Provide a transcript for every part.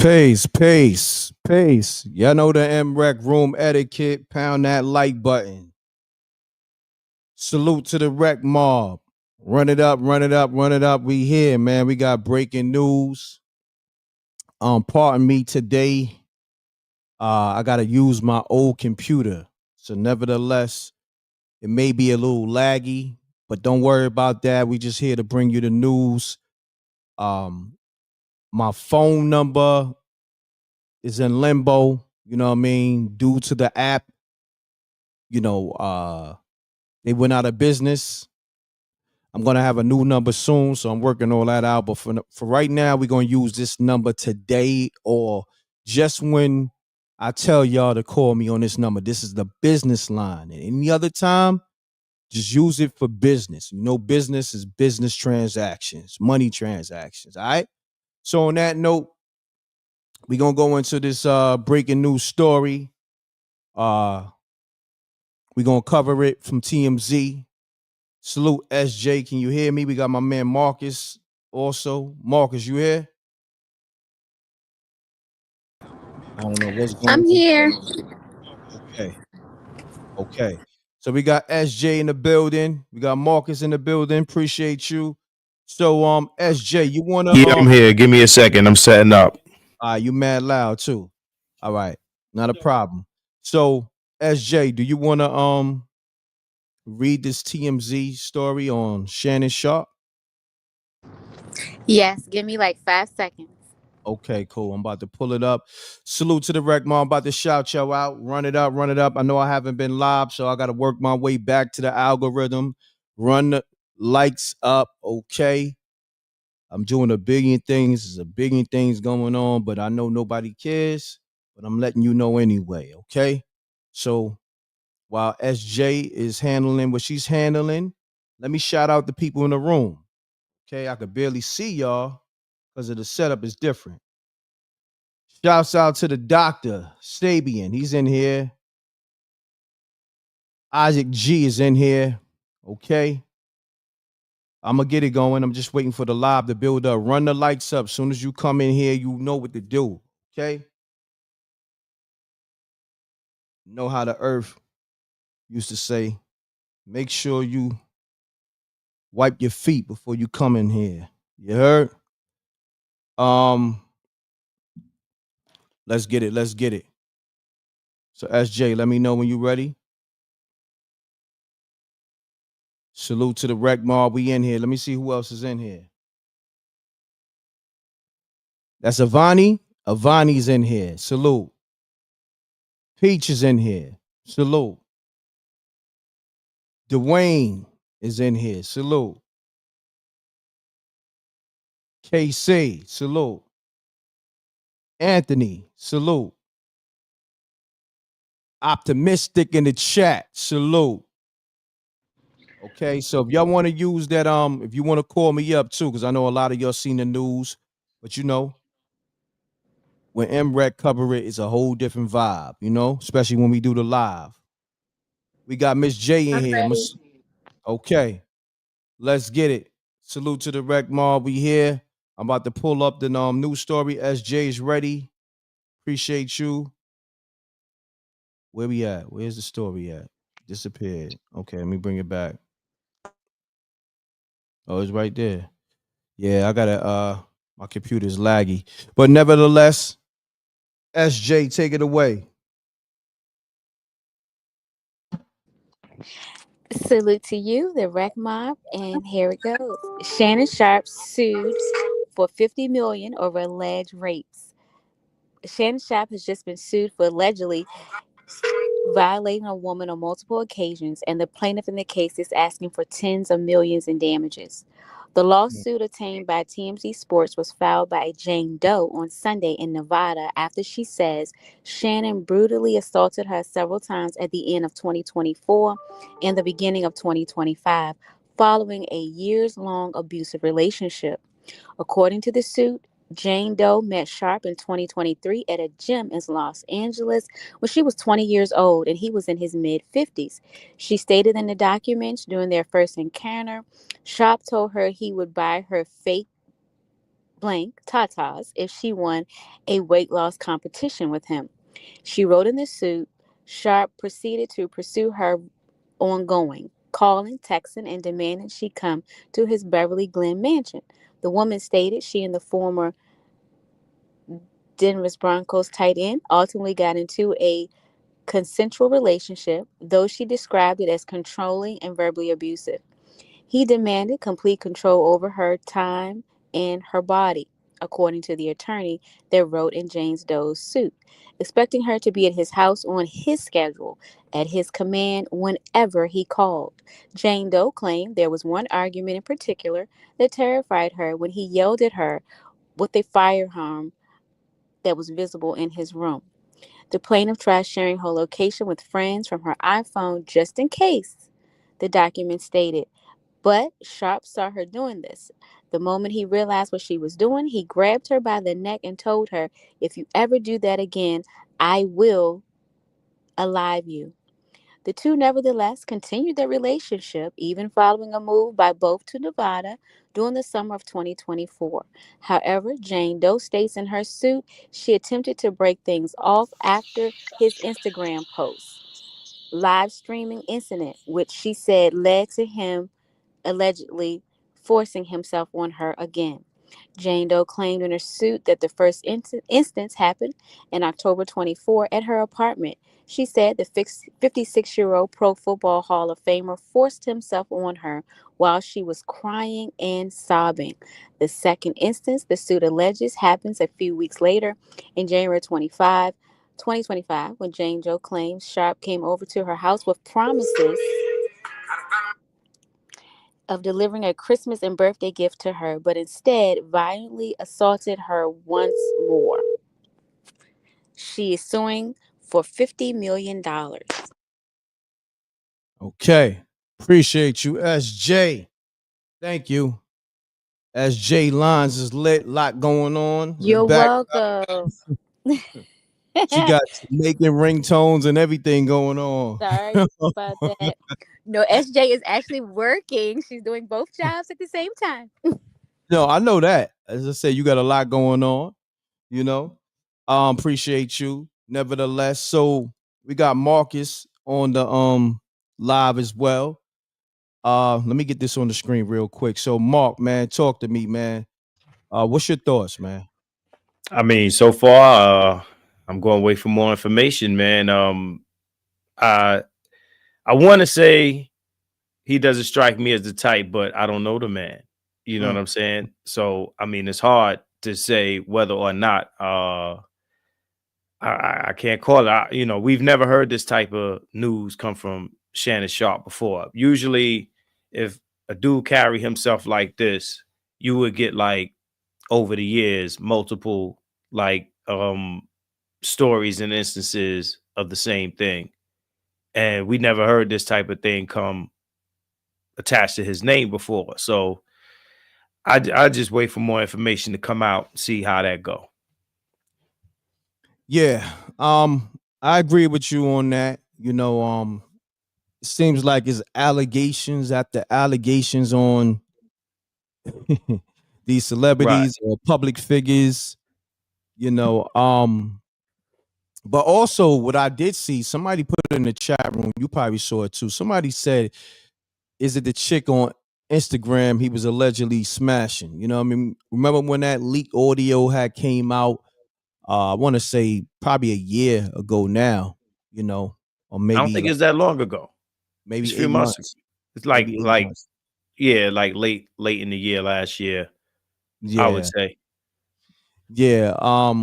Pace. Y'all know the M.Reck room etiquette. Pound that like button. Salute to the Rec Mob. Run it up, run it up, run it up. We here, man. We got breaking news. Pardon me today. I gotta use my old computer. So nevertheless, it may be a little laggy, but don't worry about that. We just here to bring you the news. My phone number is in limbo, you know what I mean, due to the app. They went out of business. I'm gonna have a new number soon, so I'm working all that out. But for right now, we're gonna use this number today or just when I tell y'all to call me on this number. This is the business line. And any other time, just use it for business. You know, business is business transactions, money transactions. All right. So on that note, we're gonna go into this breaking news story. We're gonna cover it from TMZ. Salute SJ. Can you hear me? We got my man Marcus also. Marcus, you here? I don't know what's going I'm on. here. Okay. So we got SJ in the building. We got Marcus in the building. Appreciate you. So SJ, you wanna Yeah, I'm here. Give me a second. I'm setting up. you mad loud too. All right. Not a problem. So SJ, do you wanna read this TMZ story on Shannon Sharpe? Yes, give me like 5 seconds. Okay, cool. I'm about to pull it up. Salute to the Rec Mom. I'm about to shout y'all out. Run it up, run it up. I know I haven't been live, so I got to work my way back to the algorithm. Run the likes up. Okay. I'm doing a billion things. There's a billion things going on, but I know nobody cares. But I'm letting you know anyway. Okay. So while SJ is handling what she's handling, let me shout out the people in the room. Okay. I could barely see y'all because of the setup is different. Shouts out to the doctor, Sabian. He's in here. Isaac G is in here. Okay. I'm going to get it going. I'm just waiting for the live to build up. Run the lights up. Soon as you come in here, you know what to do. Okay. Know how the earth used to say, make sure you wipe your feet before you come in here. You heard? Um, let's get it. Let's get it. So SJ, let me know when you're ready. Salute to the Rec Mob. We in here. Let me see who else is in here. That's Ammani. Ammani's in here. Salute. Peach is in here. Salute. Dwayne is in here. Salute. KC. Salute. Anthony. Salute. Optimistic in the chat. Salute. Okay, so if y'all want to use that, if you want to call me up too, because I know a lot of y'all seen the news, but you know, when M.Reck cover it, it's a whole different vibe, you know, especially when we do the live. We got Miss J in I'm here. ready. Okay, let's get it. Salute to the Rec Mob. We here. I'm about to pull up the news story. SJ is ready. Appreciate you. Where we at? Where's the story at? Disappeared. Okay, let me bring it back. Oh, it's right there. Yeah, I gotta my computer's laggy. But nevertheless, SJ, take it away. Salute to you, the Wreck Mob, and here it goes. Shannon Sharpe sued for 50 million over alleged rapes. Shannon Sharpe has just been sued for allegedly violating a woman on multiple occasions, and the plaintiff in the case is asking for tens of millions in damages. The lawsuit obtained by TMZ Sports was filed by Jane Doe on Sunday in Nevada after she says Shannon brutally assaulted her several times at the end of 2024 and the beginning of 2025, following a years-long abusive relationship. According to the suit, Jane Doe met Sharpe in 2023 at a gym in Los Angeles when she was 20 years old and he was in his mid 50s. She stated in the documents during their first encounter, Sharpe told her he would buy her fake blank tatas if she won a weight loss competition with him. She wrote in the suit. Sharpe proceeded to pursue her ongoing, calling, texting, and demanding she come to his Beverly Glen mansion. The woman stated she and the former Denver Broncos tight end ultimately got into a consensual relationship, though she described it as controlling and verbally abusive. He demanded complete control over her time and her body, according to the attorney that wrote in Jane Doe's suit, expecting her to be at his house on his schedule, at his command, whenever he called. Jane Doe claimed there was one argument in particular that terrified her when he yelled at her with a firearm that was visible in his room. The plaintiff tried sharing her location with friends from her iPhone just in case, the document stated. But Sharpe saw her doing this. The moment he realized what she was doing, he grabbed her by the neck and told her, "If you ever do that again, I will alive you." The two nevertheless continued their relationship, even following a move by both to Nevada during the summer of 2024. However, Jane Doe states in her suit she attempted to break things off after his Instagram post, live streaming incident, which she said led to him allegedly forcing himself on her again. Jane Doe claimed in her suit that the first instance happened in October 24 at her apartment. She said the 56-year-old Pro Football Hall of Famer forced himself on her while she was crying and sobbing. The second instance, the suit alleges, happens a few weeks later in January 2025, when Jane Doe claims Sharpe came over to her house with promises of delivering a Christmas and birthday gift to her, but instead violently assaulted her once more. She is suing for $50 million. Okay. Appreciate you, SJ. Thank you. SJ Lines is lit. Lot going on in the You're back. welcome. She got making ringtones and everything going on. Sorry about that. No, SJ is actually working. She's doing both jobs at the same time. No, I know that. As I said, you got a lot going on, you know. Appreciate you. Nevertheless, so we got Marcus on the live as well. Let me get this on the screen real quick. So Mark, man, talk to me, man. What's your thoughts, man? I mean, so far, I'm going to wait for more information, man. I I want to say he doesn't strike me as the type, but I don't know the man. You know what Mm. I'm saying? So, I mean, it's hard to say whether or not I can't call it. We've never heard this type of news come from Shannon Sharpe before. Usually, if a dude carry himself like this, you would get like over the years multiple like stories and instances of the same thing, and we never heard this type of thing come attached to his name before. So I just wait for more information to come out and see how that go. Yeah. I agree with you on that. It seems like it's allegations after allegations on these Right. celebrities or public figures, you know. But also what I did see, somebody put it in the chat room, you probably saw it too. Somebody said, is it the chick on Instagram he was allegedly smashing? You know what I mean? Remember when that leaked audio had came out? I want to say probably a year ago now, or I don't maybe think like it's that long ago. It's maybe a few eight months ago. months. It's Maybe eight like months. yeah, like late in the year last year, I would Yeah. say. Yeah. I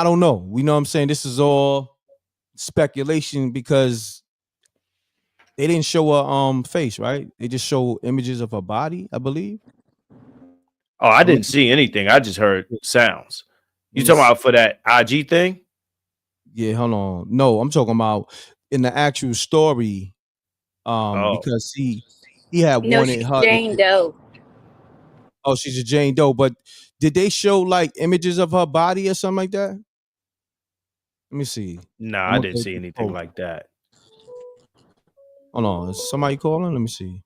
don't know. You know what I'm saying? This is all speculation because they didn't show a face, right? They just show images of her body, I believe. Oh, I I'm didn't looking. see anything. I just heard sounds. You Let me talking see. about for that IG thing? Yeah, hold on. No, I'm talking about in the actual story. Oh, Because he had No, wanted she's her to Jane Doe. oh, she's a Jane Doe, but did they show like images of her body or something like that? Let me see. nah, I'm I gonna didn't go see to anything post. like that. Hold on. Is somebody calling? Let me see.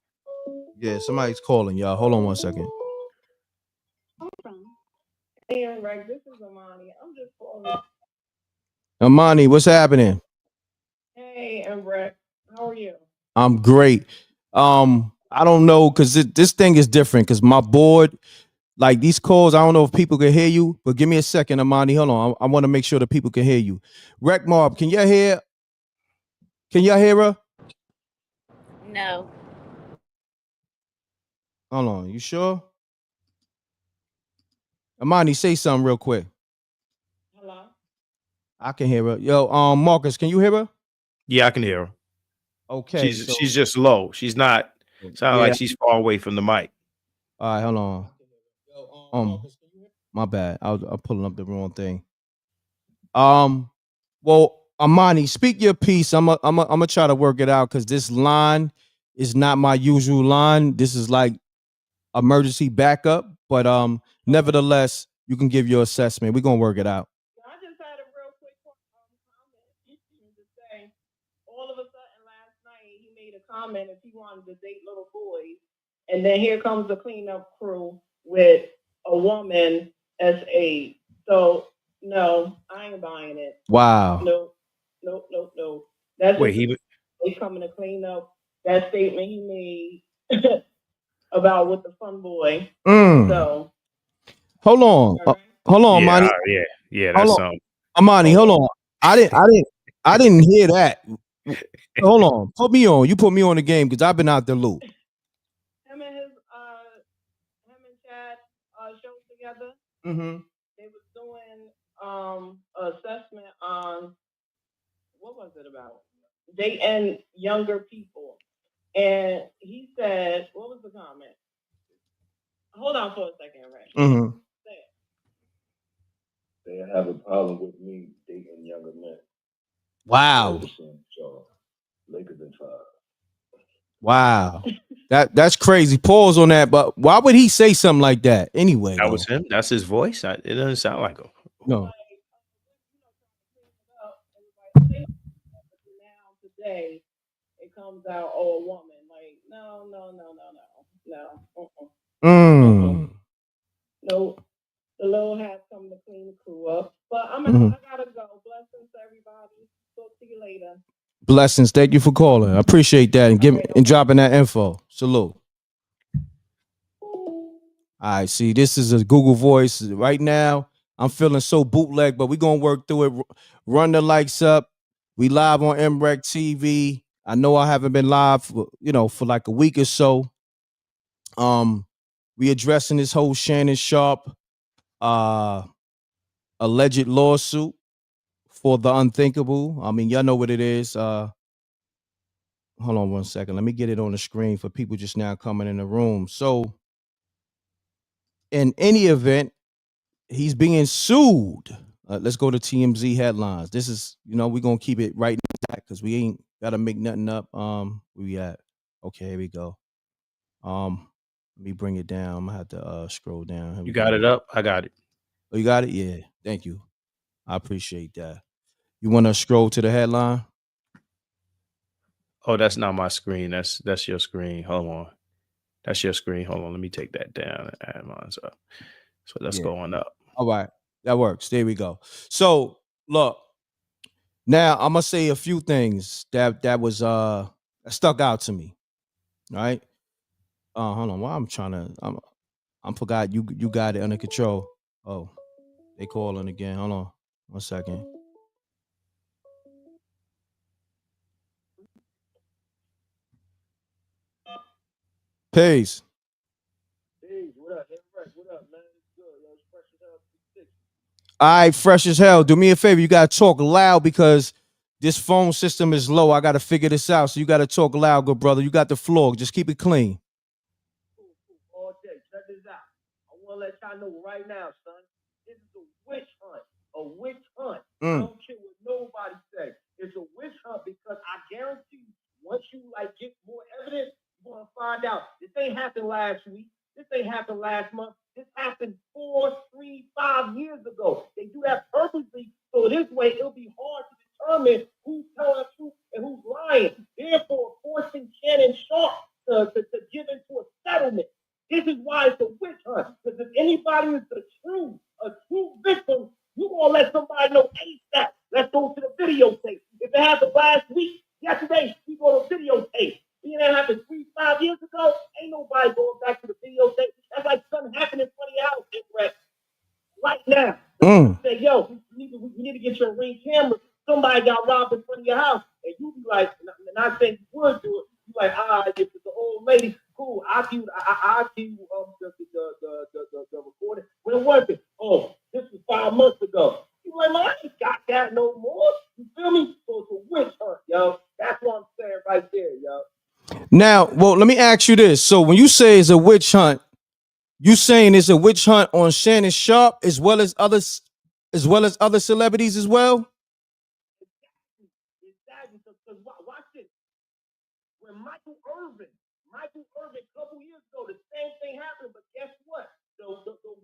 Yeah, somebody's calling, y'all. Hold on one second. M.Reck. This is Ammani. I'm just calling. Ammani, what's happening? Hey, M.Reck. How are you? I'm great. I don't know because this thing is different because my board, like these calls, I don't know if people can hear you, but give me a second, Ammani. Hold on. I want to make sure that people can hear you. Wreck Mob, can y'all hear? Can y'all hear her? No. Hold on. You sure? Ammani, say something real quick. Hello? I can hear her. Yo, Marcus, can you hear her? Yeah, I can hear her. Okay. She's just low. She's not sound Yeah. like she's far away from the mic. All right, hold on. My bad. I'm pulling up the wrong thing. Well, Ammani, speak your piece. I'm gonna try to work it out because this line is not my usual line. This is like emergency backup, but nevertheless, you can give your assessment. We're gonna work it out. I just had a real quick comment to say. All of a sudden last night he made a comment if he wanted to date little boys, and then here comes the cleanup crew with a woman as a. So no, I ain't buying it. Wow. No. That's Wait, just they coming to clean up that statement he made about with the fun boy. So hold on, hold on, yeah, Ammani. yeah, that's something. Ammani, hold on. I didn't hear that. Hold on, put me on. You put me on the game because I've been out the loop. Him and Chad shows together. Mm-hmm. They was doing assessment on what was it about? Dating younger people. And he said, what was the comment? Hold on for a second, Ray. Mm-hmm. They have a problem with me dating younger men. Wow. Lakers in 5. Wow. That's crazy. Pause on that, but why would he say something like that anyway? That was him. That's his voice. It doesn't sound like him. No. Now today it comes out, oh, a woman. Like, no. No, the little hat coming to clean the crew up. But I gotta go. Blessings to everybody. Talk to you later. Blessings. Thank you for calling. I appreciate that and dropping that info. Salute. All right, see, this is a Google Voice. Right now, I'm feeling so bootleg, but we're going to work through it. Run the likes up. We live on MRecktv. I know I haven't been live for like a week or so. We addressing this whole Shannon Sharpe alleged lawsuit for the unthinkable. I mean, y'all know what it is. Hold on one second. Let me get it on the screen for people just now coming in the room. So, in any event, he's being sued. Let's go to TMZ headlines. This is, we're gonna keep it right back because we ain't gotta make nothing up. Where we at? Okay, here we go. Let me bring it down. I'm gonna have to scroll down. Here you got it up? I got it. Oh, you got it? Yeah. Thank you. I appreciate that. You wanna scroll to the headline? Oh, that's not my screen. That's your screen. Hold on. That's your screen. Hold on. Let me take that down and add mine up. So let's go on up. All right. That works. There we go. So look, now I'm gonna say a few things that was that stuck out to me. Right? Hold on. Why I'm forgot you got it under control. Oh, they calling again. Hold on. 1 second. Peace. Hey, what up? What up, man? It's good. Yo, it's fresh as hell. 360. All right, fresh as hell. Do me a favor. You gotta talk loud because this phone system is low. I gotta figure this out. So you gotta talk loud, good brother. You got the floor. Just keep it clean. Cool. All day. Check this out. I want to let y'all know right now, son. This is a witch hunt. A witch hunt. I don't care what nobody says. It's a witch hunt because I guarantee you, once you get more evidence, you're gonna find out. This ain't happened last week. This ain't happened last month. This happened 4, 3, 5 years ago. They do that purposely, so this way it'll be hard to determine who's telling the truth and who's lying. Therefore, forcing Shannon Sharpe to give into a settlement. This is why it's a witch hunt. Because if anybody is the truth a true victim, you gonna let somebody know ASAP. Let's go to the videotape. If it happened last week, yesterday, we go to videotape. Being that happened 3-5 years ago, ain't nobody going back to the videotape. That's like something happened in front of your house, M.Reck. Right now. Say, yo, we need to get your Ring camera. Somebody got robbed in front of your house. And you be like, not saying you would do it. You like, if it's the old lady, cool. I'll give you the recording. When was it? Oh, this was 5 months ago. You like, man, I ain't got that no more. You feel me? So it's a witch hunt, yo. That's what I'm saying right there, yo. Now, well, let me ask you this. So when you say it's a witch hunt, you saying it's a witch hunt on Shannon Sharpe as well as other celebrities as well? Exactly. Because watch this. When Michael Irvin a couple years ago, the same thing happened, but guess what? The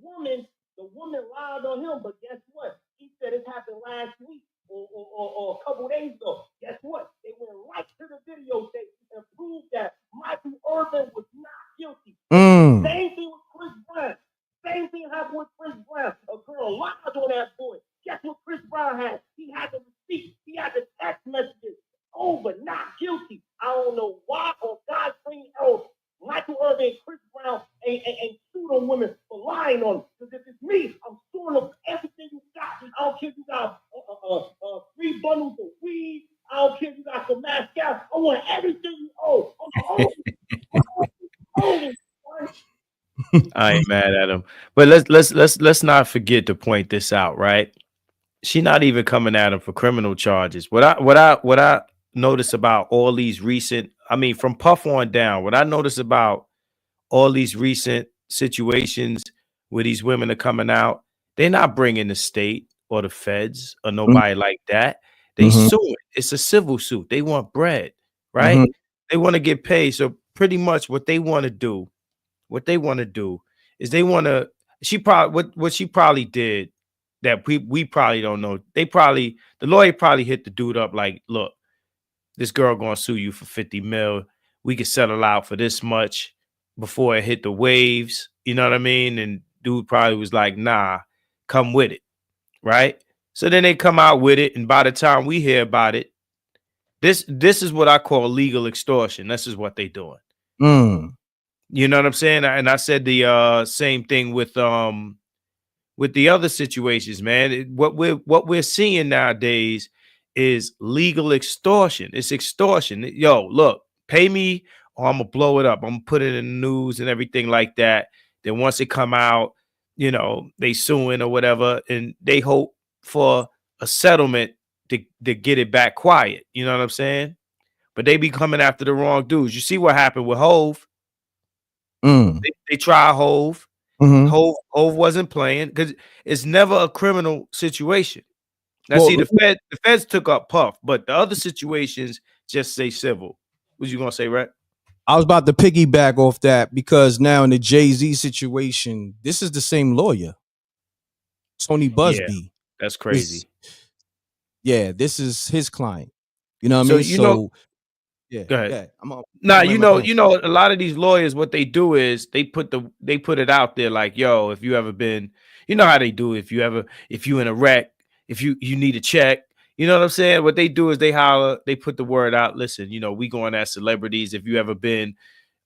woman lied on him, but guess what? He said it happened last week or a couple days ago. Guess what? They went right to the videotape and proved that Michael Irvin was not guilty. Same thing with Chris Brown. Same thing happened with Chris Brown. A girl lied on that boy. Guess what Chris Brown had? He had the receipt. He had the text messages. Over, not guilty. I don't know why on God's green earth Michael Irvin and Chris Brown ain't sued on women for lying on them. Because if it's me, I'm suing them for everything you got. I don't care if you got 3 bundles of weed. I don't care if you got some mascara. I want everything you owe. I ain't mad at him, but let's not forget to point this out, right? She not even coming at him for criminal charges. What I notice about all these recent, I mean, from Puff on down, what I notice about all these recent situations where these women are coming out, they're not bringing the state or the feds or nobody like that. They sue it. It's a civil suit. They want bread, right? They want to get paid. So pretty much what they want to do is they want to, what she probably did that we probably don't know. The lawyer probably hit the dude up like, look, this girl gonna sue you for 50 mil. We could settle out for this much before it hit the waves. You know what I mean? And dude probably was like, nah, come with it. Right? So then they come out with it. And by the time we hear about it, this is what I call legal extortion. This is what they doing. You know what I'm saying? And I said the same thing with the other situations, man. What we're seeing nowadays is legal extortion. It's extortion. Yo, look, pay me or I'm gonna blow it up. I'm gonna put it in the news and everything like that. Then once it come out, you know, they suing or whatever, and they hope for a settlement to get it back quiet. You know what I'm saying? But they be coming after the wrong dudes. You see what happened with Hove? They try Hove. Hove wasn't playing because it's never a criminal situation. Now, see, the feds took up Puff, but the other situations just say civil. What you gonna say, Rhett? I was about to piggyback off that because now in the Jay-Z situation, this is the same lawyer, Tony Busby. Yeah, that's crazy. This is his client. You know what I mean? Yeah, go ahead. Yeah. You know, a lot of these lawyers, what they do is they put it out there like, yo, if you ever been, you know how they do. If you in a wreck, if you need a check, you know what I'm saying? What they do is they put the word out. Listen, you know, we going as celebrities. If you ever been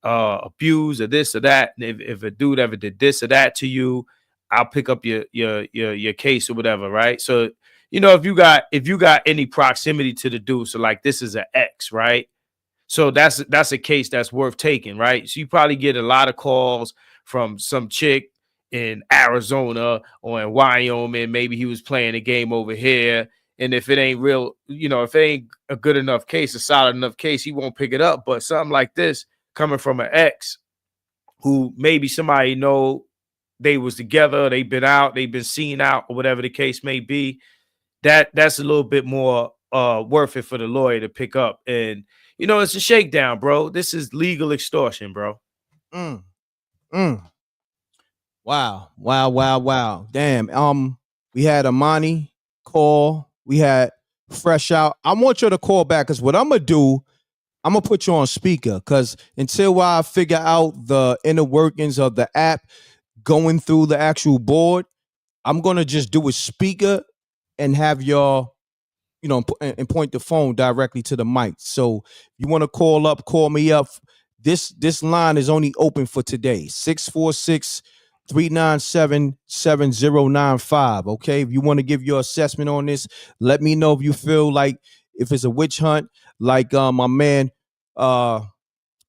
abused or this or that, and if a dude ever did this or that to you, I'll pick up your case or whatever, right? So, you know, if you got any proximity to the dude, so like this is an ex, right? So that's a case that's worth taking, right? So you probably get a lot of calls from some chick in Arizona or in Wyoming. Maybe he was playing a game over here. And if it ain't real, you know, if it ain't a good enough case, a solid enough case, he won't pick it up. But something like this coming from an ex who maybe somebody know they was together, they've been out, they've been seen out, or whatever the case may be, that's a little bit more worth it for the lawyer to pick up. And you know, it's a shakedown, bro. This is legal extortion, bro. Wow. Damn. We had Ammani call. We had Fresh out. I want you to call back because what I'm gonna do, I'm gonna put you on speaker because until I figure out the inner workings of the app going through the actual board, I'm gonna just do a speaker and have y'all, and point the phone directly to the mic. So you want to call up, call me up. This line is only open for today. 646-397-7095. Okay. If you want to give your assessment on this, let me know if you feel like if it's a witch hunt, like my man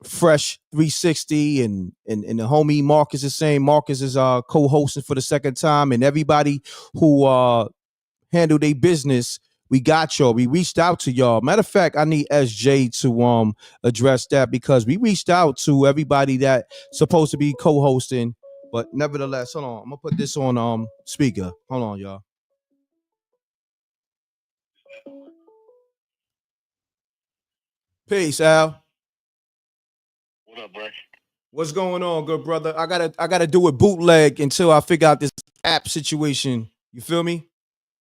Fresh 360 and the homie Marcus is saying. Marcus is co-hosting for the second time, and everybody who handle their business, we got y'all. We reached out to y'all. Matter of fact, I need SJ to address that, because we reached out to everybody that supposed to be co-hosting, but nevertheless, hold on. I'm gonna put this on speaker. Hold on, y'all. Peace, Al. What up, Breck? What's going on, good brother? I gotta do a bootleg until I figure out this app situation. You feel me?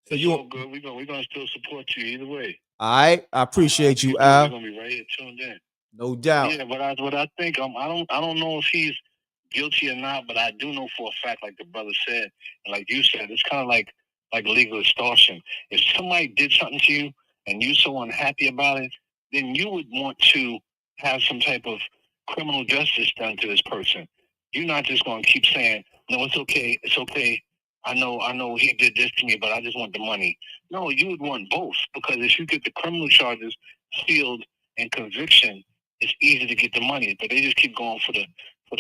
So it's all good. We're gonna still support you either way. All right, I appreciate you, Al. We're gonna be right here tuned in. No doubt. Yeah, but what I think, I don't know if he's guilty or not, but I do know for a fact, like the brother said, and like you said, it's kind of like legal extortion. If somebody did something to you and you're so unhappy about it, then you would want to have some type of criminal justice done to this person. You're not just going to keep saying, no, it's okay, it's okay. I know he did this to me, but I just want the money. No, you would want both, because if you get the criminal charges sealed and conviction, it's easy to get the money. But they just keep going for the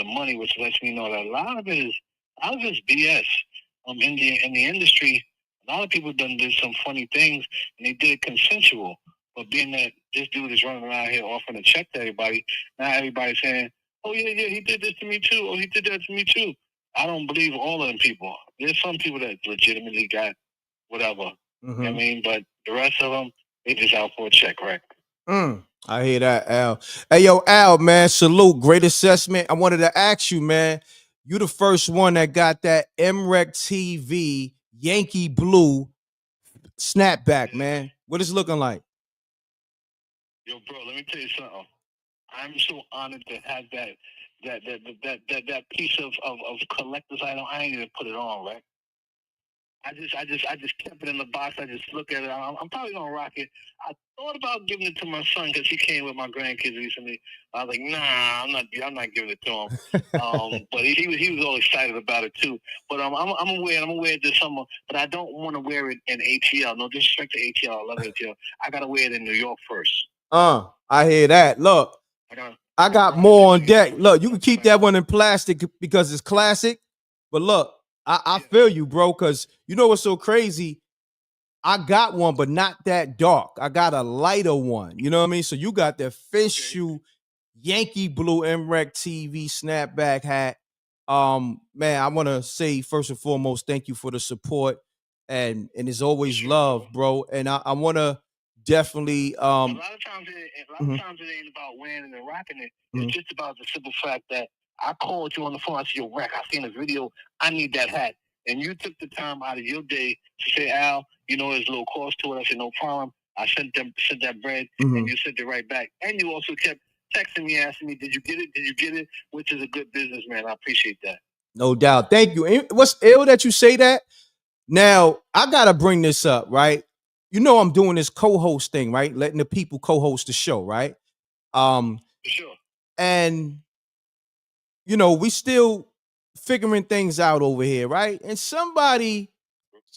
money, which lets me know that a lot of it is BS. In the industry, a lot of people done did some funny things, and they did it consensual. But being that this dude is running around here offering a check to everybody, now everybody's saying, oh yeah, he did this to me too, or he did that to me too. I don't believe all of them people. There's some people that legitimately got whatever. Mm-hmm. You know what I mean? But the rest of them, they just out for a check, right? I hear that, Al. Hey, yo, Al, man, salute. Great assessment. I wanted to ask you, man, you the first one that got that MRecktv Yankee Blue snapback, man. What is it looking like? Yo, bro, let me tell you something. I'm so honored to have that piece of collector's item. I ain't even put it on, right? I just kept it in the box. I just look at it. I'm probably gonna rock it. I thought about giving it to my son because he came with my grandkids recently. I was like, nah, I'm not giving it to him. But he was all excited about it too. But I'm gonna wear it this summer. But I don't want to wear it in ATL. No disrespect to ATL. I love ATL. I gotta wear it in New York first. I hear that. Look, I got more on deck. Look, you can keep that one in plastic because it's classic. But look, I feel you, bro, because you know what's so crazy? I got one, but not that dark. I got a lighter one. You know what I mean? So you got the official Yankee Blue MRecktv snapback hat. Man, I want to say first and foremost, thank you for the support. And it's always love, bro. And I want to definitely a lot of times it ain't about wearing it and rocking it. It's just about the simple fact that I called you on the phone. I said, yo, Reck, I seen a video. I need that hat. And you took the time out of your day to say, Al, you know, there's a little cost to it. I said, no problem. I sent that bread, and you sent it right back. And you also kept texting me, asking me, did you get it? Did you get it? Which is a good business, man. I appreciate that. No doubt. Thank you. And what's ill that you say that? Now, I got to bring this up, right? You know I'm doing this co-host thing, right? Letting the people co-host the show, right? Sure. And you know, we still figuring things out over here, right? And somebody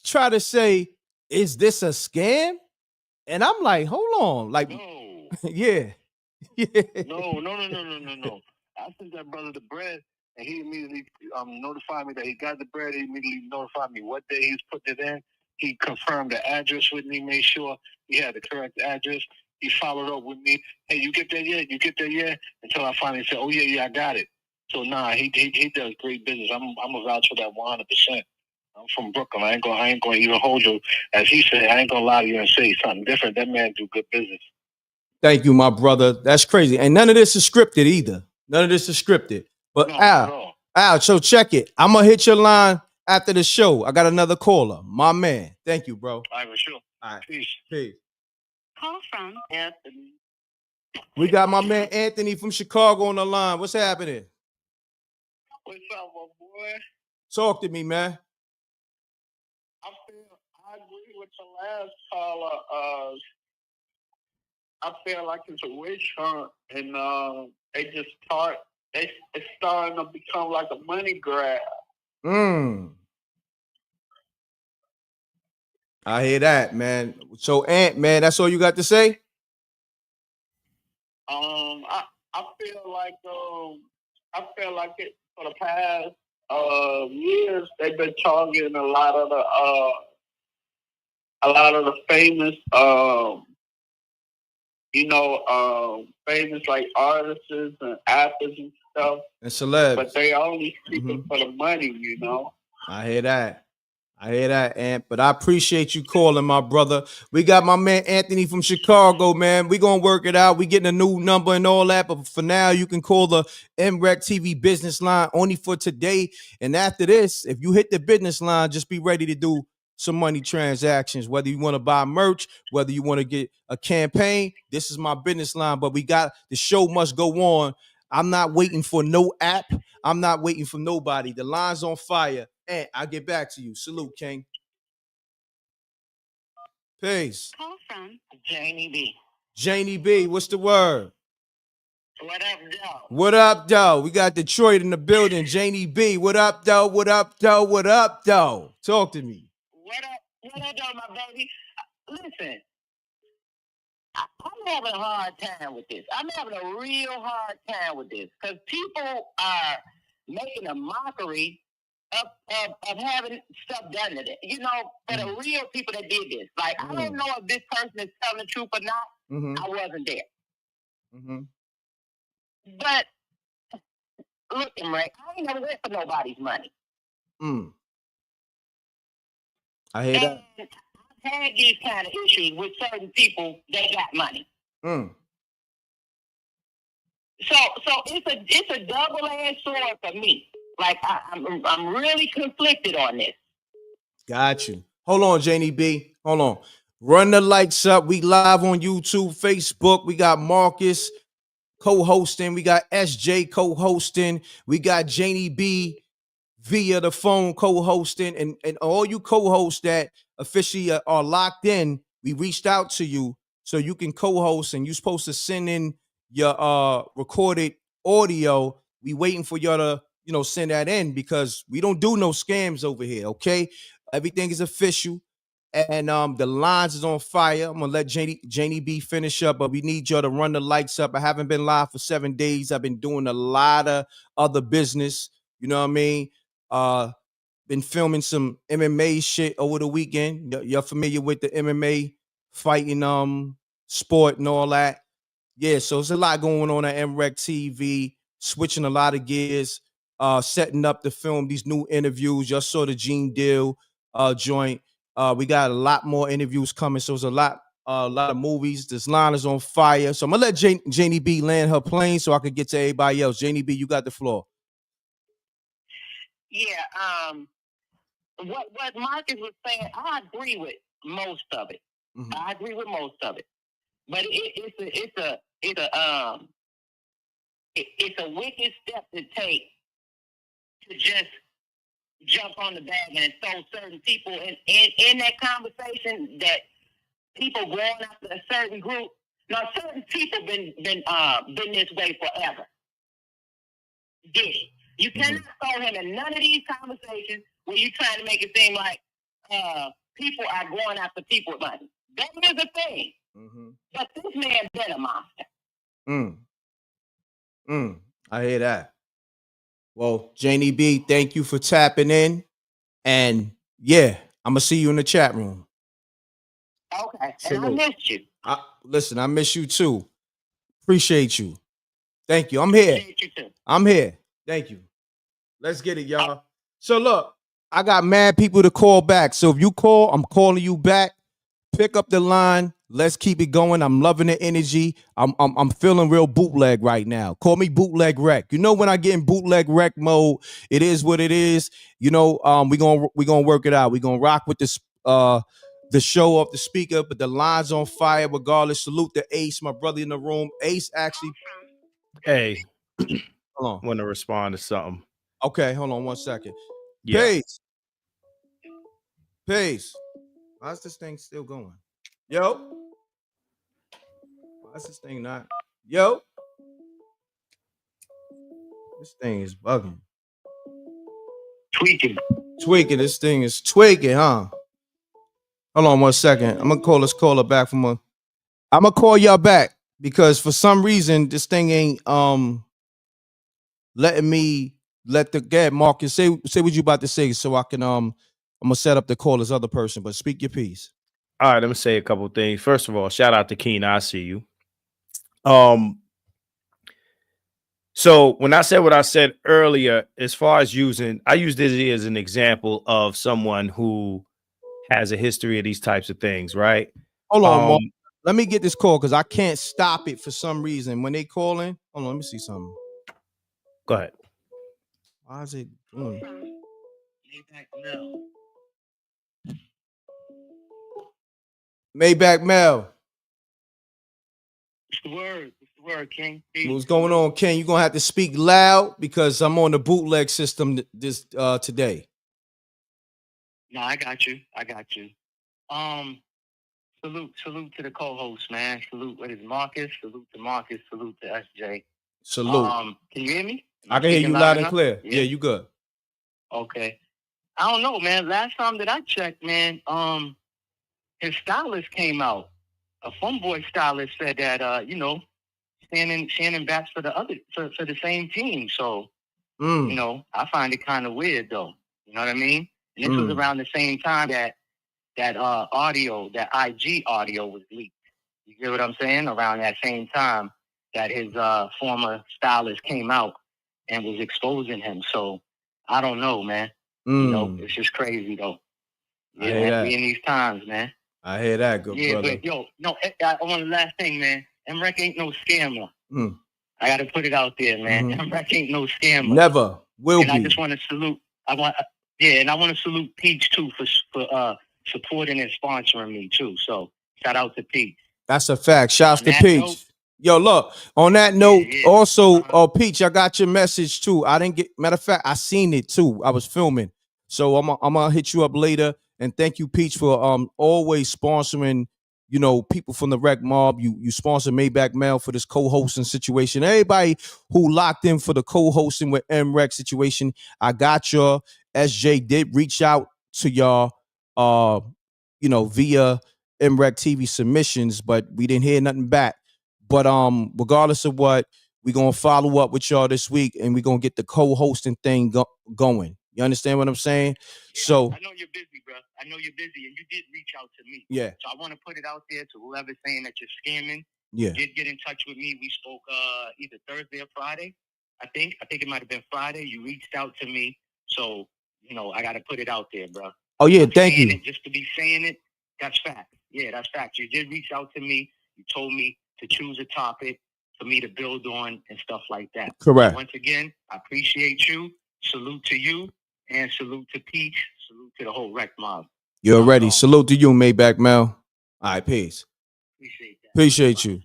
try to say, is this a scam? And I'm like, hold on. Like, no. yeah. No. I sent that brother the bread, and he immediately notified me that he got the bread. He immediately notified me what day he's putting it in. He confirmed the address with me, made sure he had the correct address. He followed up with me. Hey, you get that yet? You get that yet? Until I finally said, oh, yeah, I got it. So, nah, he does great business. I'm a vouch for that 100%. I'm from Brooklyn. I ain't gonna even hold you. As he said, I ain't gonna lie to you and say something different. That man do good business. Thank you, my brother. That's crazy. And none of this is scripted either. None of this is scripted. But no, Al, so check it. I'm gonna hit your line after the show. I got another caller. My man. Thank you, bro. All right, for sure. All right. Peace. Call from Anthony. We got my man Anthony from Chicago on the line. What's happening? What's up, my boy? Talk to me, man. I agree with the last caller. I feel like it's a witch hunt, and it's starting to become like a money grab. I hear that, man. So, Ant, man, that's all you got to say? I feel like it for the past years they've been targeting a lot of the famous famous like artists and actors and stuff and celebs, but they only speaking for the money, I hear that. Ant. But I appreciate you calling, my brother. We got my man Anthony from Chicago, man. We gonna work it out. We getting a new number and all that. But for now, you can call the MRecktv business line only for today. And after this, if you hit the business line, just be ready to do some money transactions. Whether you want to buy merch, whether you want to get a campaign, this is my business line. But the show must go on. I'm not waiting for no app. I'm not waiting for nobody. The line's on fire. And I'll get back to you. Salute, King. Peace. Call from Janie B. Janie B, what's the word? What up, though? What up, though? We got Detroit in the building. Janie B, what up, though? What up, though? What up, though? Talk to me. What up, though, my baby? Listen, I'm having a hard time with this. I'm having a real hard time with this because people are making a mockery of having stuff done to them. For the real people that did this. Like, I don't know if this person is telling the truth or not. I wasn't there. But, look, M.Reck, I ain't never went for nobody's money. I hear that. I've had these kind of issues with certain people that got money. So it's a double-edged sword for me. Like I'm really conflicted on this. Got you. Hold on, Janie B. Hold on. Run the likes up. We live on YouTube, Facebook. We got Marcus co-hosting. We got SJ co-hosting. We got Janie B via the phone co-hosting. And all you co-hosts that officially are locked in, we reached out to you so you can co-host, and you're supposed to send in your recorded audio. We waiting for y'all to send that in because we don't do no scams over here, okay? Everything is official. And the lines is on fire. I'm gonna let Janie B finish up, but we need y'all to run the lights up. I haven't been live for 7 days. I've been doing a lot of other business. You know what I mean? Been filming some MMA shit over the weekend. You're familiar with the MMA fighting sport and all that. Yeah, so there's a lot going on at MRecktv, switching a lot of gears, setting up to film these new interviews. Y'all saw the Gene Deal joint. We got a lot more interviews coming, so there's a lot of movies. This line is on fire. So I'm gonna let Janie B land her plane so I can get to everybody else. Janie B, you got the floor. Yeah, what Marcus was saying, I agree with most of it. I agree with most of it. But it's a wicked step to take to just jump on the bag and throw certain people in that conversation, that people going after a certain group. Now, certain people been this way forever. You cannot throw him in none of these conversations where you're trying to make it seem like people are going after people with money. That is a thing. But this man been a monster. I hear that. Well, Janie B, thank you for tapping in. And yeah, I'm going to see you in the chat room. Okay. And I missed you. Listen, I miss you too. Appreciate you. Thank you. I'm here. I'm here. Thank you. Let's get it, y'all. So look, I got mad people to call back. So if you call, I'm calling you back. Pick up the line. Let's keep it going. I'm loving the energy. I'm feeling real bootleg right now. Call me bootleg wreck. You know, when I get in bootleg wreck mode, it is what it is. You know, we gonna work it out. We gonna rock with this the show off the speaker, but the line's on fire regardless. Salute to Ace, my brother in the room. Ace actually. Hey, hold on. Want to respond to something? Okay, hold on 1 second. Yeah. Peace. Peace. Why's this thing still going? Yo. Why's this thing not? Yo. This thing is bugging. Tweaking. Tweaking. This thing is tweaking, huh? Hold on 1 second. I'm gonna call this caller back from a. I'm gonna call y'all back because for some reason this thing ain't letting me let the get Marcus say what you about to say so I can I'm gonna set up the call as other person, but speak your piece. All right, let me say a couple things. First of all, shout out to Keen. I see you. So when I said what I said earlier, as far as I use this as an example of someone who has a history of these types of things, right? Hold on, Mark. Let me get this call because I can't stop it for some reason. When they call in, hold on, let me see something. Go ahead. Why is it doing? Maybach Mel. What's the word? What's the word, King? What's going on, Ken? You're gonna have to speak loud because I'm on the bootleg system this today. No, I got you. Salute to the co-host, man. Salute, what is Marcus? Salute to Marcus. Salute to SJ. Salute. Can you hear me? I can hear you loud and clear. Yeah, you good. Okay. I don't know, man. Last time that I checked, man, his stylist came out. A Funboy stylist said that Shannon bats for the same team. So I find it kind of weird though. You know what I mean? And this was around the same time that audio, that IG audio was leaked. You get what I'm saying? Around that same time that his former stylist came out and was exposing him. So I don't know, man. You know, it's just crazy though. Yeah, we in these times, man. I hear that, good brother. But I want the last thing, man. M.Reck ain't no scammer. I got to put it out there, man. M.Reck ain't no scammer. Never will and be. I just want to salute. I want to salute Peach too for supporting and sponsoring me too. So shout out to Peach. That's a fact. Shouts to Peach. Yo, look, on that note, also, Peach, I got your message too. I didn't get, matter of fact, I seen it too. I was filming. So I'm gonna hit you up later. And thank you, Peach, for always sponsoring, people from the Rec Mob. You sponsor Maybach Mail for this co-hosting situation. Everybody who locked in for the co-hosting with M.Reck situation, I got y'all. SJ did reach out to y'all via MRecktv submissions, but we didn't hear nothing back. But regardless of what, we're gonna follow up with y'all this week and we're gonna get the co-hosting thing going. You understand what I'm saying? Yeah, so I know you're busy, bro. I know you're busy, and you did reach out to me. Yeah. So I want to put it out there to whoever's saying that you're scamming. Yeah. You did get in touch with me. We spoke either Thursday or Friday. I think it might have been Friday. You reached out to me. So, I got to put it out there, bro. Oh yeah, thank you. Just to be saying it, that's fact. Yeah, that's fact. You did reach out to me. You told me to choose a topic for me to build on and stuff like that. Correct. So once again, I appreciate you. Salute to you. And salute to Peach. Salute to the whole Rec Mob. You're ready. Salute to you, Maybach Mel. All right, peace. Appreciate you.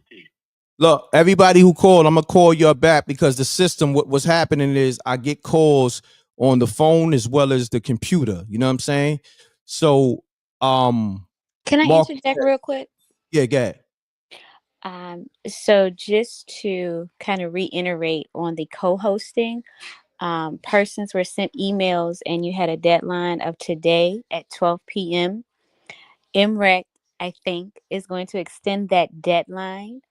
Look, everybody who called, I'm gonna call you back because the system, what's happening is I get calls on the phone as well as the computer. You know what I'm saying? So, can I interject real quick? Yeah, go ahead. So just to kind of reiterate on the co-hosting, persons were sent emails and you had a deadline of today at 12 p.m. M.Reck, I think, is going to extend that deadline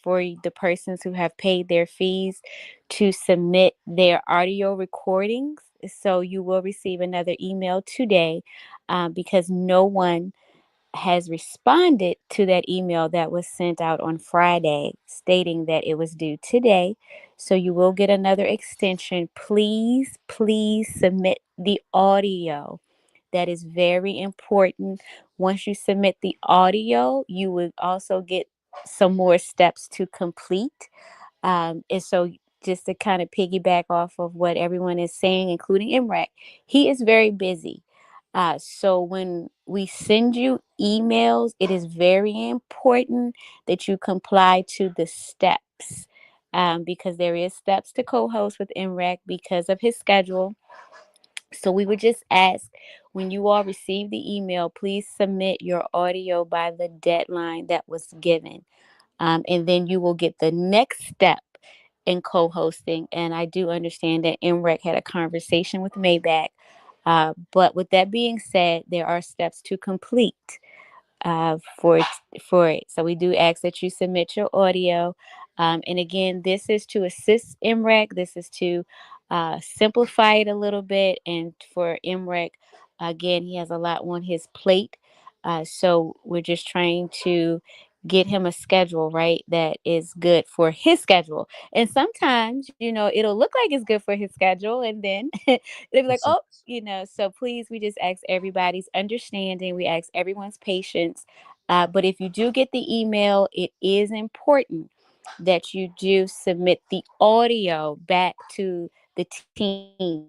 for the persons who have paid their fees to submit their audio recordings. So you will receive another email today because no one has responded to that email that was sent out on Friday stating that it was due today. So you will get another extension. Please submit the audio. That is very important. Once you submit the audio, you will also get some more steps to complete. And so just to kind of piggyback off of what everyone is saying, including M.Reck, he is very busy. So when we send you emails, it is very important that you comply to the steps because there is steps to co-host with M.Reck because of his schedule. So we would just ask, when you all receive the email, please submit your audio by the deadline that was given. And then you will get the next step in co-hosting. And I do understand that M.Reck had a conversation with Maybach. But with that being said, there are steps to complete for it. So we do ask that you submit your audio. And again, this is to assist M.Reck. This is to simplify it a little bit. And for M.Reck, again, he has a lot on his plate. So we're just trying to get him a schedule, right, that is good for his schedule. And sometimes, it'll look like it's good for his schedule, and then it'll be like, oh, so please, we just ask everybody's understanding. We ask everyone's patience. But if you do get the email, it is important that you do submit the audio back to the team.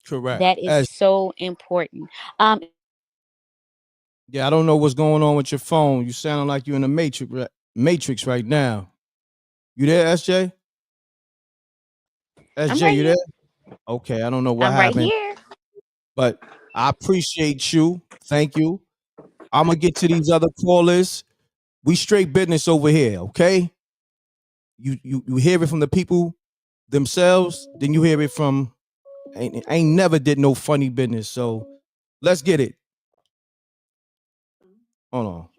Correct. That is so important. Yeah, I don't know what's going on with your phone. You sound like you're in the matrix right now. You there, SJ? SJ, right you here. there? Okay, I don't know what I'm right happened, here. but I appreciate you. Thank you. I'm gonna get to these other callers. We straight business over here, okay? You hear it from the people themselves, then you hear it from. Ain't never did no funny business, so let's get it. Hold on,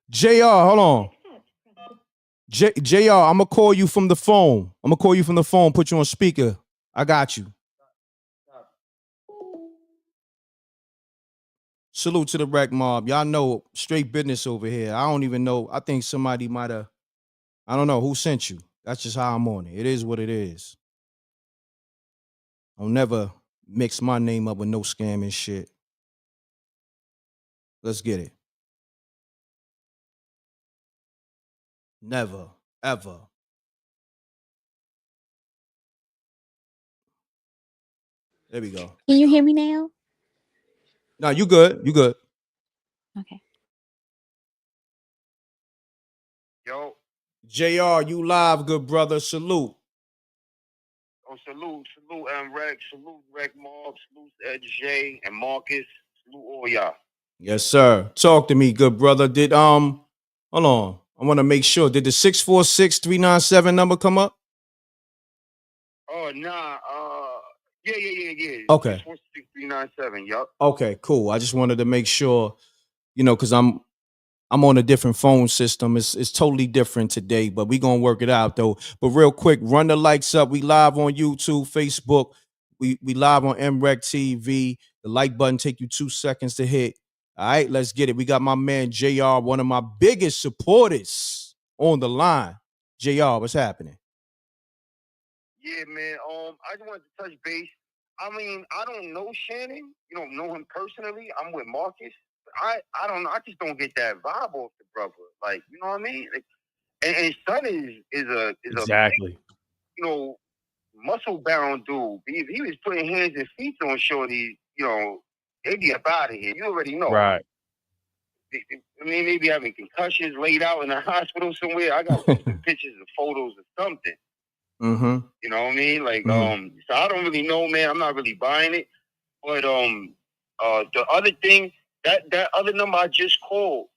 Jr. Hold on. JR, I'm gonna call you from the phone. Put you on speaker. I got you. Salute to the rec mob. Y'all know straight business over here. I don't even know. I think somebody might have. I don't know who sent you. That's just how I'm on it. It is what it is. I'll never mix my name up with no scam and shit. Let's get it. Never, ever. There we go. Can you hear me now? No, you good. You good. Okay. Yo. JR, you live, good brother. Salute. Oh, salute M.Reck, salute Rec Mob, salute Ed J and Marcus, salute all y'all. Yes, sir. Talk to me, good brother. Hold on. I want to make sure. Did the 646-397 number come up? Oh, nah. Yeah. Okay. 646-397, yup. Okay, cool. I just wanted to make sure, because I'm on a different phone system. It's totally different today, but we gonna work it out though. But real quick, run the likes up. We live on YouTube, Facebook. We live on MRecktv. The like button take you 2 seconds to hit. All right, let's get it. We got my man JR, one of my biggest supporters, on the line. JR, what's happening? Yeah, man. I just wanted to touch base. I mean, I don't know Shannon. You don't know him personally. I'm with Marcus. I don't know. I just don't get that vibe off the brother. Like, you know what I mean? Like, and son is a exactly. Big, muscle bound dude. If he was putting hands and feet on shorty, they'd be up out of here. You already know. Right. I mean, maybe having concussions, laid out in a hospital somewhere. I got some pictures and photos or something. Mm-hmm. You know what I mean? Like, so I don't really know, man. I'm not really buying it. But the other thing, that other number I just called,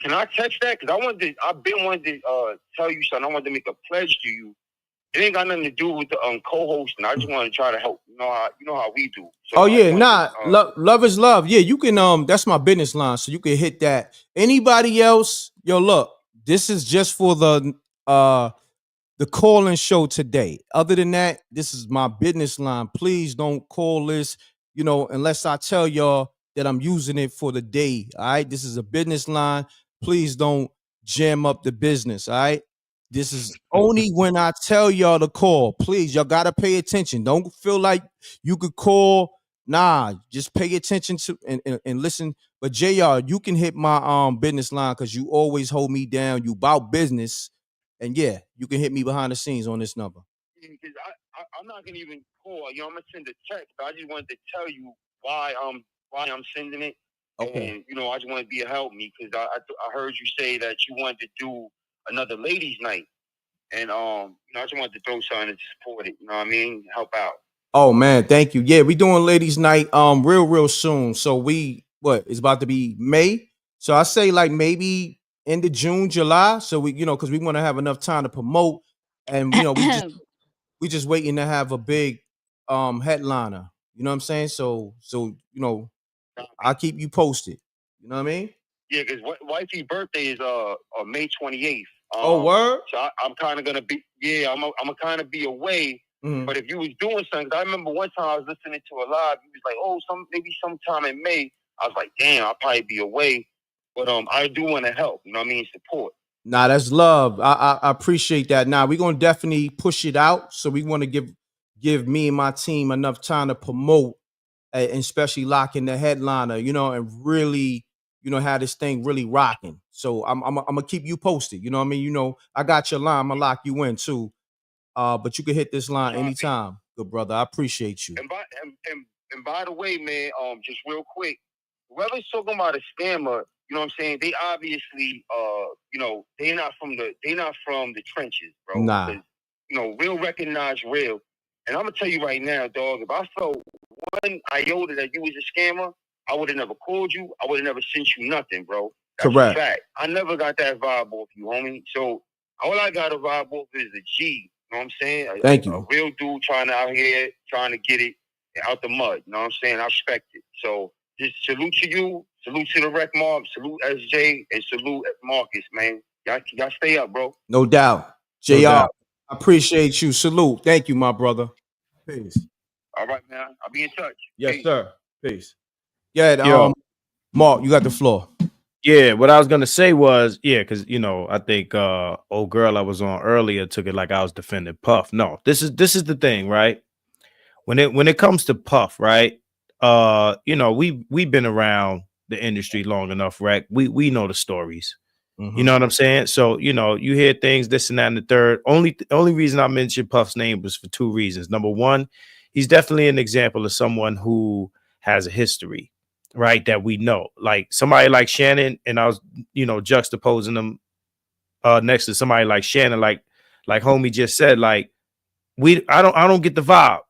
can I text that? Because I've been wanting to tell you something. I wanted to make a pledge to you. It ain't got nothing to do with the co-hosting. I just want to try to help. You know how we do. So love is love. Yeah, you can. That's my business line, so you can hit that. Anybody else? Yo, look, this is just for the call-in show today. Other than that, this is my business line. Please don't call this, unless I tell y'all that I'm using it for the day. All right, this is a business line. Please don't jam up the business. All right. This is only when I tell y'all to call. Please, y'all gotta pay attention. Don't feel like you could call. Nah, just pay attention to and listen. But JR, you can hit my business line because you always hold me down. You about business, and yeah, you can hit me behind the scenes on this number. Because I'm not gonna even call. I'm gonna send a text. But I just wanted to tell you why I'm sending it. Okay. And I just want to be a help me because I heard you say that you wanted to do another ladies' night. And I just wanted to throw something to support it. You know what I mean? Help out. Oh man, thank you. Yeah, we doing ladies' night real soon. So it's about to be May. So I say like maybe end of June, July. So we, because we want to have enough time to promote, and we just waiting to have a big headliner. You know what I'm saying? So I'll keep you posted. You know what I mean? Yeah, because wifey's birthday is May 28th. Oh, word? So I'm kind of gonna be I'm kind of be away. Mm-hmm. But if you was doing something, I remember one time I was listening to a live. He was like, maybe sometime in May. I was like, damn, I'll probably be away. But I do want to help. You know what I mean? Support. Nah, that's love. I appreciate that. Nah, we're gonna definitely push it out. So we want to give me and my team enough time to promote, and especially lock in the headliner, and really, have this thing really rocking. So I'm gonna keep you posted. You know what I mean? I got your line. I'm gonna lock you in too. But you can hit this line anytime, good brother. I appreciate you. And by the way, man, just real quick, whoever's talking about a scammer, you know what I'm saying? They obviously, they're not from the trenches, bro. Nah. Real recognize real. And I'm gonna tell you right now, dog, if I felt one iota that you was a scammer, I would have never called you. I would have never sent you nothing, bro. That's correct. A fact. I never got that vibe off you, homie. So all I got a vibe off is a G. You know what I'm saying? Thank you. A real dude trying to get it out the mud. You know what I'm saying? I respect it. So just salute to you, salute to the Rec Mob, salute SJ, and salute Marcus, man. Y'all stay up, bro. No doubt. JR, I appreciate you. Salute. Thank you, my brother. Peace. All right, man. I'll be in touch. Yes, Peace. sir. Peace. Yeah, Mark, you got the floor. Yeah, what I was gonna say was, because I think old girl I was on earlier took it like I was defending Puff. No, this is the thing, right? When it comes to Puff, right? We've been around the industry long enough, right? We know the stories. Mm-hmm. You know what I'm saying? So, you hear things, this and that and the third. Only reason I mentioned Puff's name was for two reasons. Number one, he's definitely an example of someone who has a history, right? That we know. Like somebody like Shannon, and I was, juxtaposing them next to somebody like Shannon, like homie just said, like, I don't get the vibe.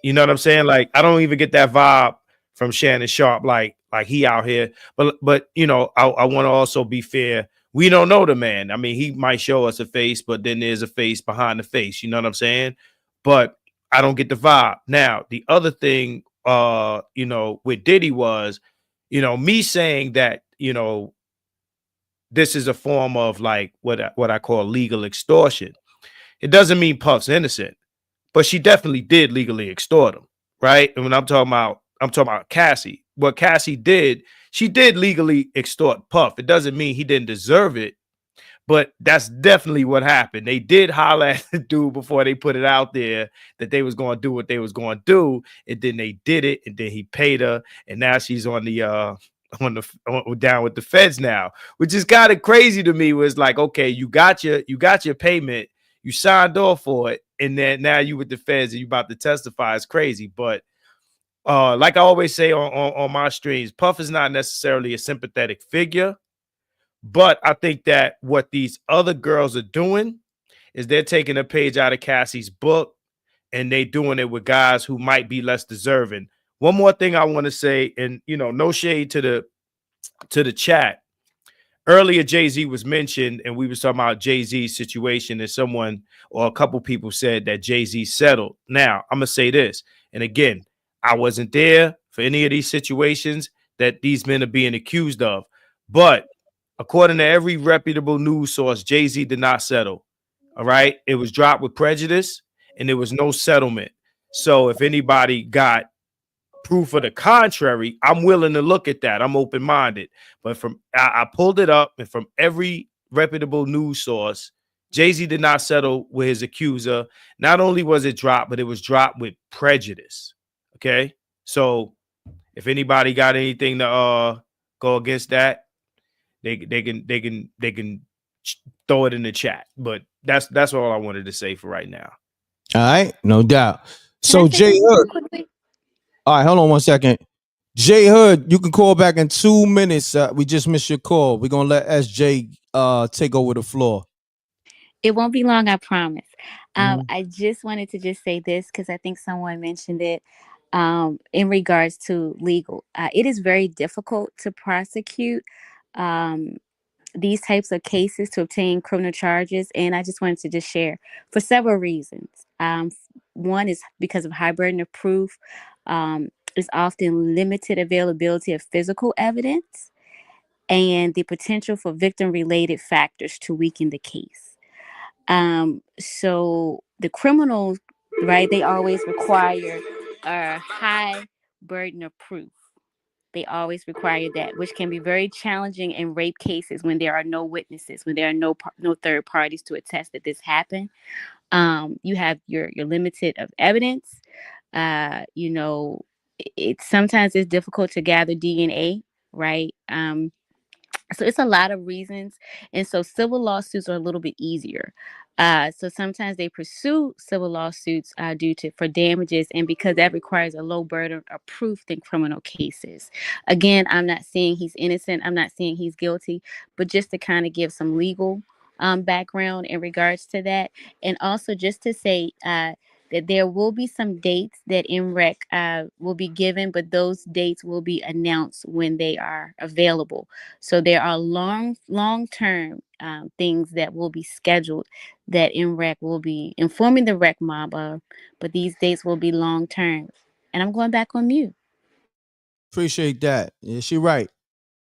You know what I'm saying? Like, I don't even get that vibe from Shannon Sharpe, like he out here. But I want to also be fair. We don't know the man. I mean, he might show us a face, but then there's a face behind the face. You know what I'm saying? But I don't get the vibe. Now, the other thing, with Diddy was, me saying that, this is a form of like what I call legal extortion. It doesn't mean Puff's innocent, but she definitely did legally extort him, right? And when I'm talking about Cassie. What Cassie did, she did legally extort Puff. It doesn't mean he didn't deserve it, but that's definitely what happened. They did holler at the dude before they put it out there that they was going to do what they was going to do, and then they did it, and then he paid her, and now she's on the down with the feds now, which is kind of crazy to me. Was like, okay, you got your payment, you signed off for it, and then now you with the feds and you about to testify. It's crazy, but like I always say on my streams, Puff is not necessarily a sympathetic figure, but I think that what these other girls are doing is they're taking a page out of Cassie's book and they doing it with guys who might be less deserving. One more thing I want to say, and no shade to the chat. Earlier, Jay-Z was mentioned, and we was talking about Jay-Z's situation, and someone or a couple people said that Jay-Z settled. Now, I'm gonna say this, and again, I wasn't there for any of these situations that these men are being accused of. But according to every reputable news source, Jay-Z did not settle. All right. It was dropped with prejudice and there was no settlement. So if anybody got proof of the contrary, I'm willing to look at that. I'm open-minded. But I pulled it up, and from every reputable news source, Jay-Z did not settle with his accuser. Not only was it dropped, but it was dropped with prejudice. Okay, so if anybody got anything to go against that, they can throw it in the chat. But that's all I wanted to say for right now. All right, no doubt. So Jay Hood, all right, hold on 1 second. Jay Hood, you can call back in 2 minutes. We just missed your call. We're gonna let SJ take over the floor. It won't be long, I promise. I just wanted to just say this because I think someone mentioned it in regards to legal. It is very difficult to prosecute these types of cases to obtain criminal charges. And I just wanted to just share for several reasons. One is because of high burden of proof. Is often limited availability of physical evidence and the potential for victim related factors to weaken the case. So the criminals, right, they always require a high burden of proof. They always require that, which can be very challenging in rape cases when there are no witnesses, when there are no third parties to attest that this happened. You have your limited of evidence. You know, sometimes it's difficult to gather DNA, right? So it's a lot of reasons. And so civil lawsuits are a little bit easier. So sometimes they pursue civil lawsuits for damages, and because that requires a low burden of proof than criminal cases. Again, I'm not saying he's innocent. I'm not saying he's guilty, but just to kind of give some legal background in regards to that. And also just to say that there will be some dates that M.Reck will be given, but those dates will be announced when they are available. So there are long-term things that will be scheduled that M.Reck will be informing the Rec Mob of, but these dates will be long-term. And I'm going back on mute. Appreciate that. Yeah, she right.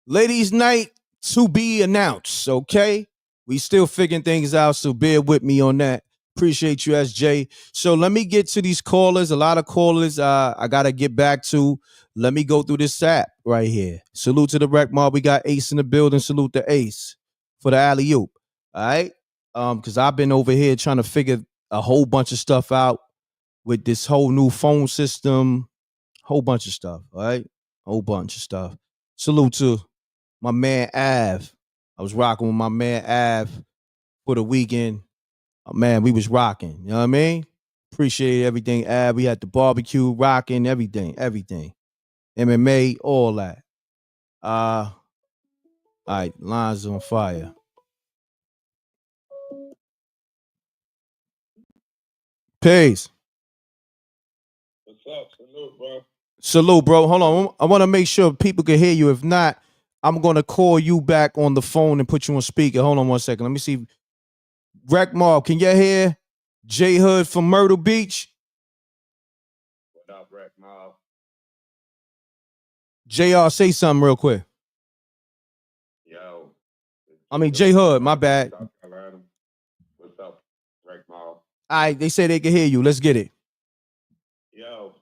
Ladies' night to be announced, okay? We still figuring things out, so bear with me on that. Appreciate you, SJ. So let me get to these callers. A lot of callers I got to get back to. Let me go through this app right here. Salute to the Rec Mob. We got Ace in the building. Salute to Ace for the alley-oop. All right? Because I've been over here trying to figure a whole bunch of stuff out with this whole new phone system. Whole bunch of stuff, all right? Whole bunch of stuff. Salute to my man Av. I was rocking with my man Av for the weekend. Man, we was rocking. You know what I mean? Appreciate everything, Av. We had the barbecue, rocking, everything. MMA, all that. All right, lines on fire. Peace. What's up? Salute, bro. Salute, bro. Hold on. I want to make sure people can hear you. If not, I'm going to call you back on the phone and put you on speaker. Hold on one second. Let me see. Rec Mob, can you hear J Hood from Myrtle Beach? What up, Rec Mob? JR, say something real quick. Yo. I mean, J Hood, my bad. What's up, Rec Mob? All right, they say they can hear you. Let's get it. Yo,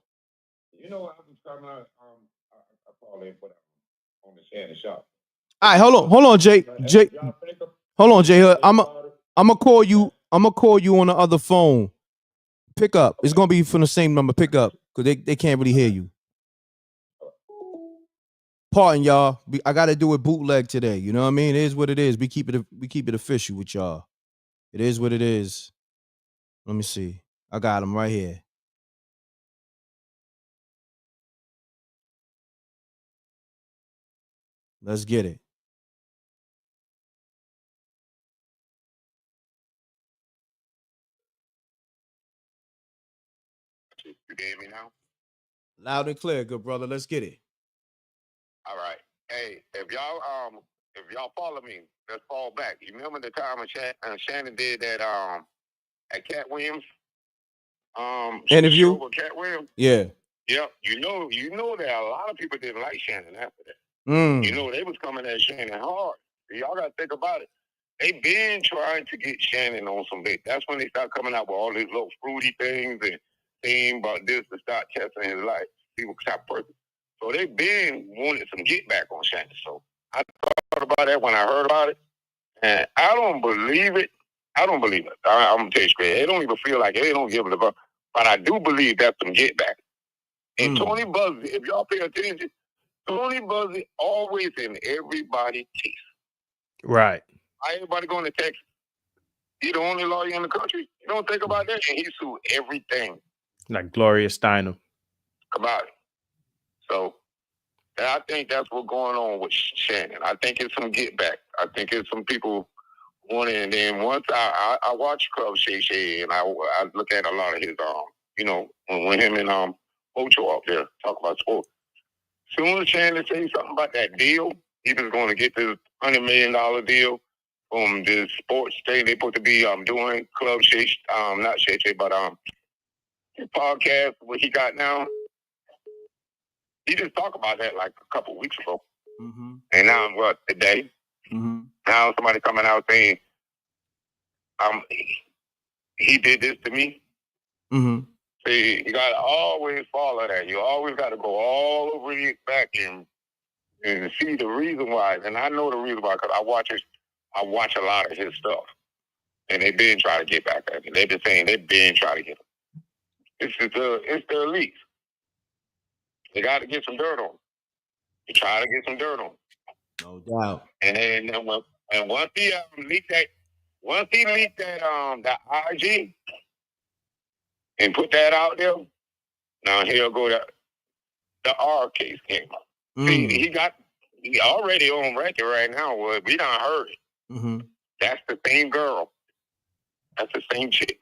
you know what I was talking about? I probably put on the Shannon Sharpe. All right, hold on, J. Hold on, J Hood. I'm gonna call you. I'm gonna call you on the other phone. Pick up. It's gonna be from the same number. Pick up, because they can't really hear you. Pardon y'all. I gotta do it bootleg today. You know what I mean? It is what it is. We keep it official with y'all. It is what it is. Let me see. I got him right here. Let's get it. You gave me now? Loud and clear, good brother. Let's get it. All right. Hey, if y'all follow me, let's fall back. You remember the time when Shannon did that at Cat Williams? Interview with Cat Williams? Yeah. Yep. You know that a lot of people didn't like Shannon after that. Mm. You know, they was coming at Shannon hard. Y'all got to think about it. They been trying to get Shannon on some bait. That's when they start coming out with all these little fruity things and things about this to start testing his life. People stop purpose. So they been wanted some get back on Shannon. So I thought about that when I heard about it. And I don't believe it. I'm going to tell you straight. They don't even feel like it. They don't give a fuck. But I do believe that's some get back. And Tony Buzzy, if y'all pay attention, Tony Buzzy always in everybody's teeth. Right. Why everybody going to Texas? He the only lawyer in the country. You don't think about that, and he sued everything. Like Gloria Steinem. About it. So I think that's what's going on with Shannon. I think it's some get back. I think it's some people And then once I watch Club Shay Shay, and I look at a lot of his when him and Ocho up there talk about sports. Soon as Shannon say something about that deal, he was going to get this $100 million deal from this sports thing they supposed to be doing Club Shay, not Shay Shay, but his podcast what he got now. He just talked about that like a couple weeks ago. Mm-hmm. And now what today? Mm-hmm. Now somebody coming out saying he did this to me. Mm-hmm. See, you gotta always follow that. You always gotta go all over it back and see the reason why. And I know the reason why because I watch a lot of his stuff. And they've been trying to get back at him. They've been saying they've been trying to get him. It's the elite. They gotta get some dirt on him. They try to get some dirt on him. No doubt. And then once he leaked that the IG and put that out there, now he'll go to the R case came up. Mm. He already on record right now. We done heard it. Mm-hmm. That's the same girl. That's the same chick.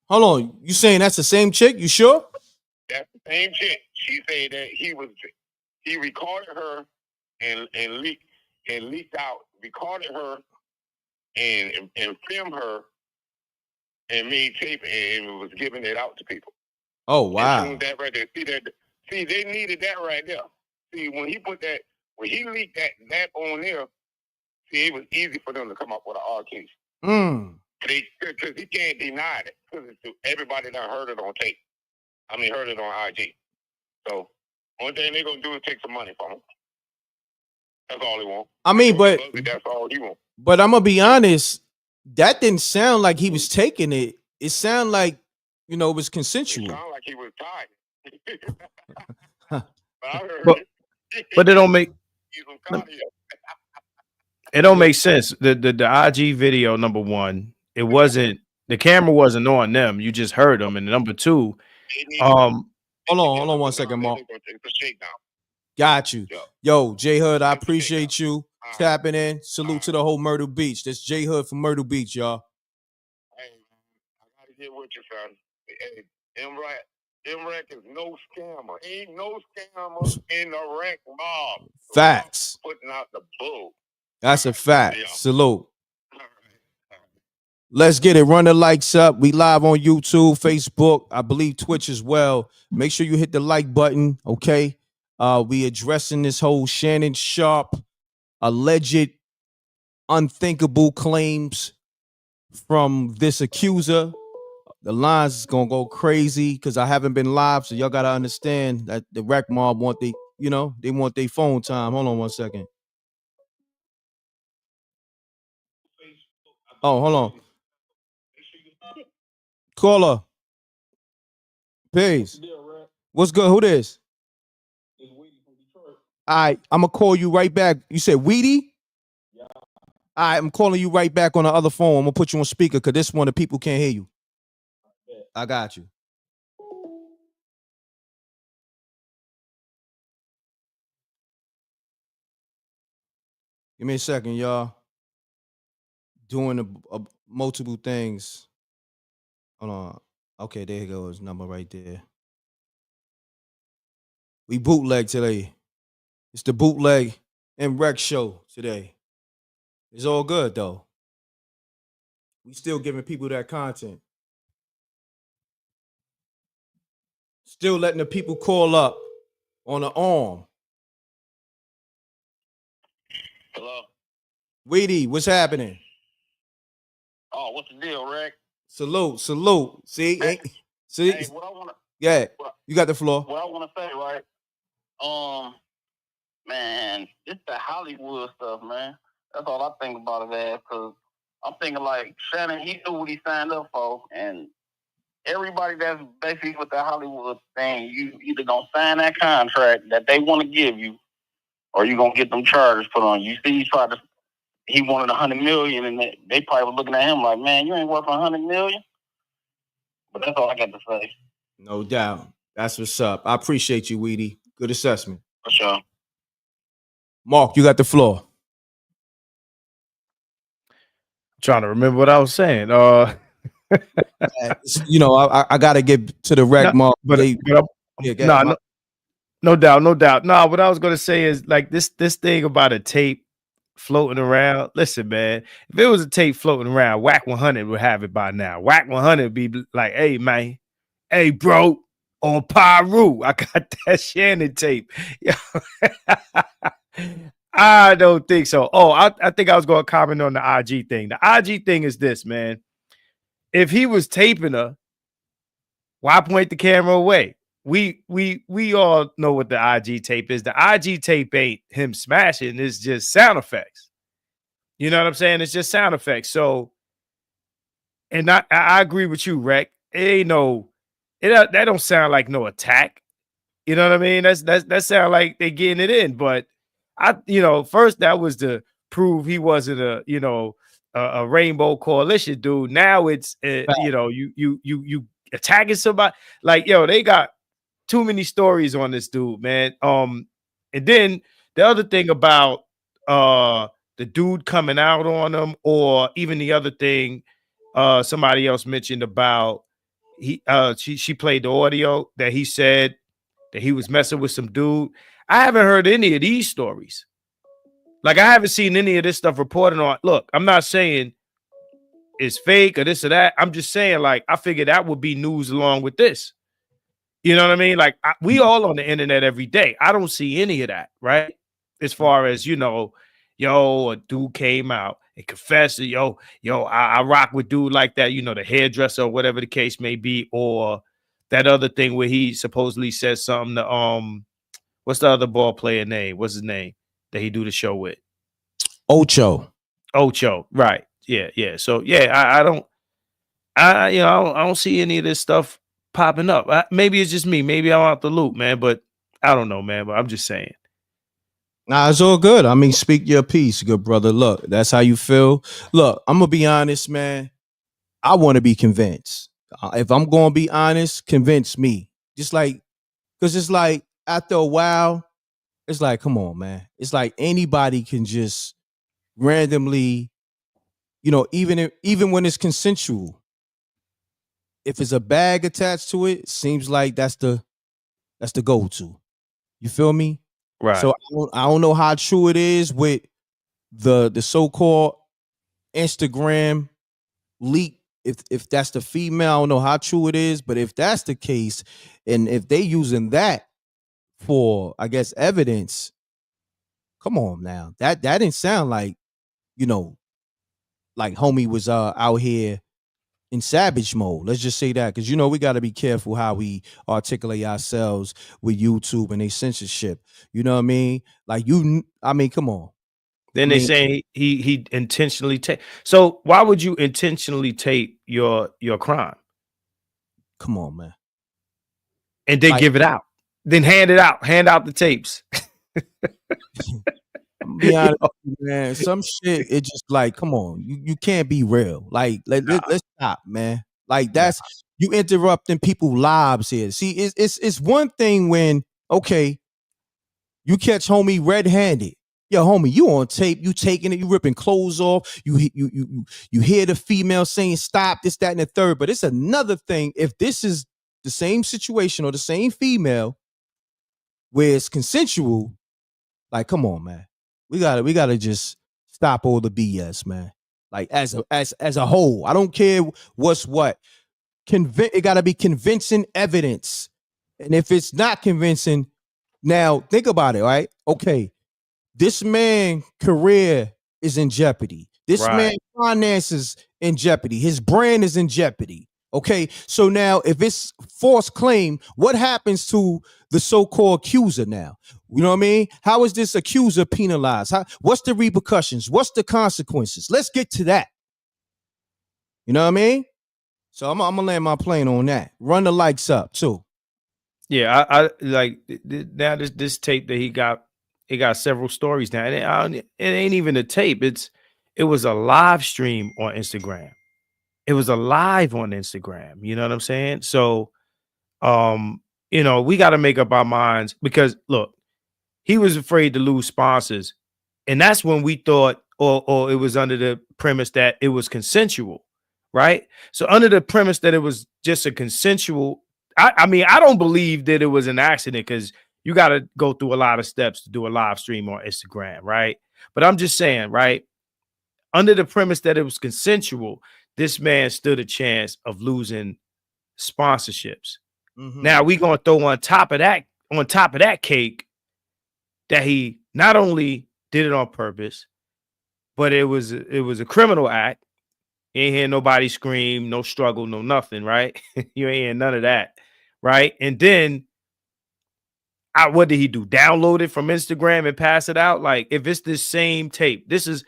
Hold on, you saying that's the same chick? You sure? That's the same chick. She said that he recorded her and leaked out, recorded her and filmed her and made tape and was giving it out to people. Oh wow! That right there. See, they needed that right there. See, when he leaked that on there, see, it was easy for them to come up with an R case. Because he can't deny it. Because everybody done heard it on tape. I mean, heard it on IG. So, one thing they're gonna do is take some money from him. That's all they want. I mean, but that's all he wants. But I'm gonna be honest. That didn't sound like he was taking it. It sounded like it was consensual. It sounded like he was tired. but it don't make sense. The IG video, number one, it wasn't the camera wasn't on them. You just heard them. And number two, hold on 1 second, Mark. Got you. Yo, J Hood, I appreciate you tapping in. Salute to the whole Myrtle Beach. That's J Hood from Myrtle Beach, y'all. Hey, I gotta get with you, son. Hey, M.Reck is no scammer. Ain't no scammer in the wreck mob. Facts. Putting out the bull. That's a fact. Yeah. Salute. Let's get it. Run the likes up. We live on YouTube, Facebook, I believe Twitch as well. Make sure you hit the like button, okay? We addressing this whole Shannon Sharpe alleged unthinkable claims from this accuser. The lines is gonna go crazy because I haven't been live, so y'all gotta understand that the wreck mob want they want their phone time. Hold on 1 second. Oh, hold on. Caller. Peace. What's good? Who this? All right, I'm gonna call you right back. You said Wedi? Yeah. All right, I'm calling you right back on the other phone. I'm gonna put you on speaker because this one the people can't hear you. I got you. Give me a second, y'all. Doing multiple things. Hold on. Okay, there you go. His number right there. We bootleg today. It's the bootleg M.Reck show today. It's all good though. We still giving people that content. Still letting the people call up on the arm. Hello. Wedi, what's happening? Oh, what's the deal, Reck? Salute. See? Hey, what I wanna, yeah, you got the floor. What I want to say, right? Man, it's the Hollywood stuff, man. That's all I think about it as, because I'm thinking like Shannon, he knew what he signed up for, and everybody that's basically with the Hollywood thing, you either gonna sign that contract that they want to give you, or you gonna get them charges put on you. See, he wanted $100 million, and they probably were looking at him like, man, you ain't worth $100 million. But that's all I got to say. No doubt. That's what's up. I appreciate you, Wedi. Good assessment. For sure. Mark, you got the floor. Trying to remember what I was saying. You know, I got to get to the rec mark. But Yeah, no, no doubt, no doubt. No, what I was gonna say is like this thing about a tape floating around. Listen, man, if it was a tape floating around, Whack 100 would have it by now. Whack 100 would be like, hey, man, hey, bro, on Pyru, I got that Shannon tape. I don't think so. Oh, I think I was going to comment on the IG thing. The IG thing is this, man. If he was taping her, why point the camera away? We all know what the IG tape is. The IG tape ain't him smashing. It's just sound effects. You know what I'm saying? It's just sound effects. So, and I agree with you, Rec. It ain't no, that don't sound like no attack. You know what I mean? That sound like they getting it in. But first that was to prove he wasn't a Rainbow Coalition dude. Now it's you attacking somebody. Like, yo, they got too many stories on this dude, man. And then the other thing about the dude coming out on him, or even the other thing somebody else mentioned about she played the audio that he said that he was messing with some dude. I haven't heard any of these stories. Like, I haven't seen any of this stuff reported on. Look, I'm not saying it's fake or this or that. I'm just saying, like, I figured that would be news along with this. You know what I mean? Like, we all on the internet every day. I don't see any of that, right? As far as, a dude came out and confessed, I rock with dude like that, the hairdresser or whatever the case may be, or that other thing where he supposedly said something to, what's the other ball player name? What's his name that he do the show with? Ocho, right. Yeah. So, yeah, I don't see any of this stuff popping up. Maybe it's just me. Maybe I'm out the loop, man. But I don't know, man. But I'm just saying. Nah, it's all good. I mean, speak your piece, good brother. Look, that's how you feel. Look, I'm gonna be honest, man. I want to be convinced. If I'm gonna be honest, convince me. Just like, because it's like after a while, it's like, come on, man. It's like anybody can just randomly, even when it's consensual. If it's a bag attached to it, seems like that's the go-to. You feel me? Right. So I don't know how true it is with the so-called Instagram leak. If that's the female, I don't know how true it is, but if that's the case, and if they using that for, I guess, evidence, come on now. That didn't sound like, like homie was out here in savage mode. Let's just say that, because we got to be careful how we articulate ourselves with YouTube and they censorship. You know what I mean? Like come on. Then they say he intentionally tape. So why would you intentionally tape your crime? Come on, man. And then give it out. Then hand out the tapes. I'm be honest, man. Some shit, it just like, come on, you can't be real. Like, let's stop, man. Like, that's you interrupting people's lives here. See, it's one thing when, okay, you catch homie red-handed. Yo, homie, you on tape, you taking it, you ripping clothes off, you hear the female saying stop, this, that, and the third. But it's another thing if this is the same situation or the same female where it's consensual. Like, come on, man. We gotta just stop all the BS, man. Like, as a whole, I don't care what's what. It gotta be convincing evidence. And if it's not convincing, now think about it, right? Okay, this man career is in jeopardy. This man finances in jeopardy. His brand is in jeopardy. Okay, so now if it's false claim, what happens to the so-called accuser now? You know what I mean? How is this accuser penalized? What's the repercussions? What's the consequences? Let's get to that. You know what I mean? So I'm gonna land my plane on that. Run the likes up too. Yeah, I like now this tape that he got. It got several stories now. It ain't even a tape. It was a live stream on Instagram. It was a live on Instagram. You know what I'm saying? So, we got to make up our minds, because look, he was afraid to lose sponsors. And that's when we thought, or it was under the premise that it was consensual, right? So under the premise that it was just a consensual, I mean, I don't believe that it was an accident because you got to go through a lot of steps to do a live stream on Instagram, right? But I'm just saying, right? Under the premise that it was consensual, this man stood a chance of losing sponsorships. Now we gonna throw on top of that cake that he not only did it on purpose, but it was a criminal act. You ain't hear nobody scream, no struggle, no nothing, right? You ain't hear none of that, right? And then what did he do? Download it from Instagram and pass it out? Like, if it's this same tape, this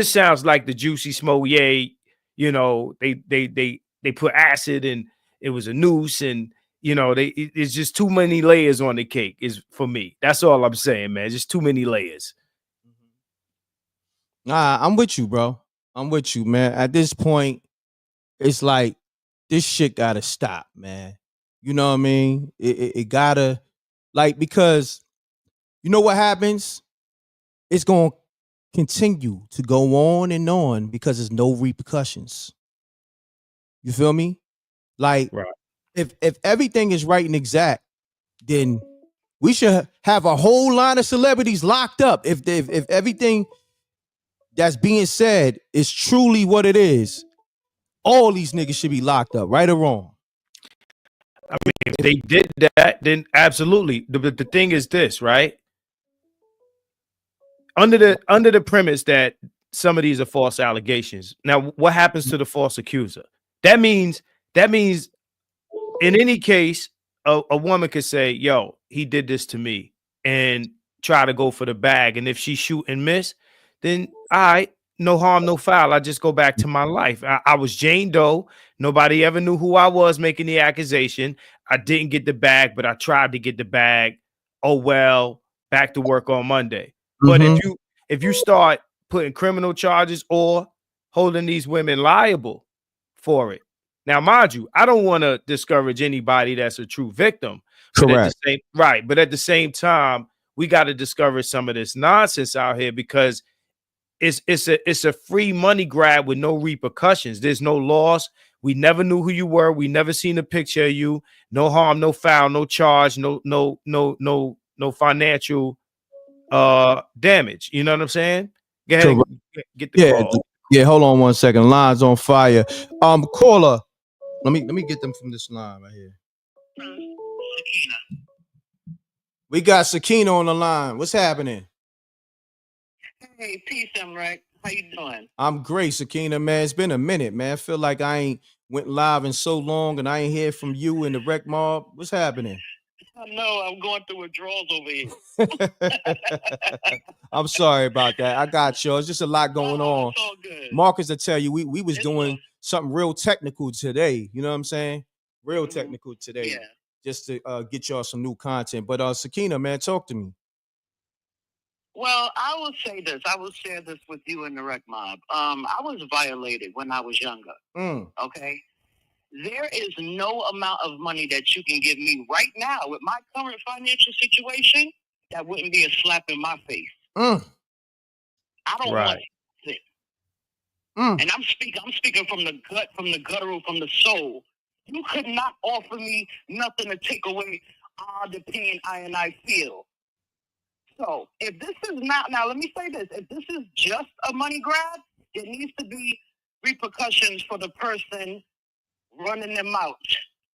sounds like the Juicy Smoke. Yay, you know, they put acid and it was a noose, and you know, it's just too many layers on the cake, is for me. That's all I'm saying, man. Just too many layers. Nah, I'm with you, bro. I'm with you, man. At this point, it's like this shit gotta stop, man. You know what I mean? It gotta, like, because you know what happens? It's gonna continue to go on and on because there's no repercussions. You feel me? Like, Right. if everything is right and exact, then we should have a whole line of celebrities locked up. If everything that's being said is truly what it is, all these niggas should be locked up, right or wrong. I mean, if they did that, then absolutely. The thing is this, right? Under the premise that some of these are false allegations. Now, what happens to the false accuser? That means in any case, a woman could say, yo, he did this to me, and try to go for the bag. And if she shoot and miss, then all right, no harm, no foul. I just go back to my life. I was Jane Doe. Nobody ever knew who I was making the accusation. I didn't get the bag, but I tried to get the bag. Oh, well, back to work on Monday. But if you start putting criminal charges or holding these women liable for it. Now, mind you, I don't want to discourage anybody that's a true victim. Correct. But at the same time, we got to discourage some of this nonsense out here because it's a free money grab with no repercussions. There's no loss. We never knew who you were. We never seen a picture of you. No harm, no foul, no charge, no financial damage. You know what I'm saying? Go ahead and get the call. Yeah, hold on 1 second. Line's on fire. Caller, let me get them from this line right here. Sakina. We got Sakina on the line. What's happening? Hey, peace, M.Reck. How you doing? I'm great, Sakina, man. It's been a minute, man. I feel like I ain't went live in so long and I ain't hear from you and the Rec Mob. What's happening? I know, I'm going through withdrawals over here. I'm sorry about that. I got you. It's just a lot going on. It's all good. Marcus will tell you we was doing something real technical today. You know what I'm saying? Real technical today. Yeah. Just to get y'all some new content. But Sakina, man, talk to me. Well, I will say this. I will share this with you and the Rec Mob. I was violated when I was younger. Okay? There is no amount of money that you can give me right now with my current financial situation that wouldn't be a slap in my face. I don't want it. And I'm speaking from the gut, from the guttural, from the soul. You could not offer me nothing to take away the pain I feel. So if this is not, now let me say this, if this is just a money grab, it needs to be repercussions for the person running them out.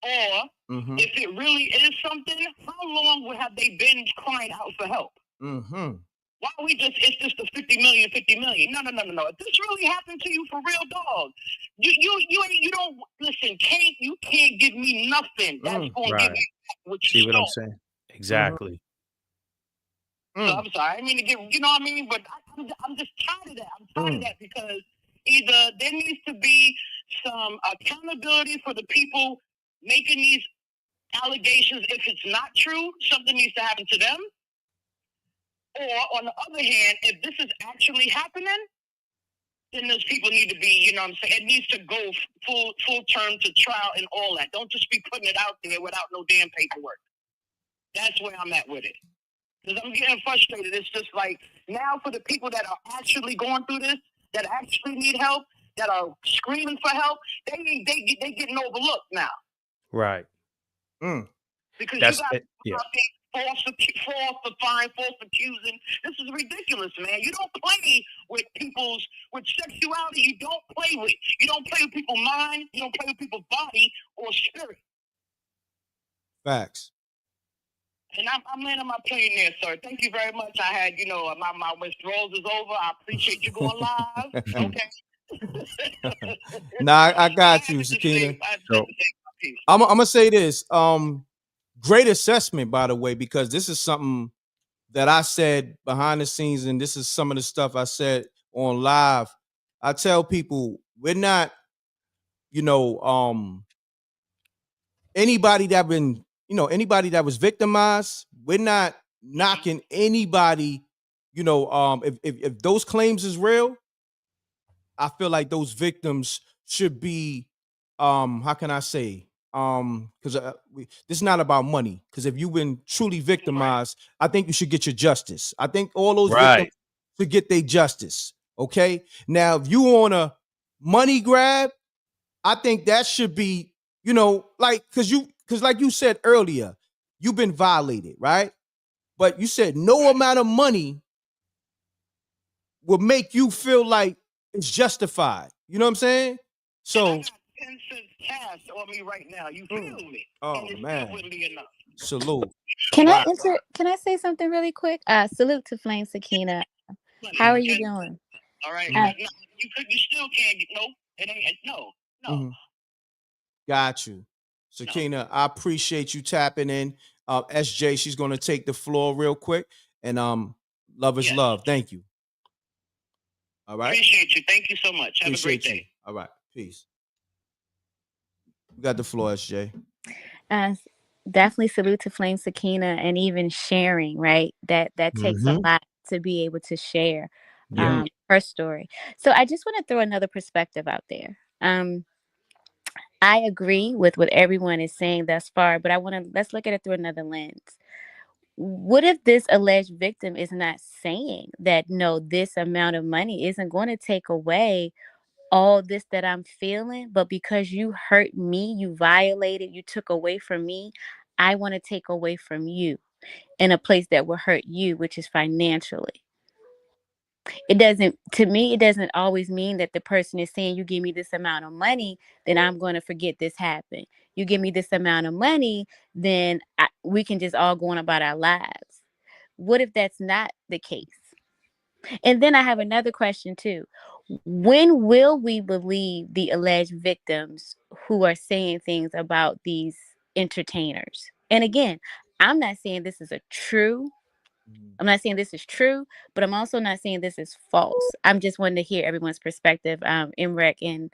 Or if it really is something, how long have they been crying out for help? Why we it's just the 50 million. No. If this really happened to you for real, dog, you don't listen. You can't give me nothing that's going to give me what you See what I'm saying? Exactly. So I'm sorry. I mean to give, you know what I mean? But I'm just tired of that. I'm tired of that because either there needs to be some accountability for the people making these allegations. If it's not true, something needs to happen to them. Or on the other hand, if this is actually happening, then those people need to be, you know what I'm saying? It needs to go full term to trial and all that. Don't just be putting it out there without no damn paperwork. That's where I'm at with it. Because I'm getting frustrated. It's just like now for the people that are actually going through this, that actually need help, that are screaming for help, they getting overlooked now. Right. Because That's you got it. Yeah. false for fine, false accusing. This is ridiculous, man. You don't play with sexuality. You don't play with. You don't play with people's mind. You don't play with people's body or spirit. Facts. And I'm landing my plane there, sir. Thank you very much. I had, my withdrawals is over. I appreciate you going live. Okay. Nah, I got you, Sakina. I'm gonna say this. Great assessment, by the way, because this is something that I said behind the scenes, and this is some of the stuff I said on live. I tell people we're not, anybody that was victimized, we're not knocking anybody. If those claims is real, I feel like those victims should be, how can I say, because this is not about money. Because if you've been truly victimized, I think you should get your justice. I think all those victims should get their justice. Okay. Now, if you on a money grab, I think that should be, because like you said earlier, you've been violated, right? But you said no amount of money will make you feel like it's justified. You know what I'm saying? So, I got 10 cents cash on me right now. You feel me? Oh, and man. Still wouldn't be enough. Salute. Can I say something really quick? Salute to Flame Sakina. How are you doing? All right. No, you still can't get it ain't no. Got you. Sakina, I appreciate you tapping in. SJ, she's gonna take the floor real quick. And love is love. Thank you. All right. Appreciate you. Thank you so much. Have a great day. All right. Peace. You got the floor, SJ. Definitely salute to Flame Sakina, and even sharing, right? That takes a lot to be able to share her story. So I just want to throw another perspective out there. I agree with what everyone is saying thus far, but let's look at it through another lens. What if this alleged victim is not saying that, no, this amount of money isn't going to take away all this that I'm feeling, but because you hurt me, you violated, you took away from me, I want to take away from you in a place that will hurt you, which is financially. It doesn't always mean that the person is saying, you give me this amount of money, then I'm going to forget this happened. You give me this amount of money, then we can just all go on about our lives. What if that's not the case? And then I have another question too. When will we believe the alleged victims who are saying things about these entertainers? And again, I'm not saying this is true, but I'm also not saying this is false. I'm just wanting to hear everyone's perspective. M.Reck and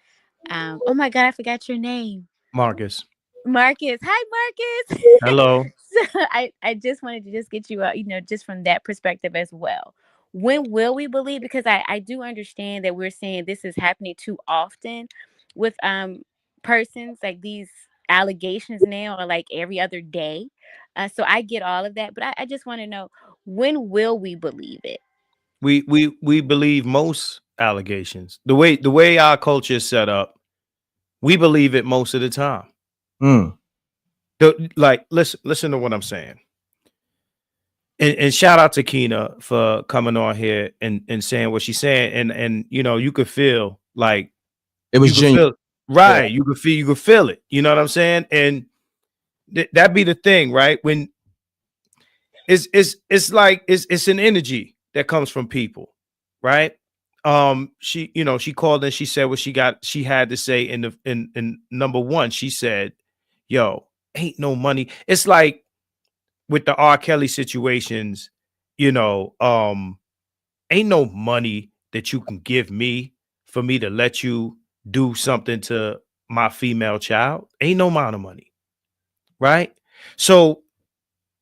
oh my God, I forgot your name. Marcus. Hi, Marcus. Hello. So I just wanted to just get you out, just from that perspective as well. When will we believe? Because I do understand that we're saying this is happening too often with persons, like these allegations now are like every other day. So I get all of that, but I just want to know, when will we believe it? We believe most allegations. The way our culture is set up, we believe it most of the time. Listen to what I'm saying. And shout out to Kina for coming on here and saying what she's saying. And you could feel like it was genuine. Right. Yeah. You could feel it. You know what I'm saying? And that be the thing, right? When it's like it's an energy that comes from people, right? She called and she said what she had to say in number one. She said, yo, ain't no money. It's like with the R. Kelly situations, ain't no money that you can give me for me to let you do something to my female child. Ain't no amount of money. Right. So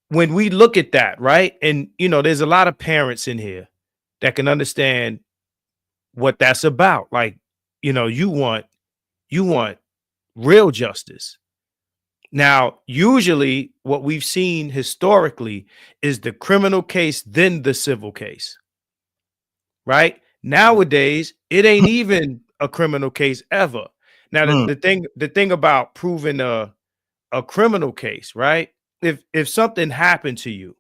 when we look at that, right, and there's a lot of parents in here that can understand what that's about. Like, you want real justice. Now, usually what we've seen historically is the criminal case, then the civil case, right? Nowadays, it ain't even a criminal case ever. Now, the thing about proving a criminal case, right? If something happened to you,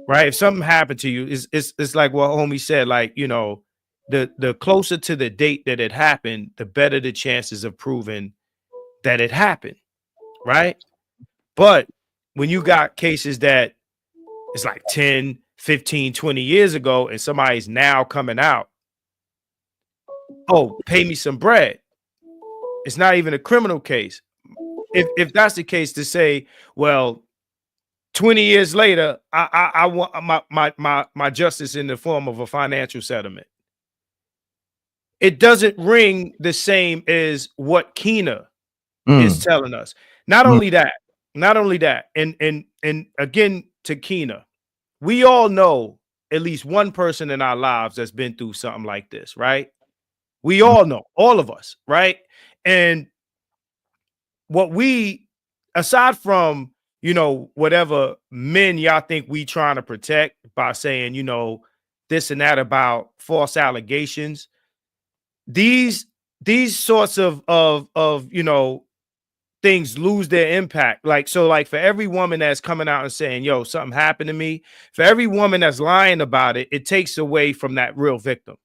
right? If something happened to you, it's like what homie said, like, you know, the closer to the date that it happened, the better the chances of proving that it happened, right? But when you got cases that it's like 10, 15, 20 years ago, and somebody's now coming out, oh, pay me some bread. It's not even a criminal case. If that's the case, to say, well, 20 years later, I want my justice in the form of a financial settlement. It doesn't ring the same as what Kina is telling us. Not only that, and again to Kina, we all know at least one person in our lives that's been through something like this, right? We all know, all of us, right? And what we, aside from, you know, whatever men y'all think we trying to protect by saying, you know, this and that about false allegations, these sorts of you know, things lose their impact. Like, so like for every woman that's coming out and saying, yo, something happened to me, for every woman that's lying about it, it takes away from that real victim.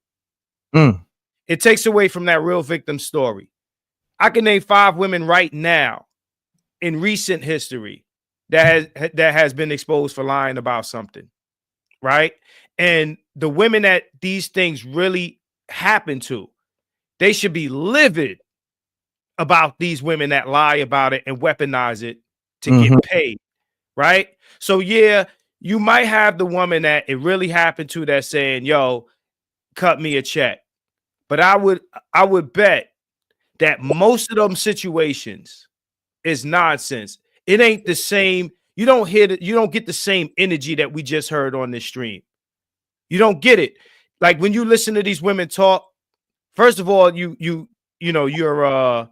It takes away from that real victim story. I can name 5 women right now in recent history that has been exposed for lying about something, right? And the women that these things really happen to, they should be livid about these women that lie about it and weaponize it to get paid, right? So yeah, you might have the woman that it really happened to that's saying, yo, cut me a check. But I would bet that most of them situations is nonsense. It ain't the same. You don't hear it, you don't get the same energy that we just heard on this stream. You don't get it. Like when you listen to these women talk, first of all, you know, you're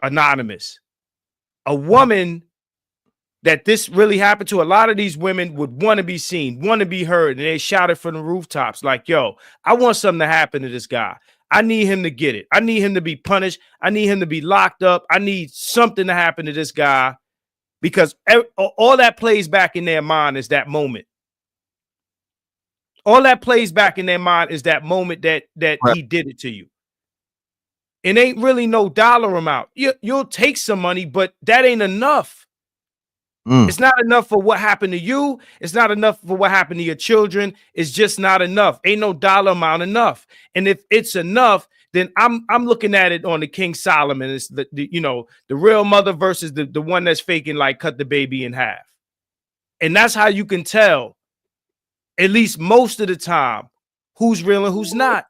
anonymous. A woman that this really happened to, a lot of these women would want to be seen, want to be heard, and they shouted from the rooftops like, yo, I want something to happen to this guy. I need him to get it. I need him to be punished. I need him to be locked up. I need something to happen to this guy, because all that plays back in their mind is that moment. All that plays back in their mind is that moment that he did it to you. It ain't really no dollar amount. You'll take some money, but that ain't enough. It's not enough for what happened to you. It's not enough for what happened to your children. It's just not enough. Ain't no dollar amount enough. And if it's enough, then I'm looking at it on the King Solomon. It's the you know, the real mother versus the one that's faking, like cut the baby in half. And that's how you can tell, at least most of the time, who's real and who's not.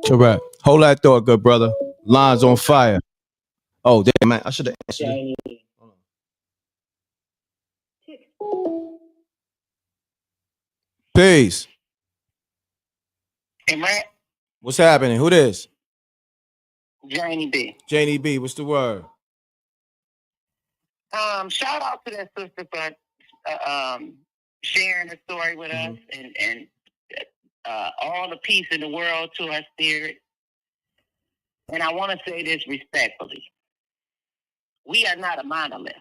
Correct. Hold that thought, good brother. Line's on fire. Oh, damn, man. I should have answered it. Peace. Hey, man. What's happening? Who this? Janie B. Janie B. What's the word? Shout out to that sister for sharing the story with us and all the peace in the world to her spirit. And I want to say this respectfully. We are not a monolith.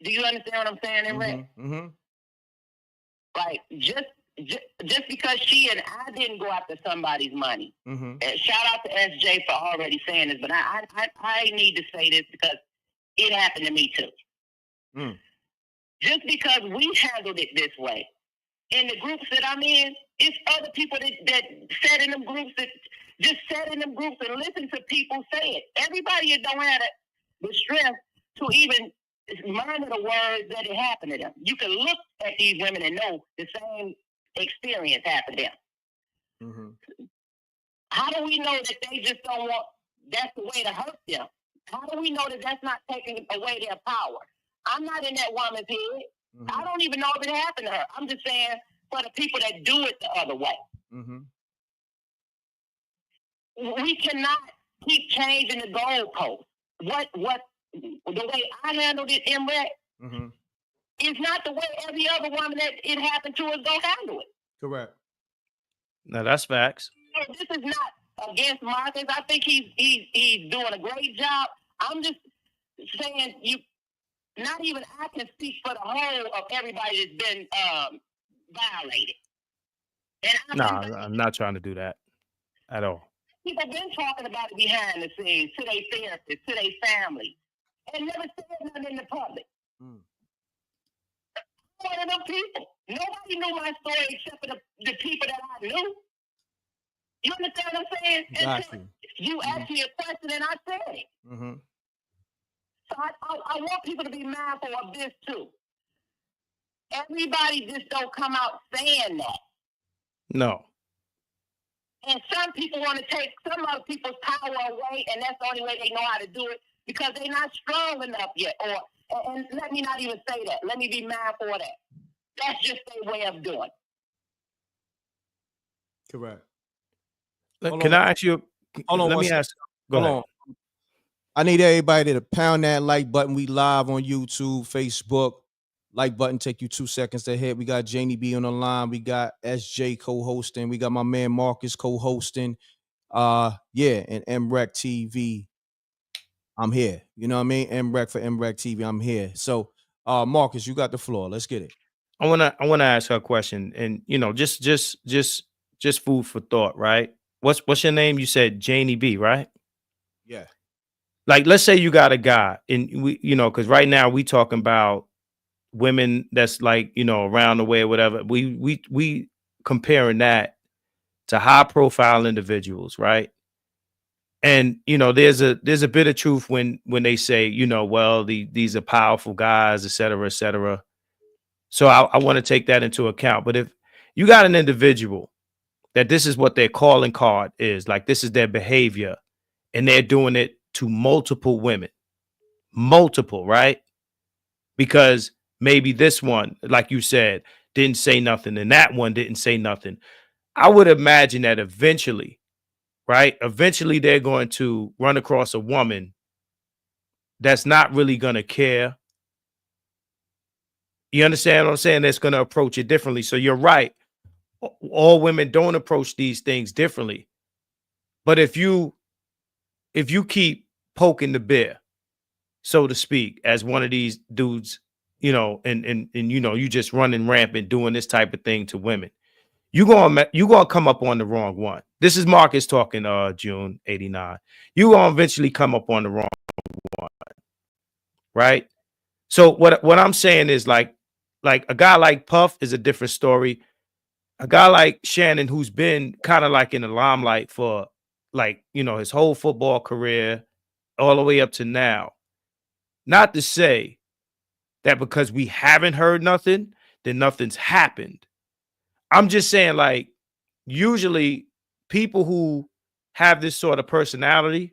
Do you understand what I'm saying, M.Reck? Like, just because she and I didn't go after somebody's money. And shout out to SJ for already saying this, but I need to say this because it happened to me too. Just because we handled it this way, in the groups that I'm in, it's other people that sat in them groups that just sat in them groups and listen to people say it. Everybody don't have the strength to even mind the words that it happened to them. You can look at these women and know the same experience happened to them. How do we know that they just don't want, that's the way to hurt them? How do we know that that's not taking away their power? I'm not in that woman's head. I don't even know if it happened to her. I'm just saying for the people that do it the other way. We cannot keep changing the goalposts. What the way I handled it, M.Reck, is not the way every other woman that it happened to is gonna handle it. Correct. No, that's facts. So this is not against Marcus. I think he's doing a great job. I'm just saying not even I can speak for the whole of everybody that's been violated. And I'm not trying to do that at all. People been talking about it behind the scenes to their therapist, to their family, and never said nothing in the public. One of them people. Nobody knew my story except for the people that I knew. You understand what I'm saying? Exactly. You asked me a question and I said it. So I want people to be mindful of this too. Everybody just don't come out saying that. No. And some people want to take some other people's power away, and that's the only way they know how to do it because they're not strong enough yet. And let me not even say that. Let me be mindful of that. That's just their way of doing it. Correct. Can I ask you? Hold on. Let me ask. Go ahead. I need everybody to pound that like button. We live on YouTube, Facebook. Like button take you 2 seconds to hit. We got Janie B on the line. We got SJ co-hosting. We got my man Marcus co-hosting. And MRecktv. I'm here. You know what I mean? M.Reck for MRecktv. I'm here. So Marcus, you got the floor. Let's get it. I wanna ask her a question, and just food for thought, right? What's your name? You said Janie B, right? Yeah. Like, let's say you got a guy, and we, because right now we talking about women that's like, around the way or whatever. We comparing that to high profile individuals, right? And there's a bit of truth when they say, well, these are powerful guys, et cetera, et cetera. So I want to take that into account. But if you got an individual that this is what their calling card is, like this is their behavior, and they're doing it to multiple women, right? Because maybe this one, like you said, didn't say nothing, and that one didn't say nothing. I would imagine that eventually, right? Eventually they're going to run across a woman that's not really going to care. You understand what I'm saying? That's going to approach it differently. So you're right. All women don't approach these things differently. But if you keep poking the bear, so to speak, as one of these dudes, and you just running rampant doing this type of thing to women, you gonna come up on the wrong one. This is Marcus talking, June 89. You gonna eventually come up on the wrong one, right? So what I'm saying is like a guy like Puff is a different story. A guy like Shannon, who's been kind of like in the limelight for his whole football career all the way up to now. Not to say that because we haven't heard nothing, then nothing's happened. I'm just saying, like, usually people who have this sort of personality,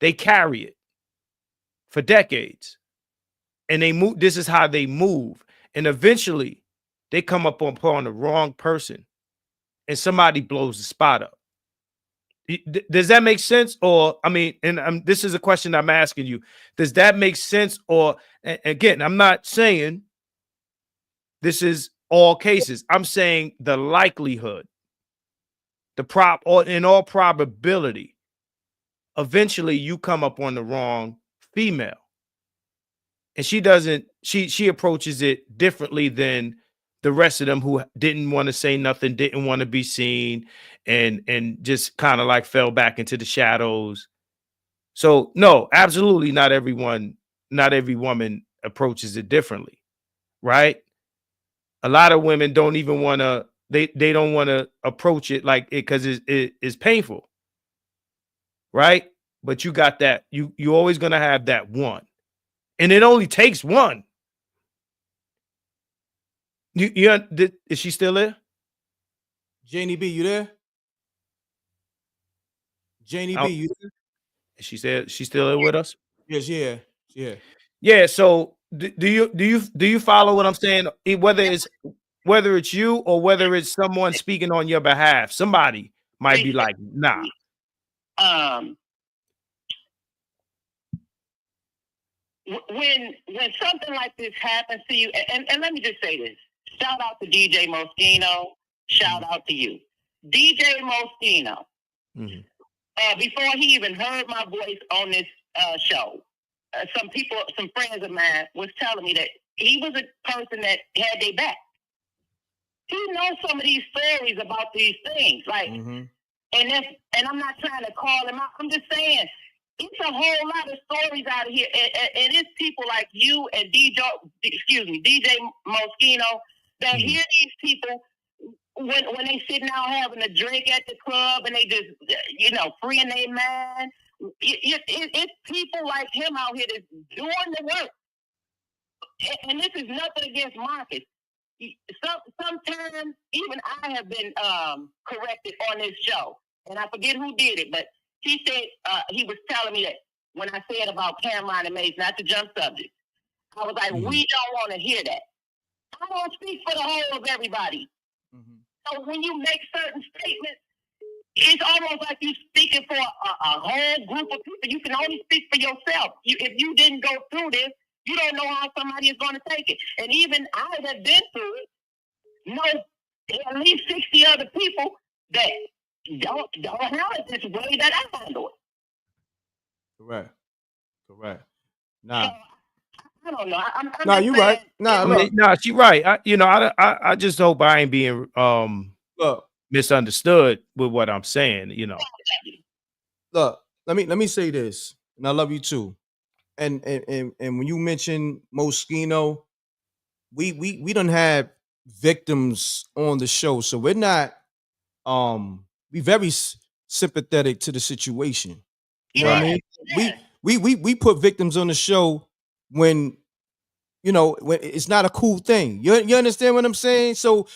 they carry it for decades. And they move. This is how they move. And eventually they come up upon the wrong person and somebody blows the spot up. Does that make sense? Or, I mean, and this is a question I'm asking you. Does that make sense? Or, again, I'm not saying this is all cases. I'm saying the likelihood, or in all probability, eventually you come up on the wrong female. And she approaches it differently than the rest of them who didn't want to say nothing, didn't want to be seen, and just kind of like fell back into the shadows. So no, absolutely not every woman approaches it differently, right? A lot of women don't even want to, they don't want to approach it like it because it's painful, right? But you got that, you always gonna have that one. And it only takes one. Is she still there? Janie B, you there? Janie B, you there? She said she's still there with us. Yes, yeah, yeah. Yeah. So do you follow what I'm saying? Whether it's you or whether it's someone speaking on your behalf, somebody might be like, nah. when something like this happens to you, and let me just say this. Shout out to DJ Moschino. Shout out to you. DJ Moschino. Before he even heard my voice on this show, some friends of mine was telling me that he was a person that had their back. He knows some of these stories about these things, like, and I'm not trying to call him out. I'm just saying, it's a whole lot of stories out of here, and it's people like you and DJ Moschino that hear these people when they sitting out having a drink at the club and they just, freeing their mind. It's people like him out here that's doing the work. And this is nothing against Marcus. Sometimes even I have been corrected on this show, and I forget who did it, but he said he was telling me that when I said about Cameron and Mace, not to jump subject, I was like, we don't want to hear that. I don't speak for the whole of everybody. So when you make certain statements, it's almost like you're speaking for a whole group of people. You can only speak for yourself. If you didn't go through this, you don't know how somebody is going to take it. And even I have been through it. Know at least 60 other people that don't have it this way that I handle it. Correct. Nah. I don't know. I'm nah, you right. Nah, she right. I just hope I ain't being misunderstood with what I'm saying. Look, let me say this, and I love you too. And when you mention Moschino, we don't have victims on the show, so we're not we very sympathetic to the situation. You know what I mean? We put victims on the show when when it's not a cool thing. You understand what I'm saying? So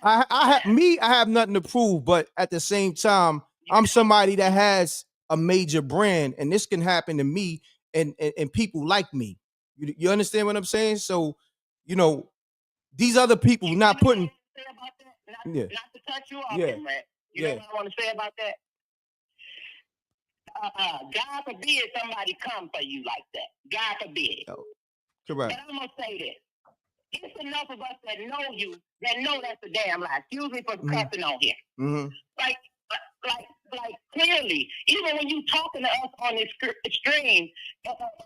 I have nothing to prove, but at the same time, I'm somebody that has a major brand, and this can happen to me and people like me. You understand what I'm saying? So, these other people not putting. Not to cut you off, M.Reck. You know what I want to say about that? God forbid somebody come for you like that. God forbid. Correct. And I'm going to say this. It's enough of us that know you, that know that's a damn lie. Excuse me for cussing on here. Like clearly, even when you talking to us on this stream,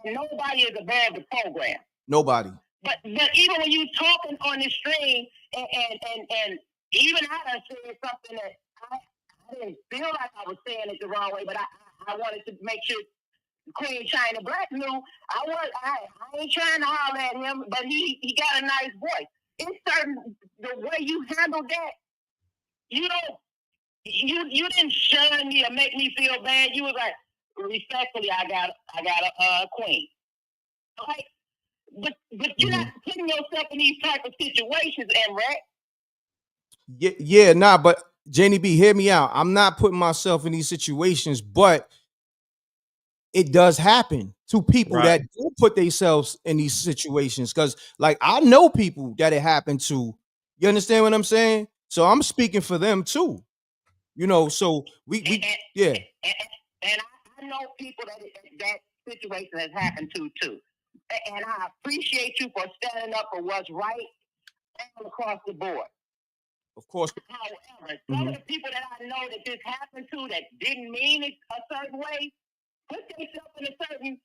nobody is above the program. Nobody. But even when you talking on this stream, and even I done said something that I didn't feel like I was saying it the wrong way, but I wanted to make sure Queen China Black knew I ain't trying to holler at him, but he got a nice voice. It's certain the way you handled that, you didn't shun me or make me feel bad. You was like, respectfully, I got a queen. Like, but you're not putting yourself in these type of situations, M.Reck. Yeah, nah, but Janie B, hear me out. I'm not putting myself in these situations, but it does happen to people that do put themselves in these situations. Because, like, I know people that it happened to. You understand what I'm saying? So I'm speaking for them too. So we and I know people that situation has happened to too. And I appreciate you for standing up for what's right all across the board. Of course. However, some of the people that I know that this happened to that didn't mean it a certain way, put themselves in a certain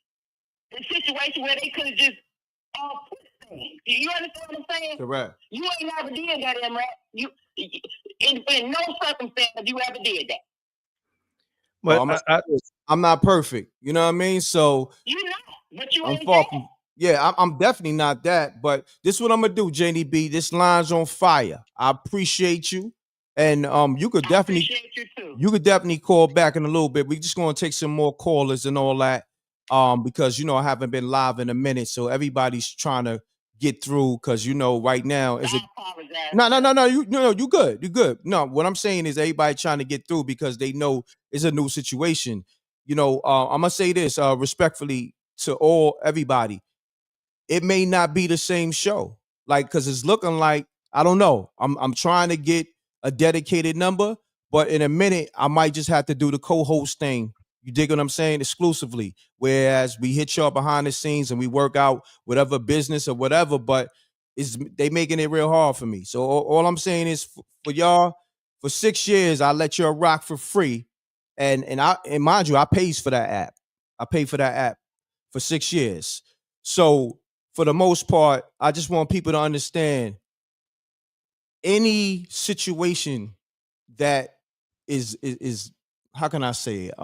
situation where they could have just put things. You understand what I'm saying? Correct. You ain't never did that, M.Reck. You in no circumstance have you ever did that. Well, I'm not perfect. You know what I mean? So you're not, but you ain't far from. Yeah, I'm definitely not that. But this is what I'm gonna do, Janie B. This line's on fire. I appreciate you, and you could definitely call back in a little bit. We're just gonna take some more callers and all that, because I haven't been live in a minute, so everybody's trying to get through. Because right now is it? No. You good. No, what I'm saying is everybody trying to get through because they know it's a new situation. I'm gonna say this respectfully to everybody. It may not be the same show, because it's looking like, I don't know. I'm trying to get a dedicated number, but in a minute I might just have to do the co-host thing You dig what I'm saying? Exclusively. Whereas we hit y'all behind the scenes and we work out whatever business or whatever, but they making it real hard for me. So all I'm saying is for y'all, for 6 years, I let y'all rock for free. And mind you, I pays for that app. I pay for that app for 6 years. So for the most part, I just want people to understand any situation that is how can I say it?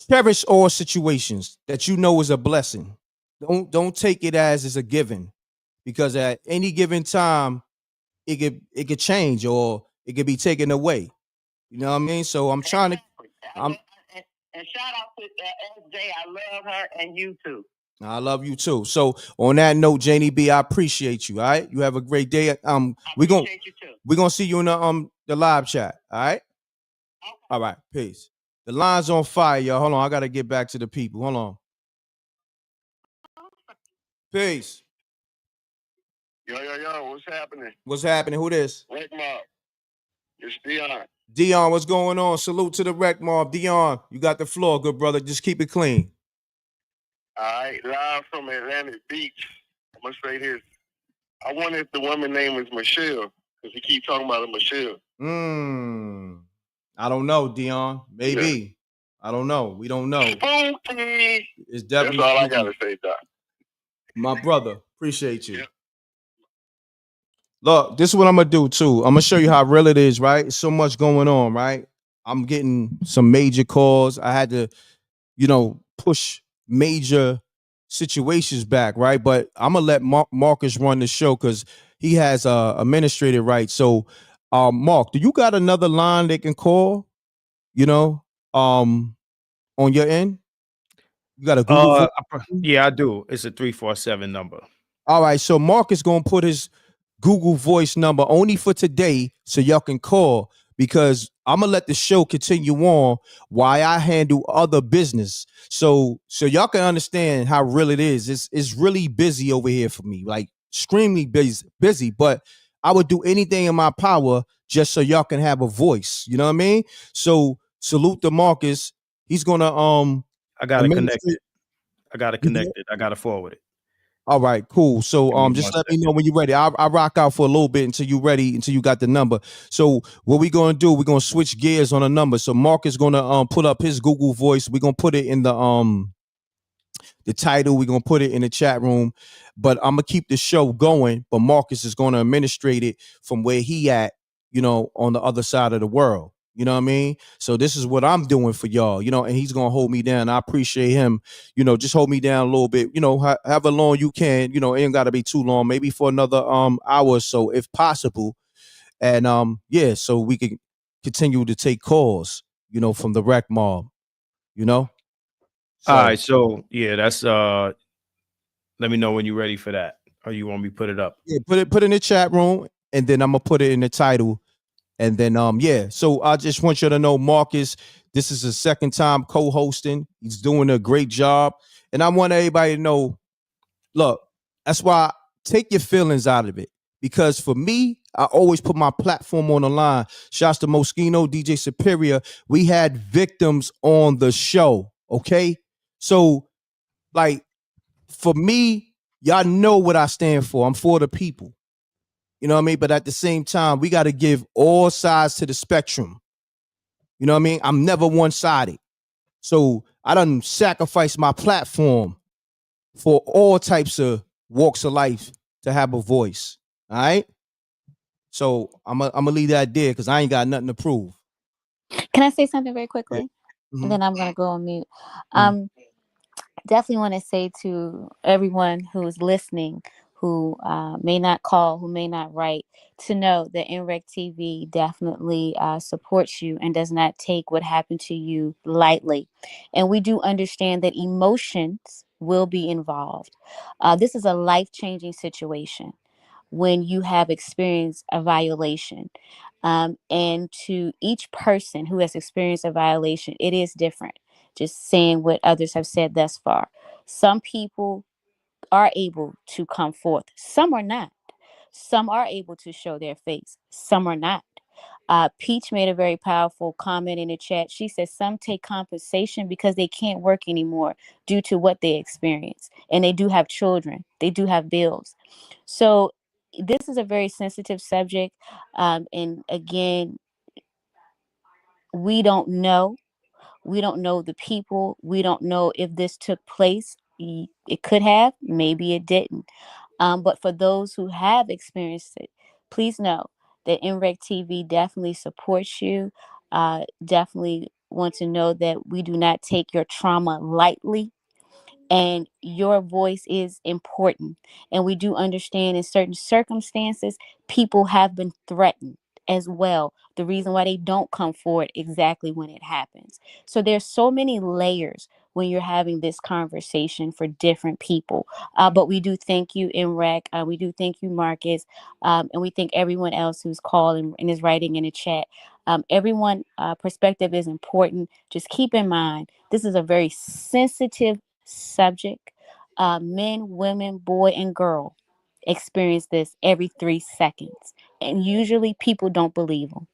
Cherish all situations that you know is a blessing. Don't take it as is a given, because at any given time it could change or it could be taken away. You know what I mean? So I'm trying to. And shout out to SJ. I love her and you too. I love you too. So on that note, Janie B, I appreciate you. All right, you have a great day. We're gonna see you in the live chat. All right. Okay. All right. Peace. The line's on fire, y'all. Hold on, I gotta get back to the people. Hold on. Peace. Yo, what's happening? What's happening? Who this? Wreck Mob. It's Dion. Dion, what's going on? Salute to the Wreck Mob. Dion, you got the floor, good brother. Just keep it clean. All right, live from Atlantic Beach. I'm gonna say this. I wonder if the woman name is Michelle, because we keep talking about Michelle. I don't know, Dion. Maybe. Yeah. I don't know. We don't know. Spooky. It's definitely. That's all I gotta say, Doc. My brother, appreciate you. Yep. Look, this is what I'm gonna do too. I'm gonna show you how real it is, right? So much going on, right? I'm getting some major calls. I had to, push major situations back, right? But I'm gonna let Marcus run the show because he has administrative rights. So, Mark, do you got another line they can call? On your end, you got a Google. Yeah, I do. It's a 347 number. All right, so Marcus gonna put his Google Voice number only for today, so y'all can call, because I'm gonna let the show continue on while I handle other business. So y'all can understand how real it is. It's really busy over here for me, like extremely busy. But I would do anything in my power just so y'all can have a voice. You know what I mean? So salute to Marcus. He's gonna I got it connected. I got to forward it. All right, cool. So just let me know when you're ready. I'll rock out for a little bit until you're ready, until you got the number. So what we're gonna do, we're gonna switch gears on a number. So Mark is gonna put up his Google Voice. We're gonna put it in the title. We're gonna put it in the chat room. But I'm gonna keep the show going. But Marcus is gonna administrate it from where he at, on the other side of the world. You know what I mean? So this is what I'm doing for y'all, and he's going to hold me down. I appreciate him, just hold me down a little bit, however long you can, it ain't got to be too long, maybe for another hour or so if possible. And yeah, so we can continue to take calls, from the Wreck Mob, So, all right, so yeah, that's let me know when you're ready for that, or you want me to put it up. Yeah, put it in the chat room, and then I'm gonna put it in the title. And then yeah, so I just want you to know, Marcus, this is his second time co-hosting. He's doing a great job. And I want everybody to know, look, that's why take your feelings out of it. Because for me, I always put my platform on the line. Shouts to Moschino, DJ Superior. We had victims on the show. Okay. So, like, for me, y'all know what I stand for. I'm for the people. You know what I mean? But at the same time, we got to give all sides to the spectrum. You know what I mean? I'm never one-sided. So I done sacrificed my platform for all types of walks of life to have a voice. All right? So I'm gonna leave that there because I ain't got nothing to prove. Can I say something very quickly? Yeah. Mm-hmm. And then I'm going to go on mute. Definitely want to say to everyone who's listening, who may not call, who may not write, to know that MRecktv definitely supports you and does not take what happened to you lightly. And we do understand that emotions will be involved. This is a life-changing situation when you have experienced a violation. And to each person who has experienced a violation, it is different. Just saying what others have said thus far. Some people are able to come forth. Some are not. Some are able to show their face. Some are not. Peach made a very powerful comment in the chat. She says some take compensation because they can't work anymore due to what they experience. And they do have children. They do have bills. So this is a very sensitive subject. And again, we don't know. We don't know the people. We don't know if this took place. It could have, maybe it didn't. But for those who have experienced it, please know that MRecktv definitely supports you. Definitely want to know that we do not take your trauma lightly. And your voice is important. And we do understand in certain circumstances, people have been threatened as well. The reason why they don't come forward exactly when it happens. So there's so many layers when you're having this conversation for different people. But we do thank you, M.Reck. We do thank you, Marcus. And we thank everyone else who's called and is writing in the chat. Everyone perspective is important. Just keep in mind, this is a very sensitive subject. Men, women, boy, and girl experience this every 3 seconds. And usually people don't believe them.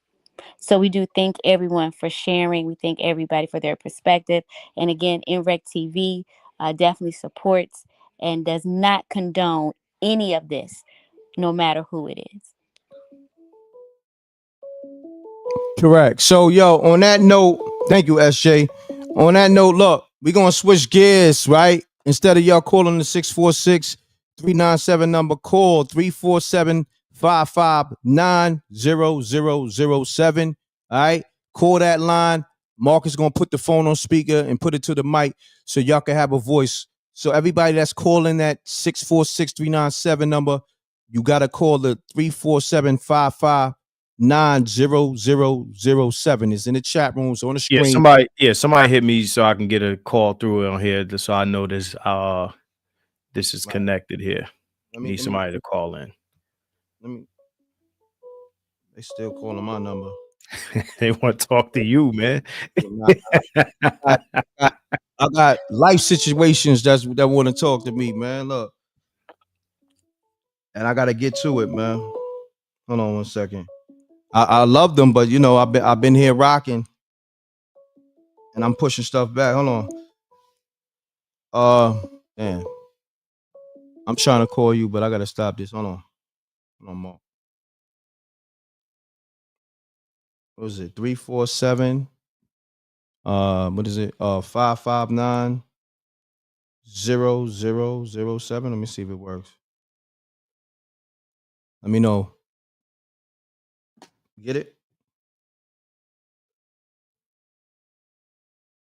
So we do thank everyone for sharing. We thank everybody for their perspective. And again, MRecktv definitely supports and does not condone any of this, no matter who it is. Correct. So, yo, on that note, thank you, SJ. On that note, look, we're going to switch gears, right? Instead of y'all calling the 646-397 number, call 347-559-0007. All right? Call that line. Mark is going to put the phone on speaker and put it to the mic so y'all can have a voice. So everybody that's calling that 646-397 number, you got to call the 347-559-0007. Is in the chat rooms on the screen. Somebody hit me so I can get a call through on here, so I know this is connected here. Need somebody to call in. They still calling my number. They want to talk to you, man. I got life situations that want to talk to me, man. Look, and I got to get to it, man. Hold on one second. I love them, but you know, I've been here rocking, and I'm pushing stuff back. Hold on. Man, I'm trying to call you, but I gotta stop this. Hold on, Mark. What is it? 347. What is it? 559-0007. Let me see if it works. Let me know. Get it?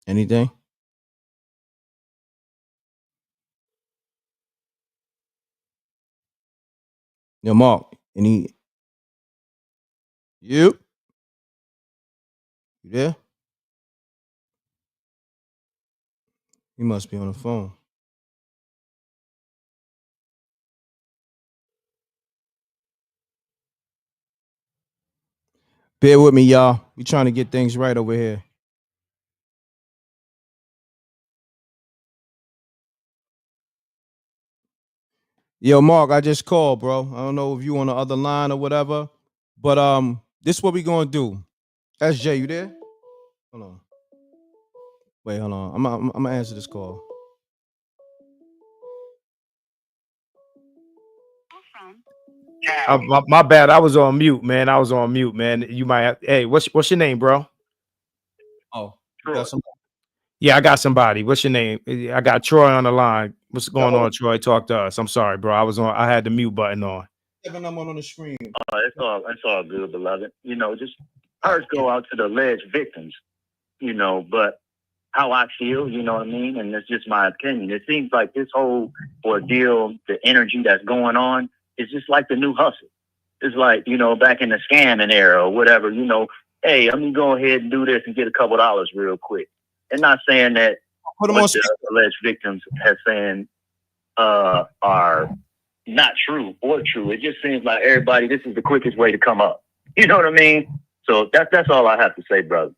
Anything? Yo, Mark. You there? He must be on the phone. Bear with me, y'all. We trying to get things right over here. Yo, Mark, I just called, bro. I don't know if you on the other line or whatever, but this is what we gonna do. SJ, you there? Hold on. Wait, hold on. I'm gonna answer this call. My bad. I was on mute, man. You might have. Hey, what's your name, bro? Oh, you got somebody? Yeah, I got somebody. What's your name? I got Troy on the line. What's going on, Troy? Talk to us. I'm sorry, bro. I had the mute button on. I'm on the screen. It's all good, beloved. You know, just first go out to the alleged victims, you know, but how I feel, you know what I mean? And it's just my opinion. It seems like this whole ordeal, the energy that's going on, is just like the new hustle. It's like, you know, back in the scamming era or whatever, you know, hey, I'm going to go ahead and do this and get a couple dollars real quick. And not saying that what the alleged victims have saying are not true or true. It just seems like everybody, this is the quickest way to come up. You know what I mean? So that's all I have to say, brother.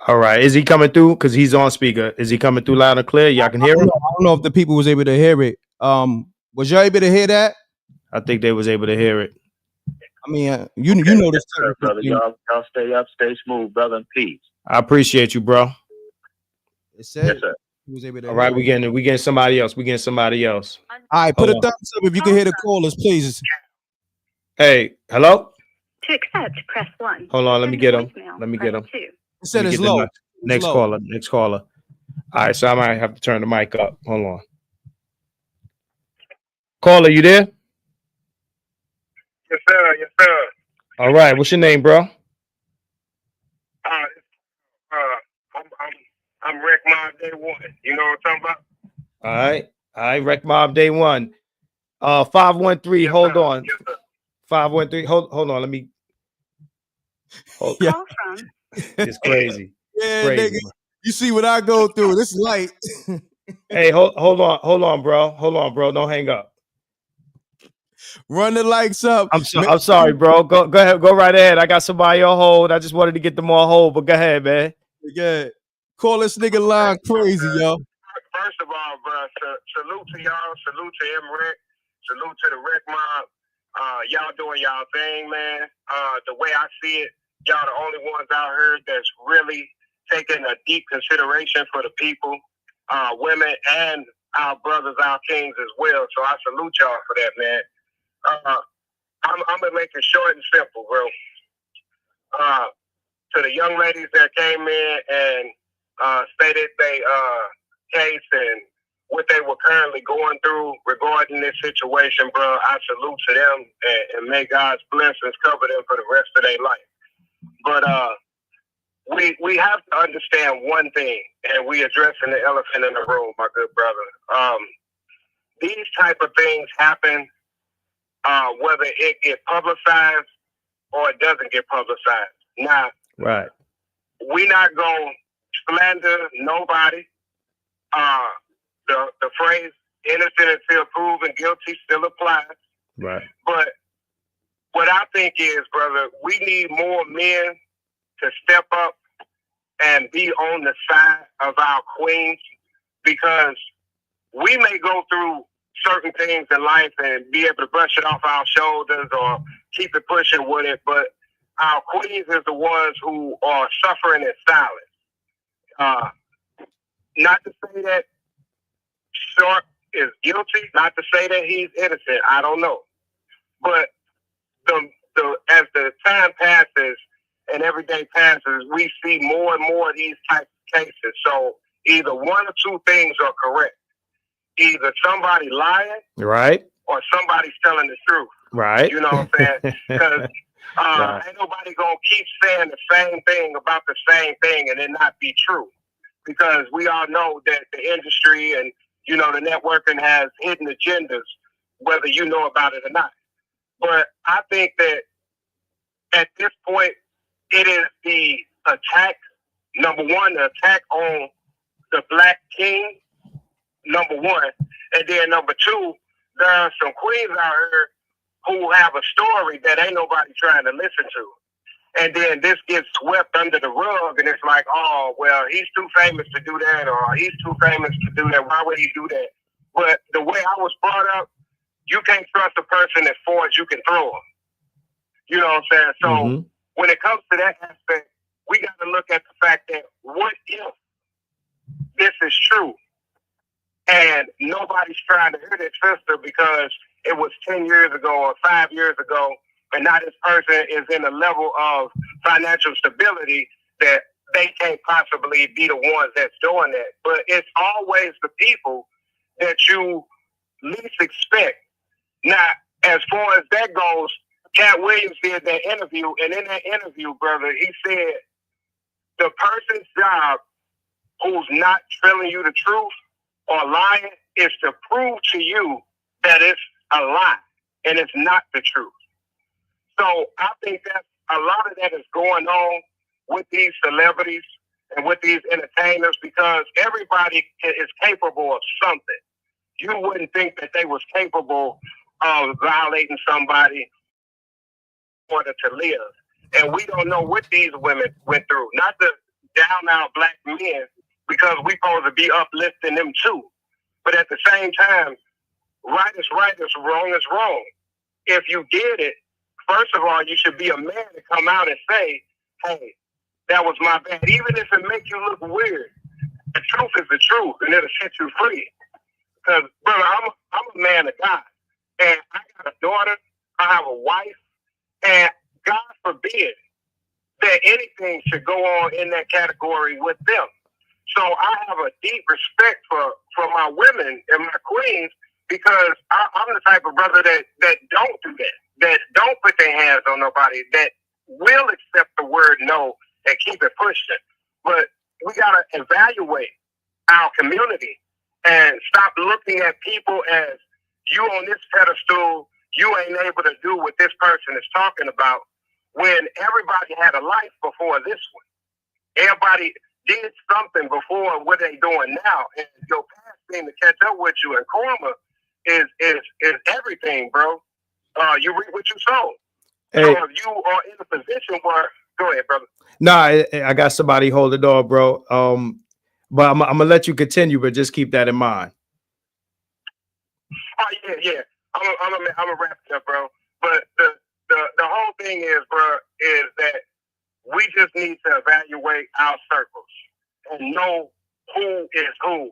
All right. Is he coming through? Because he's on speaker. Is he coming through loud and clear? Y'all can hear him? I don't know if the people was able to hear it. Was y'all able to hear that? I think they was able to hear it. I mean, you know this, sir, brother. Y'all stay up, stay smooth, brother, and peace. I appreciate you, bro. It said yes, sir. he was able to. All right, we getting somebody else. We getting somebody else. All right, put a thumbs up if you can hear the callers, please. Hey, hello. To accept, press 1. Hold on, let me get him. Let me get him. 2. It said it's low. Next caller. Next caller. All right, so I might have to turn the mic up. Hold on. Caller, you there? Yes, sir. Yes, sir. All right, what's your name, bro? I'm Wreck Mob Day 1. You know what I'm talking about? All right, Wreck Mob Day 1. 513. Yes, hold sir. on. Yes, sir. 513. Hold on. Let me. Hold. Yeah. Call from. It's crazy. Yeah, Crazy. nigga. You see what I go through. This light. Hey, hold on, bro. Hold on, bro. Don't hang up. Run the lights up. I'm sorry, bro. Go ahead. Go right ahead. I got somebody on hold. I just wanted to get them on hold, but go ahead, man. Yeah. Call this nigga line crazy, yo. First of all, bro, salute to y'all. Salute to M.Reck. Salute to the Wreck Mob. Y'all doing y'all thing, man. The way I see it, y'all the only ones out here that's really taking a deep consideration for the people, women, and our brothers, our kings as well. So I salute y'all for that, man. I'm gonna make it short and simple, bro. To the young ladies that came in and stated they case and what they were currently going through regarding this situation, bro, I salute to them and may God's blessings cover them for the rest of their life. But we have to understand one thing, and we addressing the elephant in the room, my good brother. These type of things happen whether it get publicized or it doesn't get publicized. Now, right, we not gonna slander nobody. The phrase innocent until proven guilty still applies. right. But what I think is, brother, we need more men to step up and be on the side of our queens, because we may go through certain things in life and be able to brush it off our shoulders or keep it pushing with it, but our queens is the ones who are suffering in silence. Not to say that Sharpe is guilty, not to say that he's innocent, I don't know. But as the time passes and every day passes, we see more and more of these types of cases. So either one or two things are correct. Either somebody lying, right, or somebody's telling the truth. Right. You know what I'm saying? Because right. ain't nobody gonna keep saying the same thing about the same thing and it not be true. Because we all know that the industry and, you know, the networking has hidden agendas, whether you know about it or not. But I think that at this point, it is the attack, number one, the attack on the Black king, number one. And then number two, there are some queens out here who have a story that ain't nobody trying to listen to. And then this gets swept under the rug, and it's like, oh, well, he's too famous to do that, or he's too famous to do that. Why would he do that? But the way I was brought up, you can't trust a person as far as you can throw them. You know what I'm saying? So when it comes to that aspect, we got to look at the fact that what if this is true? And nobody's trying to hear this sister because it was 10 years ago or 5 years ago, and now this person is in a level of financial stability that they can't possibly be the ones that's doing that. But it's always the people that you least expect. Now, as far as that goes, Cat Williams did that interview, and in that interview, brother, he said the person's job who's not telling you the truth or lying is to prove to you that it's a lie and it's not the truth. So I think that a lot of that is going on with these celebrities and with these entertainers, because everybody is capable of something. You wouldn't think that they was capable of violating somebody in order to live. And we don't know what these women went through. Not the down out Black men, because we supposed to be uplifting them too. But at the same time, right is right, is wrong is wrong. If you did it first of all, you should be a man to come out and say, hey, that was my bad. Even if it makes you look weird, the truth is the truth, and it'll set you free. Because, brother, I'm a man of God, and I got a daughter, I have a wife, and God forbid that anything should go on in that category with them. So I have a deep respect for my women and my queens, because I'm the type of brother that don't do that don't put their hands on nobody, that will accept the word no and keep it pushing. But we got to evaluate our community and stop looking at people as, you on this pedestal, you ain't able to do what this person is talking about, when everybody had a life before this one. Everybody did something before what they doing now, and your past thing to catch up with you, and karma is everything, bro. You reap what you sow. Hey. So if you are in a position where, go ahead, brother. Nah, I got somebody hold the door, bro. But I'm gonna let you continue, but just keep that in mind. Oh yeah. I'm gonna wrap it up, bro. But the whole thing is, bro, is that we just need to evaluate our circles and know who is who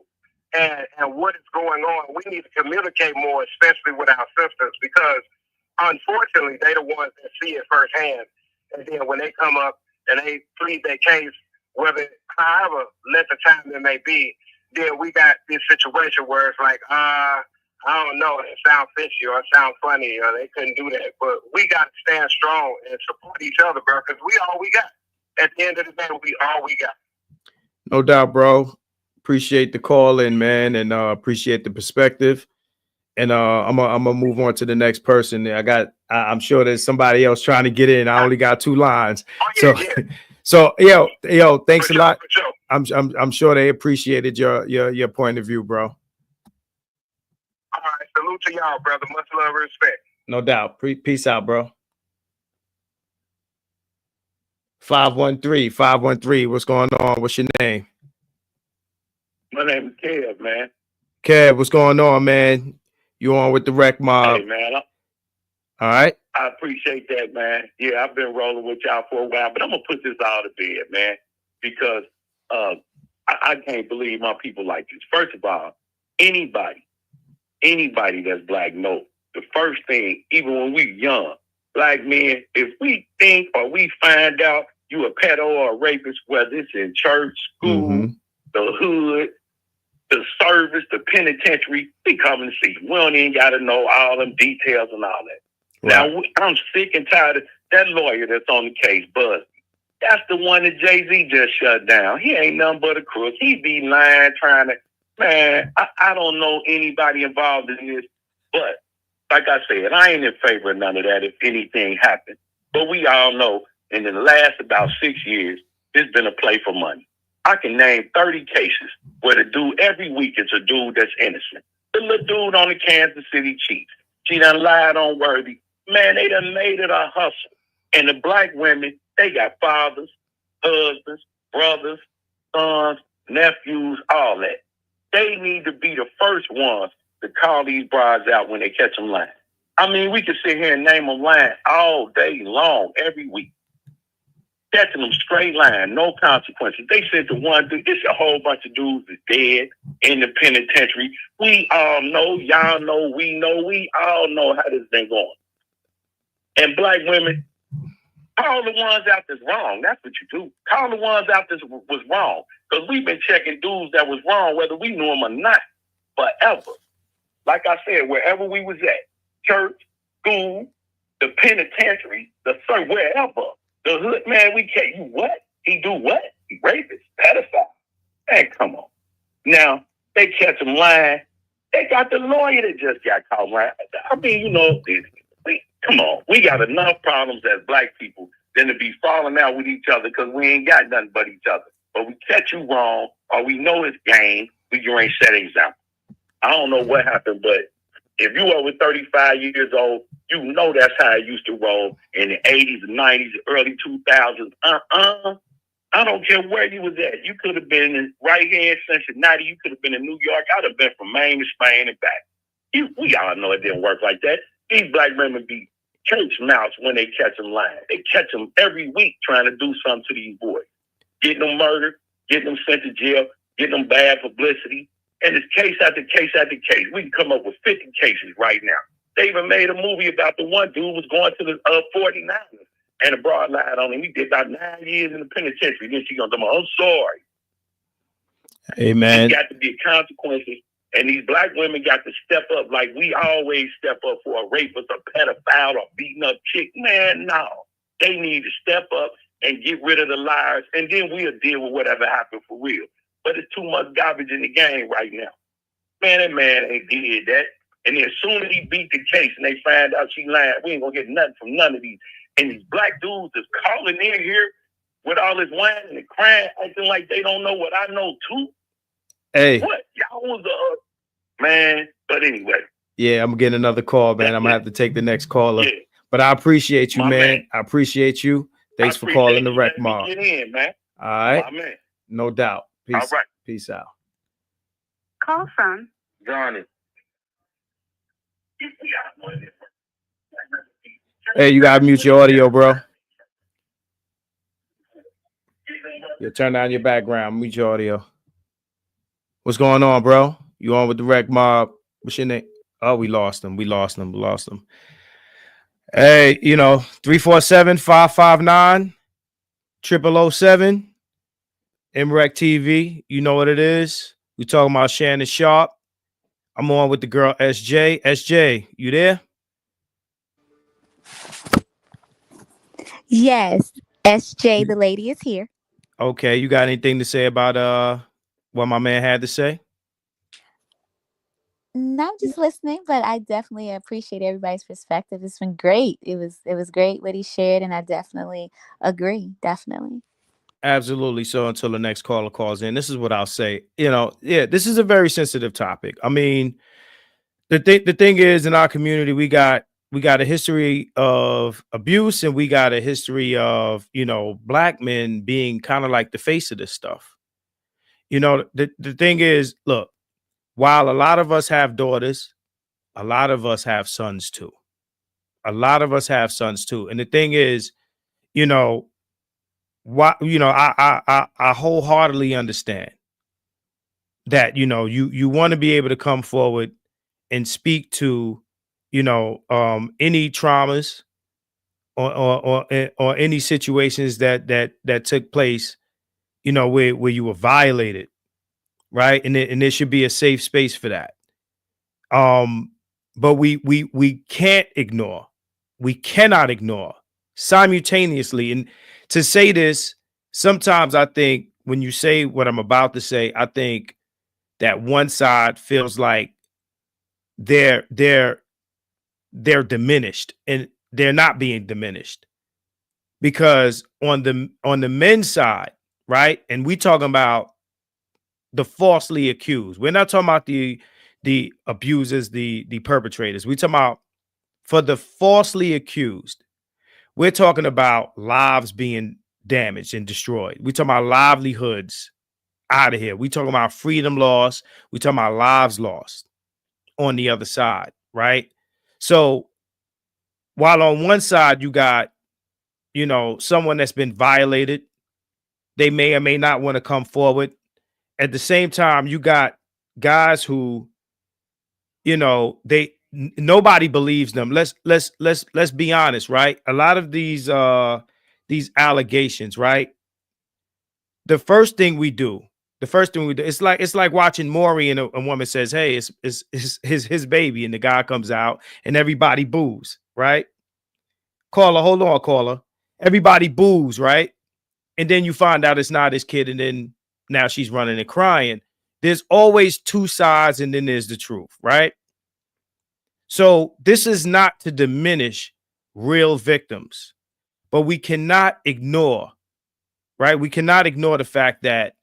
and what is going on. We need to communicate more, especially with our sisters, because unfortunately they're the ones that see it firsthand. And then when they come up and they plead their case, whether however length of time it may be, then we got this situation where it's like, I don't know, it sounds fishy or it sounds funny or they couldn't do that. But we got to stand strong and support each other, bro, because we all we got. At the end of the day, we all we got. No doubt, bro. Appreciate the call in, man, and appreciate the perspective. And I'm gonna move on to the next person. I'm sure there's somebody else trying to get in. I only got 2 lines. So yo, thanks a lot. I'm sure they appreciated your point of view, bro. All right, salute to y'all, brother. Much love and respect. No doubt. Peace out, bro. 513. What's going on? What's your name? My name is Kev, man. Kev, what's going on, man? You on with the Wreck Mob? Hey, man. All right. I appreciate that, man. Yeah, I've been rolling with y'all for a while, but I'm going to put this all to bed, man, because I can't believe my people like this. First of all, anybody that's black knows the first thing, even when we young, black men, if we think or we find out you a pedo or a rapist, whether it's in church, school, the hood, the service, the penitentiary, we come and see you. We don't even got to know all them details and all that. Right. Now, I'm sick and tired of that lawyer that's on the case, Buzz. That's the one that Jay-Z just shut down. He ain't nothing but a crook. He be lying, trying to, man, I don't know anybody involved in this, but like I said, I ain't in favor of none of that if anything happened. But we all know in the last about 6 years, it's been a play for money. I can name 30 cases where the dude every week is a dude that's innocent. The little dude on the Kansas City Chiefs, she done lied on Worthy. Man, they done made it a hustle. And the black women, they got fathers, husbands, brothers, sons, nephews, all that. They need to be the first ones to call these brides out when they catch them lying. I mean, we could sit here and name them lying all day long, every week. Catching them straight lying, no consequences. They said the one dude, it's a whole bunch of dudes that's dead in the penitentiary. We all know, y'all know, we all know how this been going. And black women, call the ones out that's wrong. That's what you do. Call the ones out that was wrong. Because we've been checking dudes that was wrong, whether we knew them or not, forever. Like I said, wherever we was at, church, school, the penitentiary, the circle, wherever. The hood, man, we can't, you what? He do what? He rapist, pedophile. Man, come on. Now, they catch him lying. They got the lawyer that just got caught lying. I mean, you know, come on. We got enough problems as black people than to be falling out with each other because we ain't got nothing but each other. But we catch you wrong or we know it's game, we ain't set an example. I don't know what happened, but if you over 35 years old, you know that's how it used to roll in the 80s, 90s, early 2000s. I don't care where you was at. You could have been right here in Cincinnati. You could have been in New York. I'd have been from Maine to Spain and back. We all know it didn't work like that. These black women be church mouse when they catch them lying. They catch them every week trying to do something to these boys. Getting them murdered, getting them sent to jail, getting them bad publicity. And it's case after case after case. We can come up with 50 cases right now. They even made a movie about the one dude was going to the 49ers and a broad lied on him. He did about 9 years in the penitentiary. Then she gonna tell me, I'm sorry. Hey, man. There's got to be consequences. And these black women got to step up like we always step up for a rapist, a pedophile, or beating up chick. Man, no. They need to step up and get rid of the liars, and then we'll deal with whatever happened for real. But it's too much garbage in the game right now. Man, that man ain't did that. And then as soon as he beat the case and they find out she lied, we ain't gonna get nothing from none of these. And these black dudes is calling in here with all this whining and crying, acting like they don't know what I know too. Hey. What? Y'all was man. But anyway. Yeah, I'm getting another call, man. I'm gonna have to take the next caller. Yeah. But I appreciate you, man. I appreciate you. Thanks for calling the Wreck Mob. Get in, man. All right. My man. No doubt. Peace. All right. Peace out. Call from Johnny. Hey, you gotta mute your audio, bro. You turn down your background. Mute your audio. What's going on, bro? You on with the Wreck Mob? What's your name? Oh, we lost him. We lost him. Hey, 347-559-0007. MRecktv. You know what it is. We talking about Shannon Sharpe. I'm on with the girl SJ. SJ, you there? Yes, SJ, the lady is here. Okay, you got anything to say about what my man had to say? No, I'm just listening, but I definitely appreciate everybody's perspective. It's been great. It was great what he shared, and I definitely agree. Definitely. Absolutely. So until the next caller calls in, this is what I'll say. This is a very sensitive topic. I mean, the thing is, in our community, we got a history of abuse, and we got a history of, black men being kind of like the face of this stuff. The thing is, look, while a lot of us have daughters, a lot of us have sons too. And the thing is, I wholeheartedly understand that, you want to be able to come forward and speak to, any traumas or any situations that took place, where you were violated, right? And there should be a safe space for that. But we can't ignore, we cannot ignore simultaneously. And to say this, sometimes I think when you say what I'm about to say, I think that one side feels like they're diminished, and they're not being diminished, because on the men's side, right? And we talking about the falsely accused. We're not talking about the abusers, the perpetrators. We talking about for the falsely accused. We're talking about lives being damaged and destroyed. We talking about livelihoods out of here. We talking about freedom lost. We talking about lives lost on the other side, right? So while on one side you got, someone that's been violated, they may or may not want to come forward. At the same time, you got guys who, nobody believes them. Let's be honest, right? A lot of these allegations, right? The first thing we do, it's like watching Maury, and a woman says, "Hey, it's his baby," and the guy comes out and everybody boos, right? Caller, hold on, caller. Everybody boos, right? And then you find out it's not his kid, and then now she's running and crying. There's always two sides, and then there's the truth, right? So this is not to diminish real victims, but we cannot ignore, right? We cannot ignore the fact that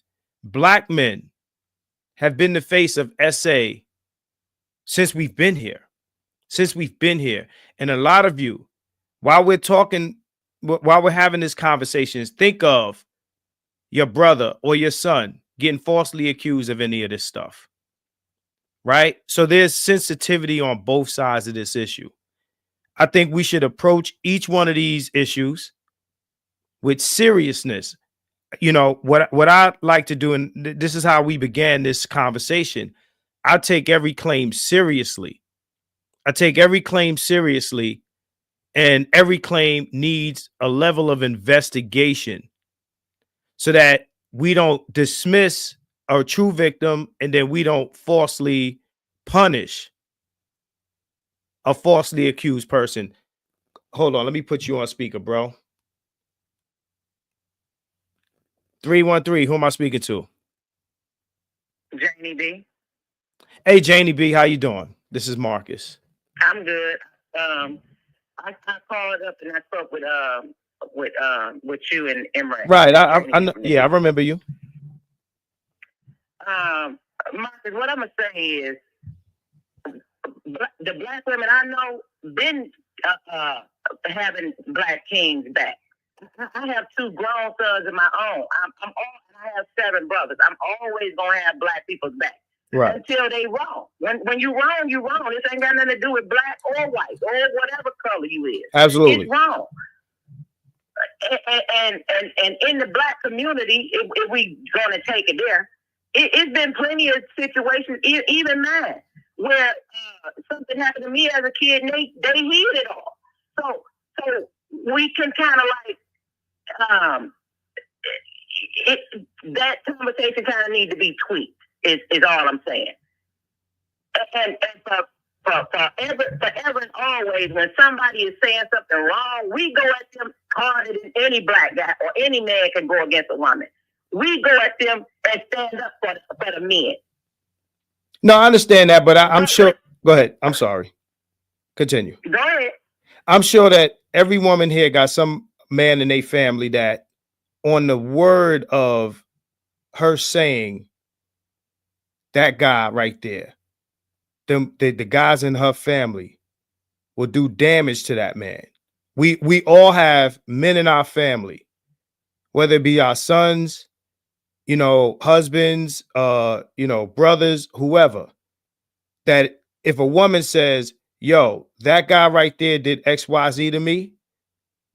black men have been the face of SA since we've been here. And a lot of you, while we're having this conversation, think of your brother or your son getting falsely accused of any of this stuff, right? So there's sensitivity on both sides of this issue. I think we should approach each one of these issues with seriousness. You know, what I like to do, and this is how we began this conversation, I take every claim seriously. I take every claim seriously, and every claim needs a level of investigation so that we don't dismiss a true victim and then we don't falsely punish a falsely accused person. Hold on, let me put you on speaker, bro. 313, who am I speaking to? Janie B. Hey, Janie B, how you doing? This is Marcus. I'm good. I called up and I spoke with you and M.Reck. Right, I know, yeah, I remember you. Marcus, what I'm gonna say is, the black women I know been having black kings back. I have 2 grown sons of my own. I have 7 brothers. I'm always gonna have black people's back. Right. Until they wrong. When you wrong, you wrong. This ain't got nothing to do with black or white or whatever color you is. Absolutely. It's wrong. And in the black community, if we gonna take it there, it's been plenty of situations, even mine, where something happened to me as a kid and they hid it all. So we can kind of like that conversation kind of need to be tweaked. Is all I'm saying. And forever and always, when somebody is saying something wrong, we go at them harder than any black guy or any man can go against a woman. We go at them and stand up for the men. No, I understand that, but I'm sure. Go ahead. I'm sorry. Continue. Go ahead. I'm sure that every woman here got some man in their family that, on the word of her saying that guy right there, the guys in her family will do damage to that man. We all have men in our family, whether it be our sons, you know, husbands, you know, brothers, whoever, that if a woman says, yo, that guy right there did XYZ to me,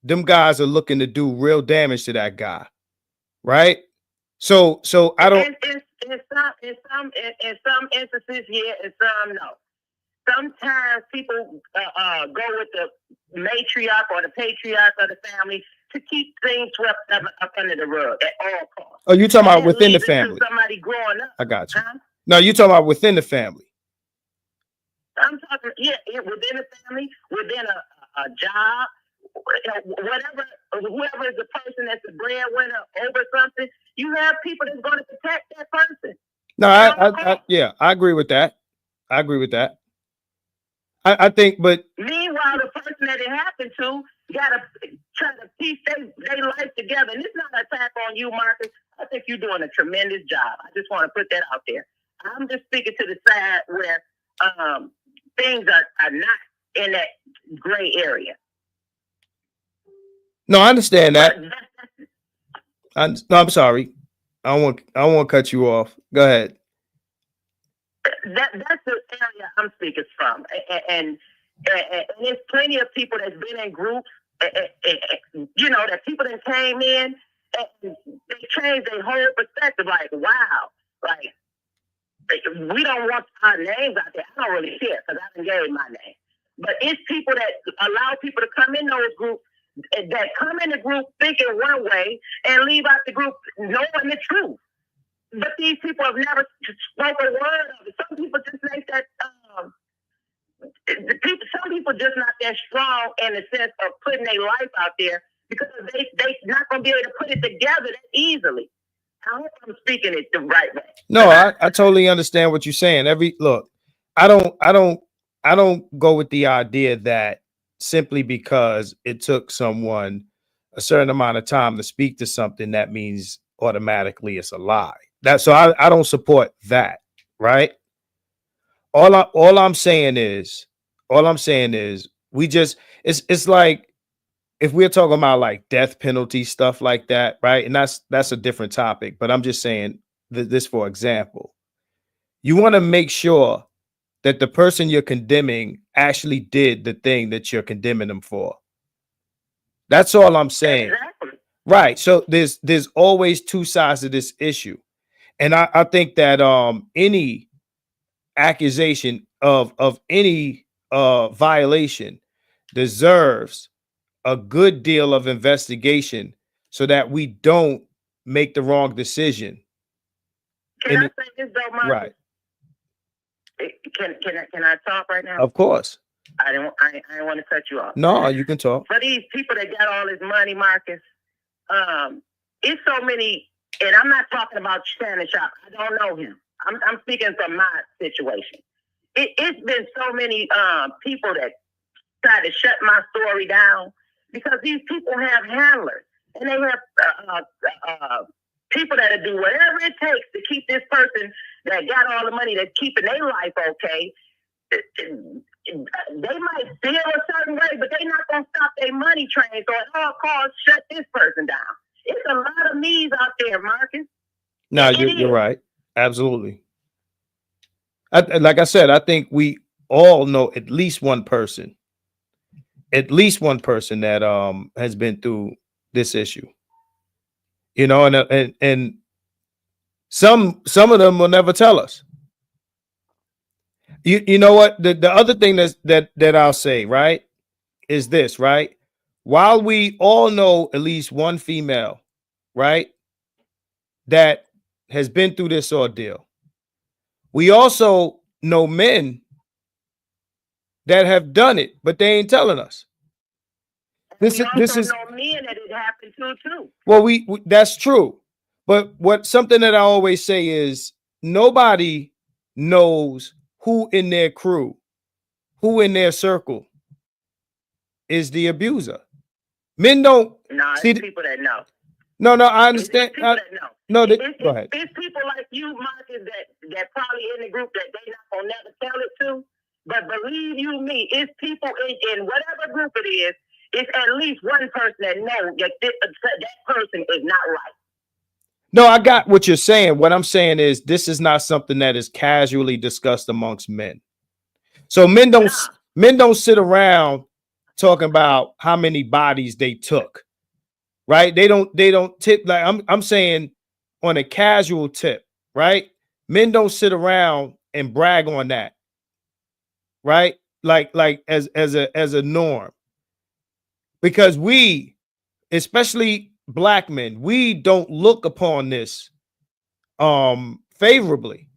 them guys are looking to do real damage to that guy. Right? So I don't. In some instances, yeah, and some no. Sometimes people go with the matriarch or the patriarch of the family to keep things swept up under the rug at all costs. Oh, you talking about within the family? Somebody growing up. I got you. Huh? No, you talking about within the family. I'm talking, yeah, within the family, within a job, whoever is the person that's the breadwinner over something, you have people that's going to protect that person. No, I agree with that. I agree with that. I think, but meanwhile, the person that it happened to gotta try to piece their life together. And it's not an attack on you, Marcus. I think you're doing a tremendous job. I just want to put that out there. I'm just speaking to the side where things are not in that gray area. No, I understand that. I'm sorry. I won't cut you off. Go ahead. That's the area I'm speaking from, and there's plenty of people that's been in groups, you know, that people that came in and they changed their whole perspective. Like, wow, like we don't want our names out there. I don't really care because I didn't gave my name, but it's people that allow people to come in those groups, that come in the group thinking one way and leave out the group knowing the truth. But these people have never spoken a word of it. Some people just make that. Some people just not that strong in the sense of putting their life out there because they not gonna be able to put it together that easily. I hope I'm speaking it the right way. No, I totally understand what you're saying. I don't go with the idea that simply because it took someone a certain amount of time to speak to something, that means automatically it's a lie. So I don't support that, right? All I'm saying is we just, it's like, if we're talking about like death penalty stuff like that, right? And that's a different topic, but I'm just saying this for example. You want to make sure that the person you're condemning actually did the thing that you're condemning them for. That's all I'm saying. Exactly. Right. So there's always two sides to this issue. And I think that any accusation of any violation deserves a good deal of investigation so that we don't make the wrong decision. Can I say this though, Marcus? Right. Can I talk right now? Of course. I don't want to cut you off. No, you can talk. For these people that got all this money, Marcus, it's so many, and I'm not talking about Shannon Sharpe. I don't know him. I'm speaking from my situation. It's been so many people that try to shut my story down because these people have handlers and they have people that'll do whatever it takes to keep this person that got all the money that's keeping their life okay. They might feel a certain way, but they're not going to stop their money train. So at all costs, shut this person down. It's a lot of me's out there, Marcus. No, you're right. Absolutely. Like I said, I think we all know at least one person that has been through this issue. You know, and some of them will never tell us. You know what? The other thing that I'll say, right, is this, right? While we all know at least one female, right, that has been through this ordeal, we also know men that have done it, but they ain't telling us. This is know men that it happened to too. Well, we that's true. But something that I always say is nobody knows who in their crew, who in their circle is the abuser. Men don't see people that know. No, I understand. It's people that know. No, go ahead. It's people like you, Marcus, that probably in the group that they not gonna never tell it to. But believe you me, it's people in whatever group it is. It's at least one person that knows that that person is not right. No, I got what you're saying. What I'm saying is this is not something that is casually discussed amongst men. So men don't sit around talking about how many bodies they took. Right? They don't tip like I'm saying on a casual tip, right? Men don't sit around and brag on that. Right? Like as a norm. Because we, especially Black men, we don't look upon this favorably.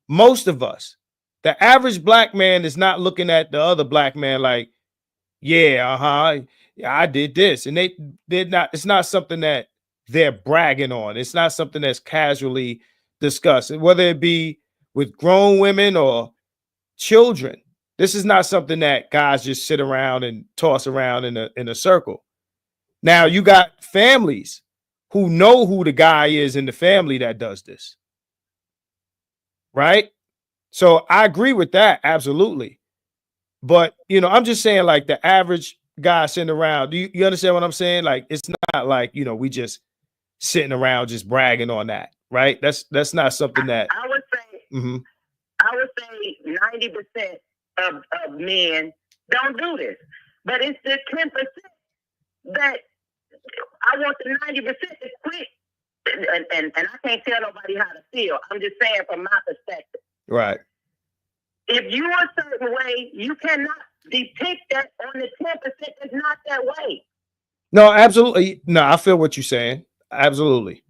Most of us. The average Black man is not looking at the other Black man like, yeah, I did this. And they did not, it's not something that they're bragging on. It's not something that's casually discussed, whether it be with grown women or children. This is not something that guys just sit around and toss around in a circle. Now you got families who know who the guy is in the family that does this. Right? So I agree with that. Absolutely. But, you know, I'm just saying like the average guy sitting around. Do you understand what I'm saying? Like, it's not like, you know, we just sitting around just bragging on that. Right? That's not something that I would say 90% of men don't do this. But it's the 10% that I want the 90% to quit. And I can't tell nobody how to feel. I'm just saying from my perspective. Right. If you're a certain way, you cannot depict that on the 10% that's not that way. No, absolutely. No, I feel what you're saying. Absolutely.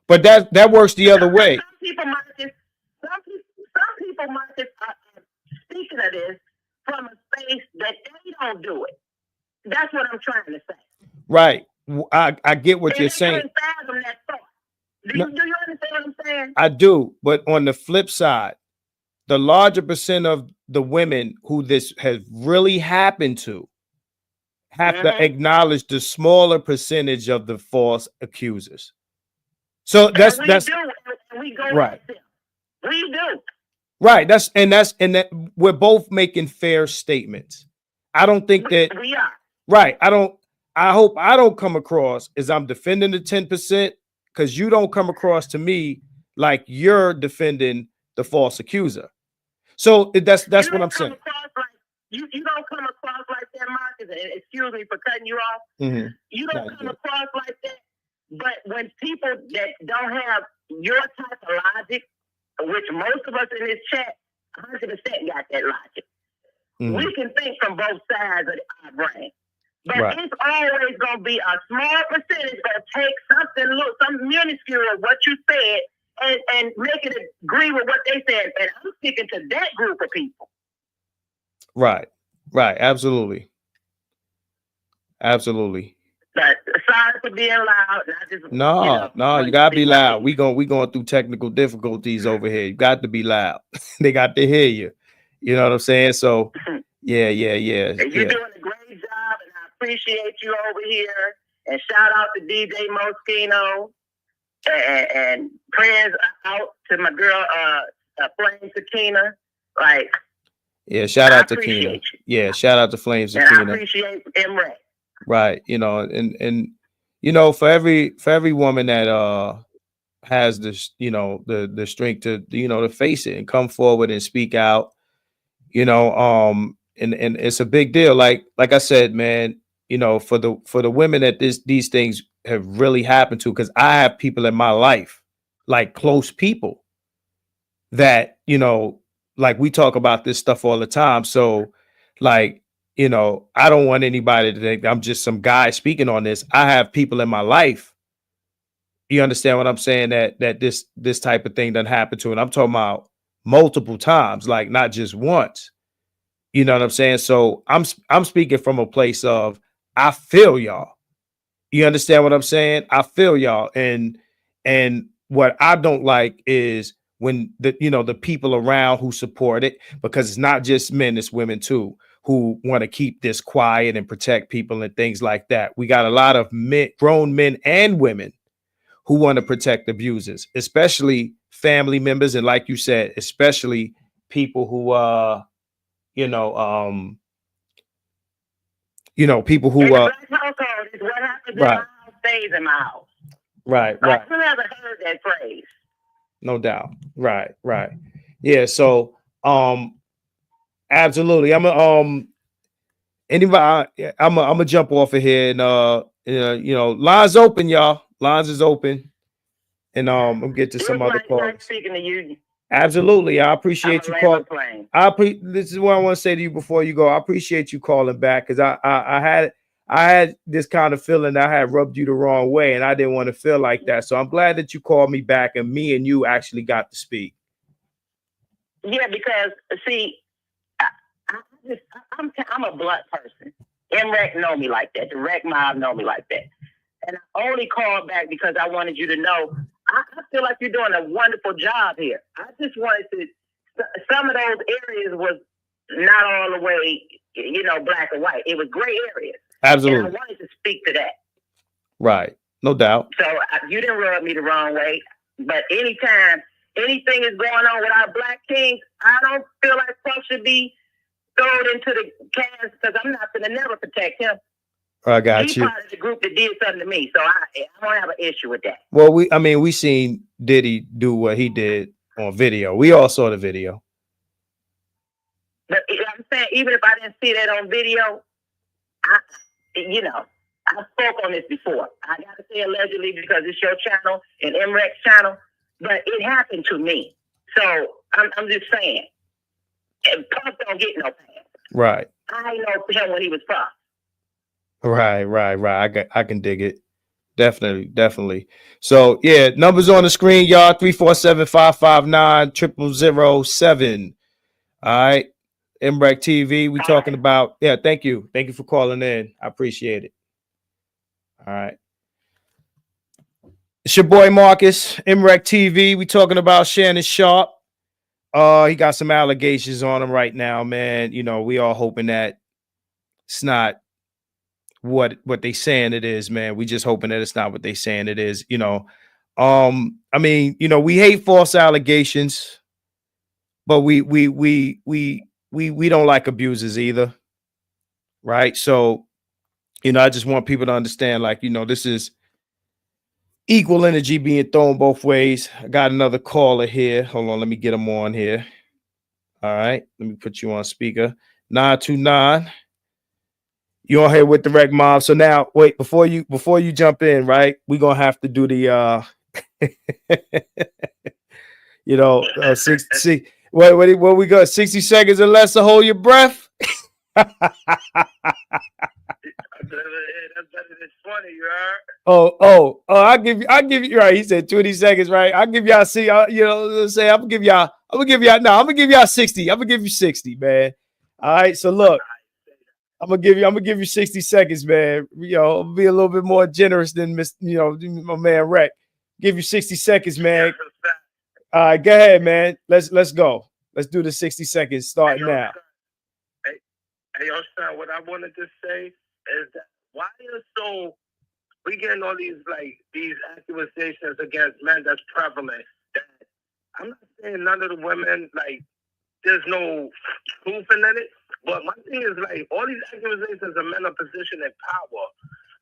But that works the other way. Some people, Marcus, are speaking of this from a space that they don't do it. That's what I'm trying to say. Right. I get what you're saying. Fathom that thought. Do you understand what I'm saying? I do. But on the flip side, the larger percent of the women who this has really happened to have to acknowledge the smaller percentage of the false accusers. So that's we go right. We do. Right. That we're both making fair statements. I don't think that we are. Right. I hope I don't come across as I'm defending the 10%, because you don't come across to me like you're defending the false accuser. So that's what I'm saying. You don't come across like that, Marcus, and excuse me for cutting you off. Mm-hmm. You don't come across like that. But when people that don't have your type of logic, which most of us in this chat 100% got that logic, we can think from both sides of our brain. But it's always going to be a small percentage that take some minuscule of what you said and make it agree with what they said. And I'm speaking to that group of people. Right. Absolutely. But sorry for being loud. No, you gotta be loud. We going through technical difficulties over here. You got to be loud. They got to hear you. You know what I'm saying? So yeah. You're doing a great job, and I appreciate you over here. And shout out to DJ Moschino, and prayers out to my girl, Flame Sakina. Like, yeah, shout out to Sakina. Yeah, shout out to Flame Sakina. And I appreciate M.Reck. Right, and for every woman that has this, the strength to to face it and come forward and speak out, and it's a big deal. Like I said, man, for the women that these things have really happened to, because I have people in my life, like close people, that like we talk about this stuff all the time. So like, I don't want anybody to think I'm just some guy speaking on this. I have people in my life. You understand what I'm saying? That this type of thing doesn't happen to, and I'm talking about multiple times, like not just once. You know what I'm saying? So I'm speaking from a place of, I feel y'all. You understand what I'm saying? I feel y'all, and what I don't like is when the people around who support it, because it's not just men, it's women too, who want to keep this quiet and protect people and things like that. We got a lot of grown men and women who want to protect abusers, especially family members. And like you said, especially people who, people who, Black household is what happens in my house stays in my house. Right. I never heard that phrase. No doubt. Right. Yeah. So, absolutely. I'm gonna jump off of here, and lines open, y'all. Lines is open, and I'm gonna get to some other calls. Nice speaking to you. Absolutely, I appreciate you calling. This is what I want to say to you before you go. I appreciate you calling back, because I had this kind of feeling that I had rubbed you the wrong way, and I didn't want to feel like that. So I'm glad that you called me back, and me and you actually got to speak. Yeah, because see, I'm a blunt person. M.Reck know me like that. The Rec Mob know me like that. And I only called back because I wanted you to know I feel like you're doing a wonderful job here. I just wanted to. Some of those areas was not all the way, black and white. It was gray areas. Absolutely. And I wanted to speak to that. Right. No doubt. So you didn't rub me the wrong way. But anytime anything is going on with our black kings, I don't feel like Trump should be thrown into the cast, because I'm not going to never protect him. I got He's you. part of the group that did something to me, so I don't have an issue with that. Well, we seen Diddy do what he did on video. We all saw the video. But I'm saying, even if I didn't see that on video, I spoke on this before. I got to say allegedly because it's your channel and M.Reck's channel, but it happened to me. So I'm just saying, and Puff don't get no pass. Right. I know him when he was Puff. Right. I can dig it. Definitely. So yeah, numbers on the screen, y'all. 347-559-0007. All right. MRecktv. We talking about, thank you. Thank you for calling in. I appreciate it. All right. It's your boy Marcus, MRecktv. We talking about Shannon Sharpe. He got some allegations on him right now, man. We all hoping that it's not what they saying it is, man. We just hoping that it's not what they saying it is. We hate false allegations, but we don't like abusers either. Right. So, I just want people to understand, like, this is equal energy being thrown both ways. I got another caller here. Hold on, let me get him on here. All right, let me put you on speaker. 929. You on here with the Rec Mob. So now, wait, before you jump in, right? We're gonna have to do the you know, 60. What we got? 60 seconds or less to hold your breath. That's better than 20, you heard? Oh, I'll give you right. He said 20 seconds, right? I'll give y'all say I'm gonna give y'all 60. I'm gonna give you 60, man. All right, so look, I'm gonna give you 60 seconds, man. You know, I'll be a little bit more generous than my man Reck. Give you 60 seconds, man. All right, go ahead, man. Let's go. Let's do the 60 seconds starting now. Hey, yo, son, what I wanted to say is that why is so we getting all these accusations against men that's prevalent. That I'm not saying none of the women there's no proof in it, but my thing is all these accusations of men are positioned in power.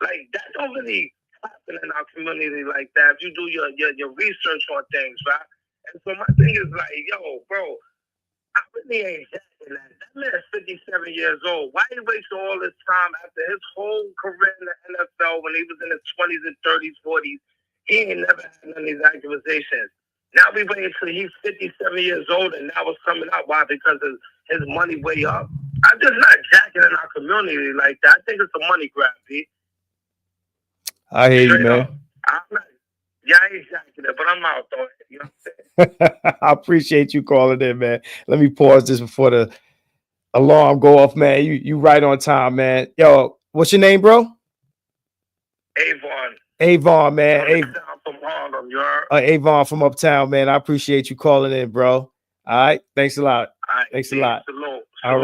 That don't really happen in our community like that. If you do your research on things, right? And so my thing is yo, bro, I really ain't jacking that. That man's 57 years old. Why he wasting all this time after his whole career in the NFL when he was in his 20s and 30s, 40s? He ain't never had none of these accusations. Now we waiting until he's 57 years old and now it's coming out. Why? Because of his money way up. I'm just not jacking in our community like that. I think it's a money grab, B. I hear you, man. I ain't jacking it, but I'm out though. You know what I'm saying? I appreciate you calling in, man. Let me pause this before the alarm go off, man. You right on time, man. Yo, what's your name, bro? Avon, man. From Harlem, you heard? Avon from Uptown, man. I appreciate you calling in, bro. All right. Thanks a lot. Thanks a lot. All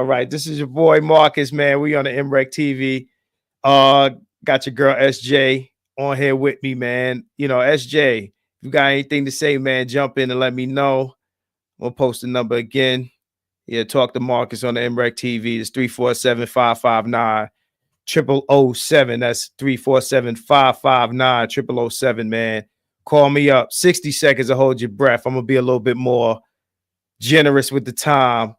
right. This is your boy Marcus, man. We on the MRecktv. Got your girl SJ on here with me, man. You know, SJ, if you got anything to say, man, jump in and let me know. We'll post the number again. Yeah, talk to Marcus on the MRecktv. It's 347-559-0007. That's 347-559-0007, man. Call me up. 60 seconds to hold your breath. I'm gonna be a little bit more generous with the time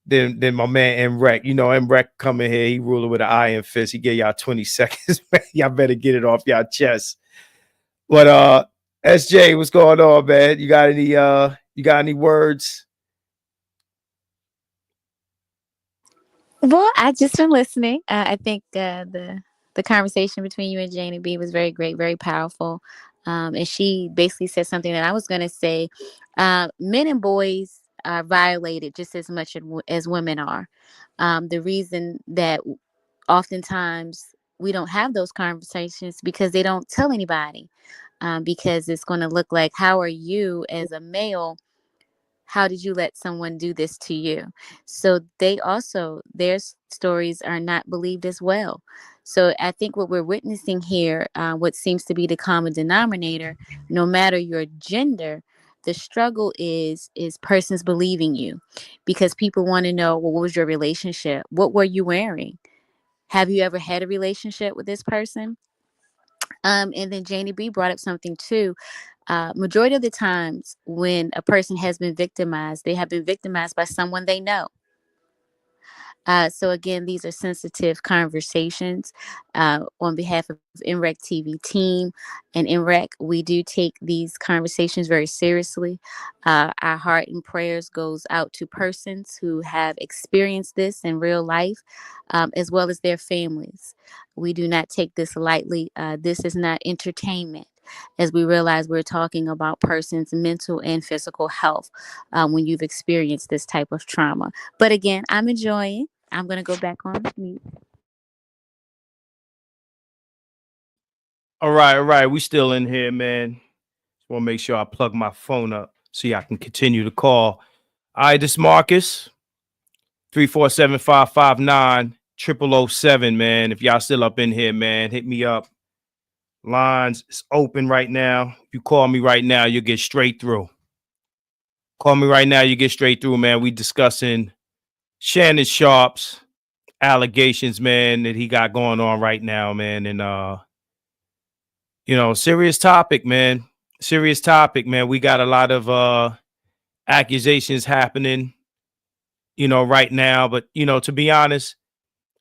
than my man M.Reck. You know, M.Reck coming here, he ruling with an iron fist. He gave y'all 20 seconds, man. Y'all better get it off y'all chest. But SJ, what's going on, man? You got any words? Well, I just been listening. I think the conversation between you and Janie B was very great, very powerful. And she basically said something that I was going to say. Men and boys are violated just as much as women are. The reason that oftentimes we don't have those conversations because they don't tell anybody. Because it's going to look like, how are you as a male? How did you let someone do this to you? So their stories are not believed as well. So I think what we're witnessing here, what seems to be the common denominator, no matter your gender, the struggle is persons believing you, because people want to know, well, what was your relationship? What were you wearing? Have you ever had a relationship with this person? And then Janie B brought up something too. Majority of the times when a person has been victimized, they have been victimized by someone they know. So again, these are sensitive conversations. On behalf of MRecktv team and M.Reck, we do take these conversations very seriously. Our heart and prayers goes out to persons who have experienced this in real life, as well as their families. We do not take this lightly. This is not entertainment, as we realize we're talking about persons' mental and physical health when you've experienced this type of trauma. But again, I'm enjoying. I'm going to go back on mute. All right. We still in here, man. Just want to make sure I plug my phone up so y'all can continue to call. All right, this is Marcus. 347-559-0007, man. If y'all still up in here, man, hit me up. Lines is open right now. If you call me right now, you'll get straight through. Call me right now, you get straight through, man. We discussing Shannon Sharpe's allegations, man, that he got going on right now, man. And serious topic, man. We got a lot of accusations happening right now. But, to be honest,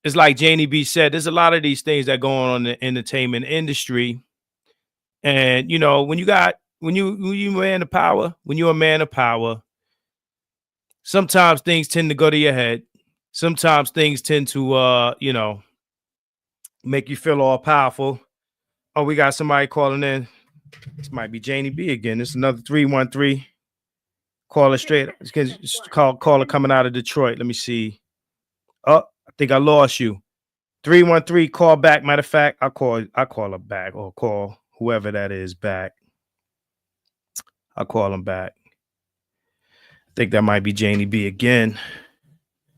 it's like Janie B said, there's a lot of these things that go on in the entertainment industry. And, when you're a man of power, sometimes things tend to go to your head. Sometimes things tend to, make you feel all powerful. Oh, we got somebody calling in. This might be Janie B again. This is another 313. Caller straight. Caller coming out of Detroit. Let me see. Oh, I think I lost you. 313, call back. Matter of fact, I'll call her back, or call whoever that is back. I'll call him back. I think that might be Janie B again.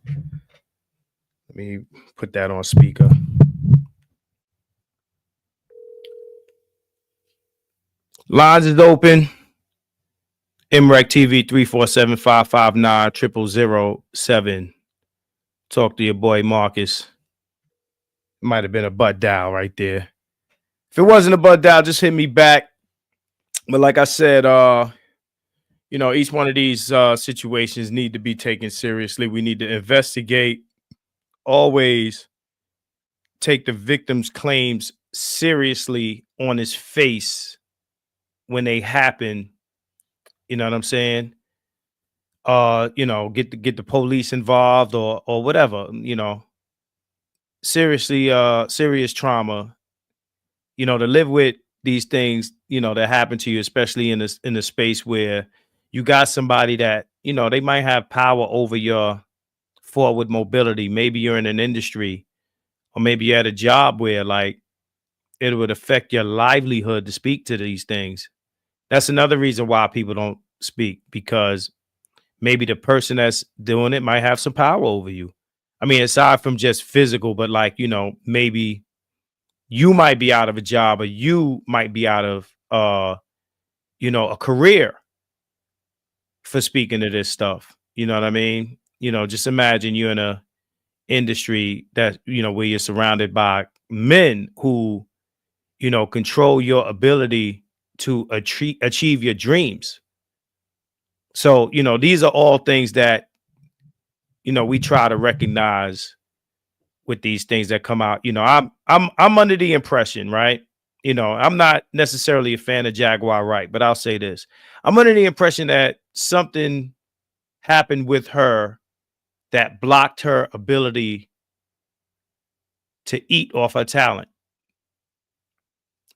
Let me put that on speaker. Lines is open. MRecktv 347-559-0007. Talk to your boy Marcus. Might have been a butt dial right there. If it wasn't a butt dial, just hit me back. But like I said, each one of these situations need to be taken seriously. We need to investigate. Always take the victim's claims seriously on his face when they happen. You know what I'm saying? Get the police involved or whatever, serious trauma, to live with these things, that happen to you, especially in a space where you got somebody that, they might have power over your forward mobility. Maybe you're in an industry, or maybe you're at a job where like it would affect your livelihood to speak to these things. That's another reason why people don't speak, because maybe the person that's doing it might have some power over you. I mean, aside from just physical, but like, maybe you might be out of a job, or you might be out of, a career for speaking to this stuff. You know what I mean? Just imagine you're in a industry that, where you're surrounded by men who, control your ability to achieve your dreams. So, these are all things that, we try to recognize with these things that come out. I'm under the impression, right? I'm not necessarily a fan of Jaguar Wright, but I'll say this. I'm under the impression that something happened with her that blocked her ability to eat off her talent.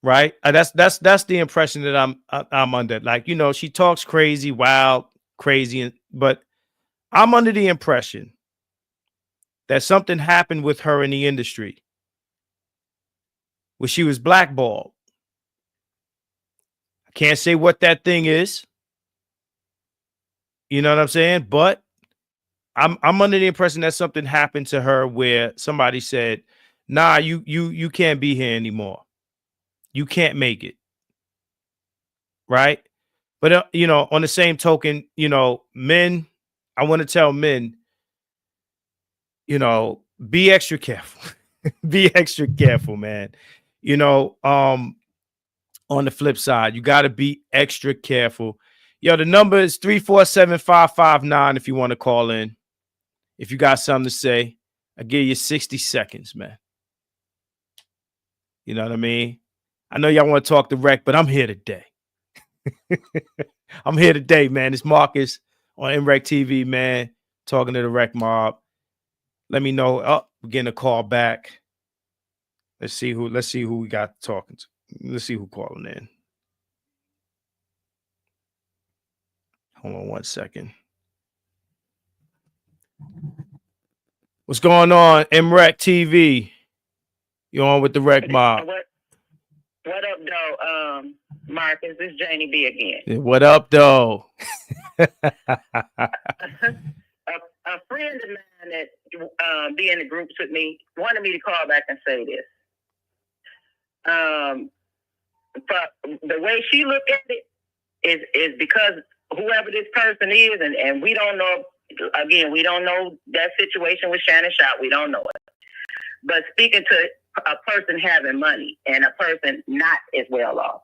Right? That's the impression that I'm under. Like, she talks crazy, wild, crazy, but I'm under the impression that something happened with her in the industry where she was blackballed. I can't say what that thing is. You know what I'm saying? But I'm under the impression that something happened to her where somebody said, nah, you can't be here anymore. You can't make it. Right? But, on the same token, men, I want to tell men, be extra careful. Be extra careful, man. On the flip side, you got to be extra careful. Yo, the number is 347-559 if you want to call in. If you got something to say, I give you 60 seconds, man. You know what I mean? I know y'all want to talk to Rec, but I'm here today. I'm here today, man. It's Marcus on MRecktv, man, talking to the Rec Mob. Let me know. Oh, we're getting a call back. Let's see who we got talking to. Let's see who calling in. Hold on one second. What's going on, MRecktv? You on with the Rec Mob? What up, though? Marcus, this is Janie B again. What up, though? A friend of mine that be in the groups with me wanted me to call back and say this. But the way she looked at it is because whoever this person is, and we don't know, again, we don't know that situation with Shannon Sharpe. We don't know it. But speaking to a person having money and a person not as well off,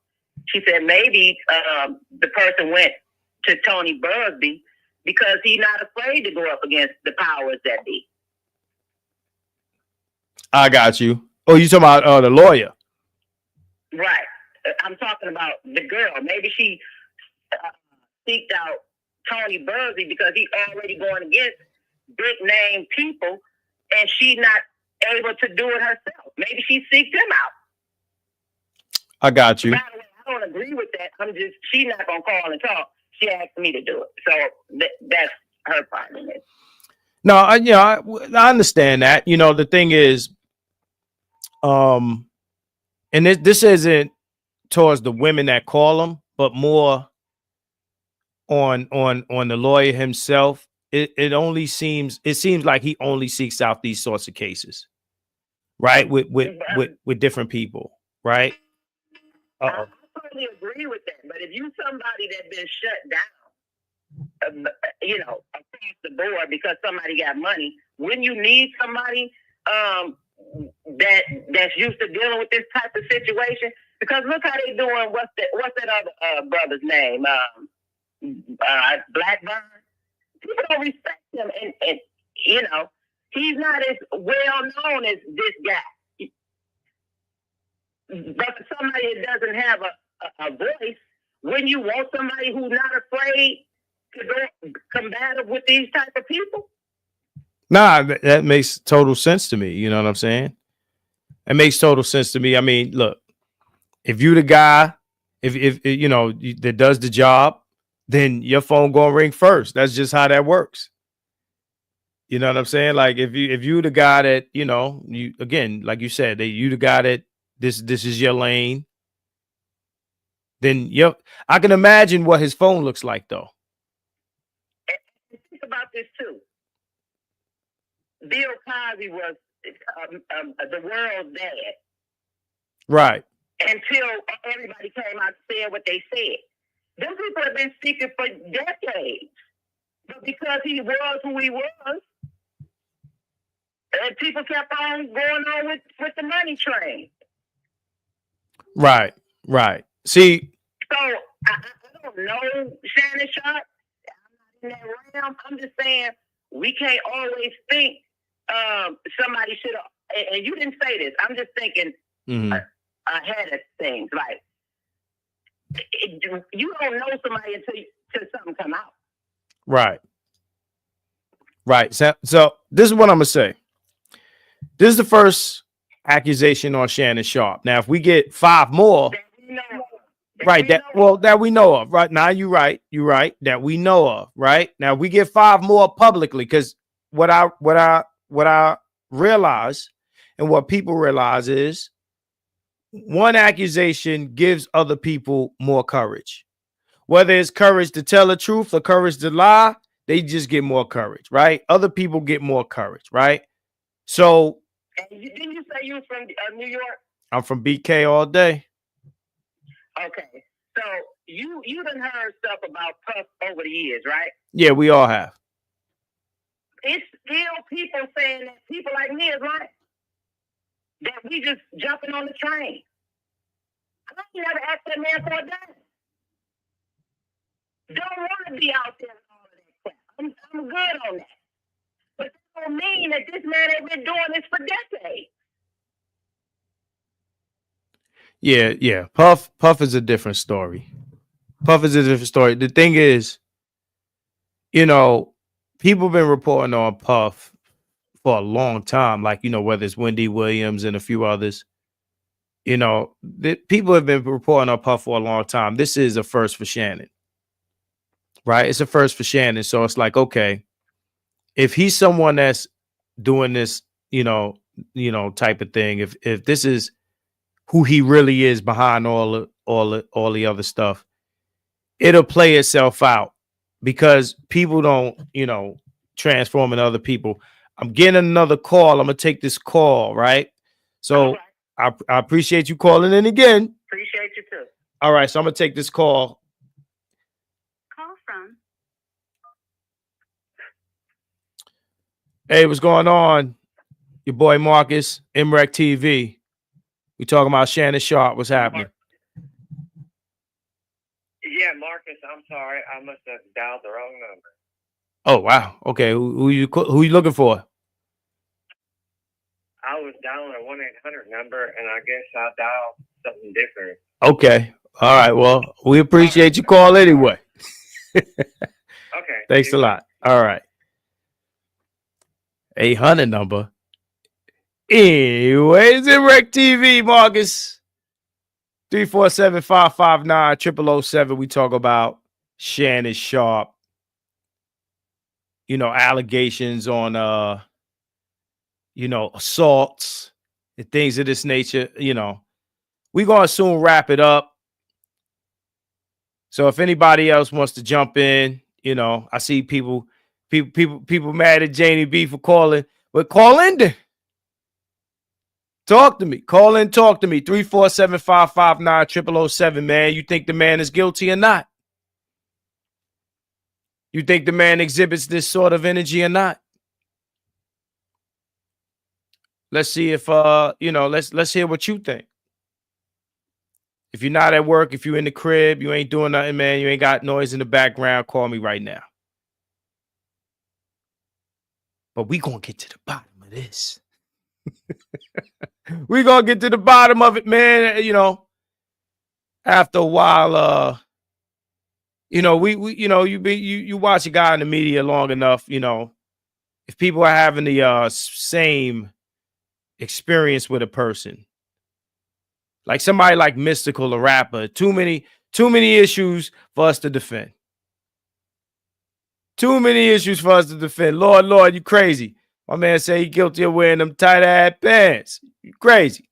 she said maybe the person went to Tony Busby because he's not afraid to go up against the powers that be. I got you. Oh, you talking about the lawyer? Right. I'm talking about the girl. Maybe she seeked out Tony Bursey because he's already going against big name people, and she's not able to do it herself. Maybe she seeked him out. I got you. By the way, I don't agree with that. She's not gonna call and talk. She asked me to do it, so that's her problem. No, I understand that. You know, the thing is, and this isn't towards the women that call him, but more on the lawyer himself. It seems like he only seeks out these sorts of cases, right? With different people, right? I totally agree with that. But if you somebody that's been shut down, across the board because somebody got money, when you need somebody that's used to dealing with this type of situation, because look how they doing. What's that other brother's name? Blackburn. People don't respect him, and he's not as well known as this guy. But for somebody that doesn't have a voice, when you want somebody who's not afraid to go combative with these type of people. Nah, that makes total sense to me. You know what I'm saying? It makes total sense to me. I mean, look, if you the guy, if that does the job, then your phone gonna ring first. That's just how that works. You know what I'm saying? Like if you the guy that, you again, like you said, that you the guy that this is your lane, then I can imagine what his phone looks like though. And think about this too. Bill Cosby was the world's dad. Right. Until everybody came out and said what they said. Them people have been speaking for decades. But because he was who he was, people kept on going on with the money train. Right. Right. See. So I don't know Shannon Sharpe. I'm not in that realm. I'm just saying we can't always think somebody should have. And you didn't say this. I'm just thinking ahead of things. Like you don't know somebody until something come out. Right. Right. So this is what I'm gonna say. This is the first accusation on Shannon Sharpe. Now, if we get 5 more, that we know of. Right now, you're right. That we know of. Right now, we get 5 more publicly, because what I realize and what people realize is one accusation gives other people more courage. Whether it's courage to tell the truth or courage to lie, they just get more courage, right? Other people get more courage, right? So, and didn't you say you was from New York? I'm from BK all day. Okay, so you done heard stuff about Puff over the years, right? Yeah, we all have. It's still people saying that people like me is right. That we just jumping on the train. I ain't never asked that man for a dime. Don't want to be out there and all of that crap. I'm good on that. But that don't mean that this man ain't been doing this for decades. Yeah. Puff is a different story. The thing is, people have been reporting on Puff for a long time. Like, whether it's Wendy Williams and a few others, people have been reporting on Puff for a long time. This is a first for Shannon. Right? It's a first for Shannon. So it's like, okay, if he's someone that's doing this, type of thing, if this is who he really is behind all the other stuff, it'll play itself out, because people don't, transform into other people. I'm getting another call. I'm gonna take this call, right? So I appreciate you calling in again. Appreciate you too. All right, so I'm gonna take this call. From Hey, what's going on? Your boy Marcus, MRecktv. We talking about Shannon Sharpe. What's happening? Yeah, Marcus, I'm sorry. I must have dialed the wrong number. Oh wow. Okay. Who you looking for? I was dialing a 1-800 number, and I guess I dialed something different. Okay. All right. Well, we appreciate your call anyway. Okay. Thanks a lot. All right. 800 number. Anyways, MRecktv, Marcus. 347-559-0007. We talk about Shannon Sharpe. You know, allegations on assaults and things of this nature. You know, we're gonna soon wrap it up. So if anybody else wants to jump in, you know, I see people mad at Janie B for calling, but call in there. Talk to me. Call in, talk to me. 347-559-0007, man. You think the man is guilty or not? You think the man exhibits this sort of energy or not? Let's see if let's hear what you think. If you're not at work, if you're in the crib, you ain't doing nothing, man, you ain't got noise in the background, call me right now. But we gonna get to the bottom of this. We gonna get to the bottom of it, man. You know, after a while, you watch a guy in the media long enough, you know, if people are having the same experience with a person, like somebody like Mystical, a rapper, too many issues for us to defend. Too many issues for us to defend. Lord, you crazy. My man say he guilty of wearing them tight-ass pants. You crazy.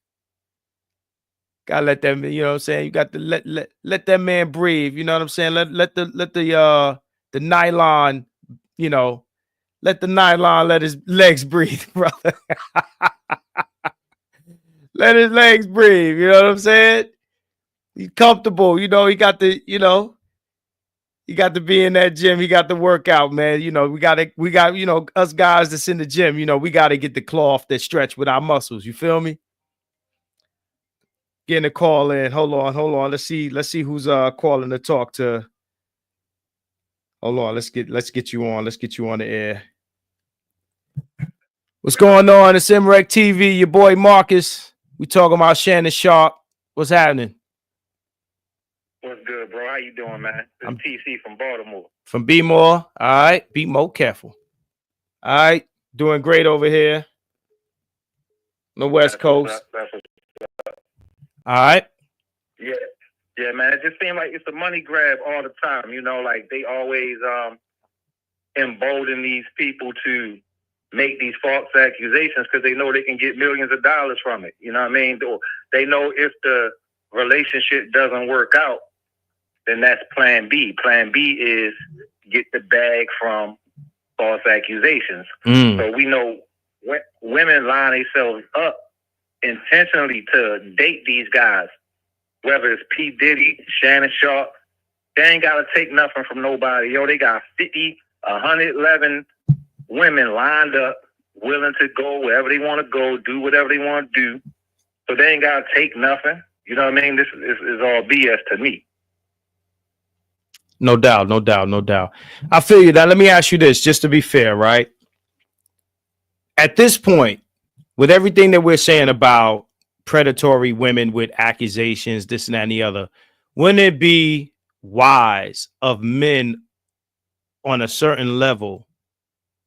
Gotta let them, you know what I'm saying? You got to let that man breathe. You know what I'm saying? Let the nylon, you know, let the nylon let his legs breathe, brother. Let his legs breathe. You know what I'm saying? He's comfortable. You know, he got to be in that gym. He got to work out, man. You know, we got, you know, us guys that's in the gym, you know, we got to get the cloth that stretch with our muscles. You feel me? Getting a call in. Hold on. Let's see who's calling to talk to. Hold on. Let's get you on. Let's get you on the air. What's going on? It's MRecktv, your boy Marcus. We talking about Shannon Sharpe. What's happening? What's good, bro? How you doing, man? I'm TC from Baltimore. From B-More. All right. Be more careful. All right. Doing great over here. On the West Coast. All right. Yeah, man. It just seems like it's a money grab all the time. You know, like they always embolden these people to make these false accusations because they know they can get millions of dollars from it. You know what I mean? They know if the relationship doesn't work out, then that's plan B. Plan B is get the bag from false accusations. So we know women line themselves up intentionally to date these guys, whether it's P. Diddy, Shannon Sharpe. They ain't got to take nothing from nobody. Yo, they got 111 women lined up, willing to go wherever they want to go, do whatever they want to do. So they ain't got to take nothing. You know what I mean? This is all BS to me. No doubt. I feel you. Now, let me ask you this, just to be fair, right? At this point, with everything that we're saying about predatory women with accusations, this and that and the other, wouldn't it be wise of men on a certain level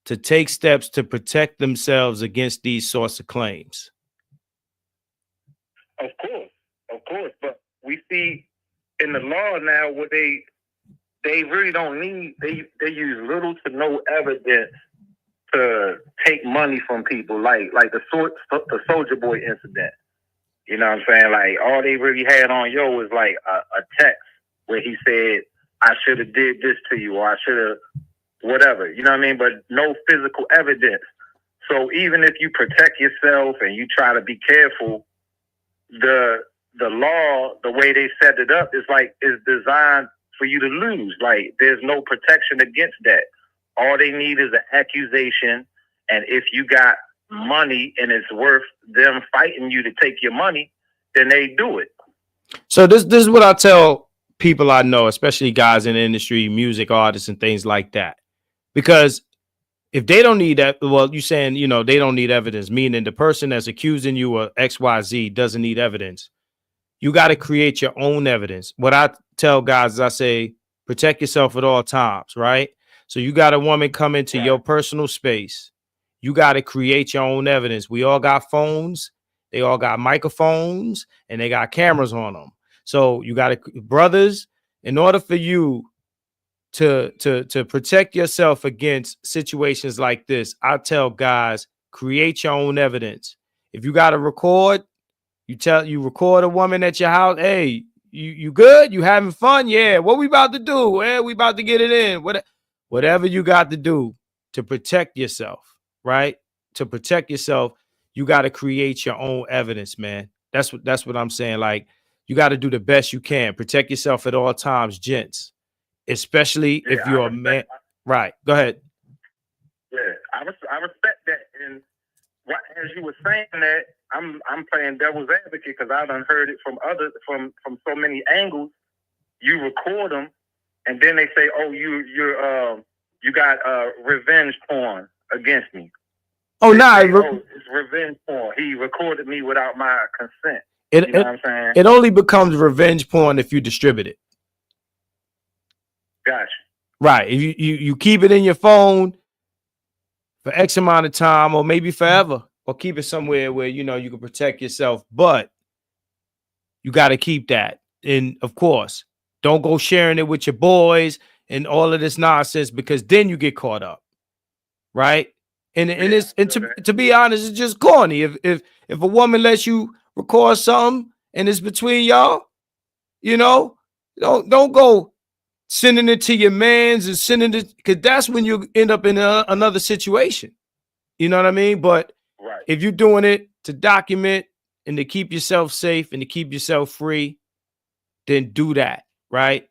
to take steps to protect themselves against these sorts of claims? Of course. But we see in the law now where they really don't need, they use little to no evidence to take money from people, like the Soulja Boy incident. You know what I'm saying? Like all they really had on Yo was like a text where he said, "I should have did this to you," or "I should have whatever." You know what I mean? But no physical evidence. So even if you protect yourself and you try to be careful, the law, the way they set it up, is designed for you to lose. Like there's no protection against that. All they need is an accusation, and if you got money and it's worth them fighting you to take your money, then they do it. So this is what I tell people I know, especially guys in the industry, music artists and things like that. Because if they don't need that, well, you saying, you know, they don't need evidence, meaning the person that's accusing you of XYZ doesn't need evidence. You got to create your own evidence. What I tell guys is I say, protect yourself at all times, right? So you got a woman come into your personal space. You got to create your own evidence. We all got phones. They all got microphones and they got cameras on them. So you got to, brothers, in order for you to protect yourself against situations like this, I tell guys, create your own evidence. If you got to record, you record a woman at your house. Hey, you good? You having fun? Yeah. What we about to do? We about to get it in. Whatever you got to do to protect yourself, right? To protect yourself, you got to create your own evidence, man. That's what I'm saying. Like, you got to do the best you can. Protect yourself at all times, gents. Especially if you're a man. Right. Go ahead. Yeah, I respect that. And as you were saying that, I'm playing devil's advocate because I done heard it from so many angles. You record them, and then they say, "Oh, you got revenge porn against me." Oh, no, it's revenge porn. He recorded me without my consent. You know what I'm saying? It only becomes revenge porn if you distribute it. Gotcha. Right. If you keep it in your phone for X amount of time, or maybe forever, or keep it somewhere where, you know, you can protect yourself, but you got to keep that. And of course, don't go sharing it with your boys and all of this nonsense, because then you get caught up. Right. And to be honest, it's just corny. If a woman lets you record something and it's between y'all, you know, don't go sending it to your mans and sending it, because that's when you end up in another situation. You know what I mean? But if you're doing it to document and to keep yourself safe and to keep yourself free, then do that, right?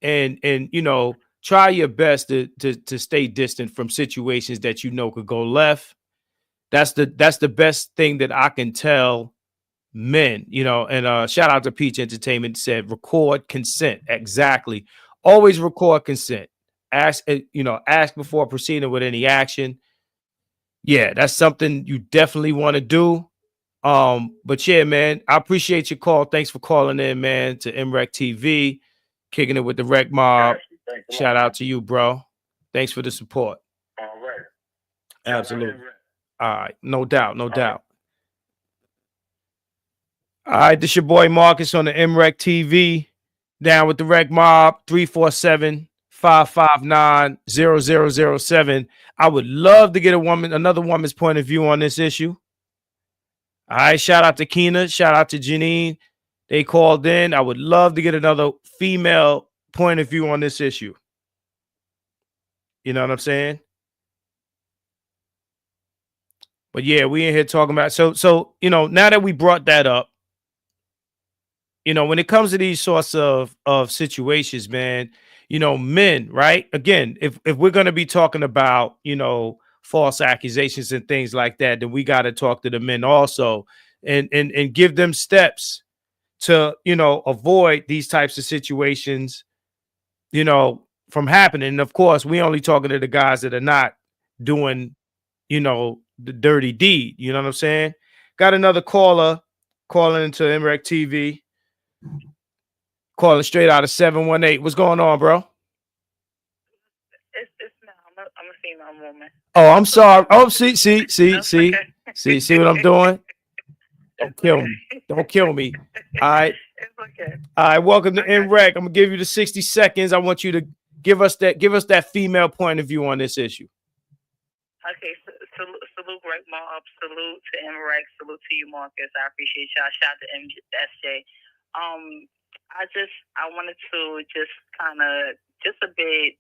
And you know, try your best to stay distant from situations that you know could go left. That's the best thing that I can tell men, you know. And shout out to Peach Entertainment, said record consent. Exactly. Always record consent. Ask before proceeding with any action. Yeah, that's something you definitely want to do. But yeah, man, I appreciate your call. Thanks for calling in, man, to MRecktv, kicking it with the Rec Mob. Shout out to you, bro. Thanks for the support. All right. Absolutely. All right. No doubt. No doubt. All right. This your boy Marcus on the MRecktv. Down with the Rec Mob, 347-559-0007. I would love to get another woman's point of view on this issue. All right. Shout out to Sakina. Shout out to Janine. They called in. I would love to get another female point of view on this issue. You know what I'm saying? But yeah, we in here talking about, so you know, now that we brought that up, you know, when it comes to these sorts of situations, man, you know, men, right? Again, if we're going to be talking about, you know, false accusations and things like that, then we got to talk to the men also and give them steps to, you know, avoid these types of situations, you know, from happening. And of course, we only talking to the guys that are not doing, you know, the dirty deed. You know what I'm saying? Got another caller calling into MRecktv. Calling straight out of 718. What's going on, bro? It's now. I'm a female woman. Oh, I'm sorry. Oh, see what I'm doing? Don't kill me. Don't kill me. All right. It's okay. All right. Welcome to M.Reck. I'm gonna give you the 60 seconds. I want you to give us that female point of view on this issue. Okay. Salute Rec Mob. Salute to M.Reck. Salute to you, Marcus. I appreciate y'all. Shout out to SJ. I wanted to just kind of just a bit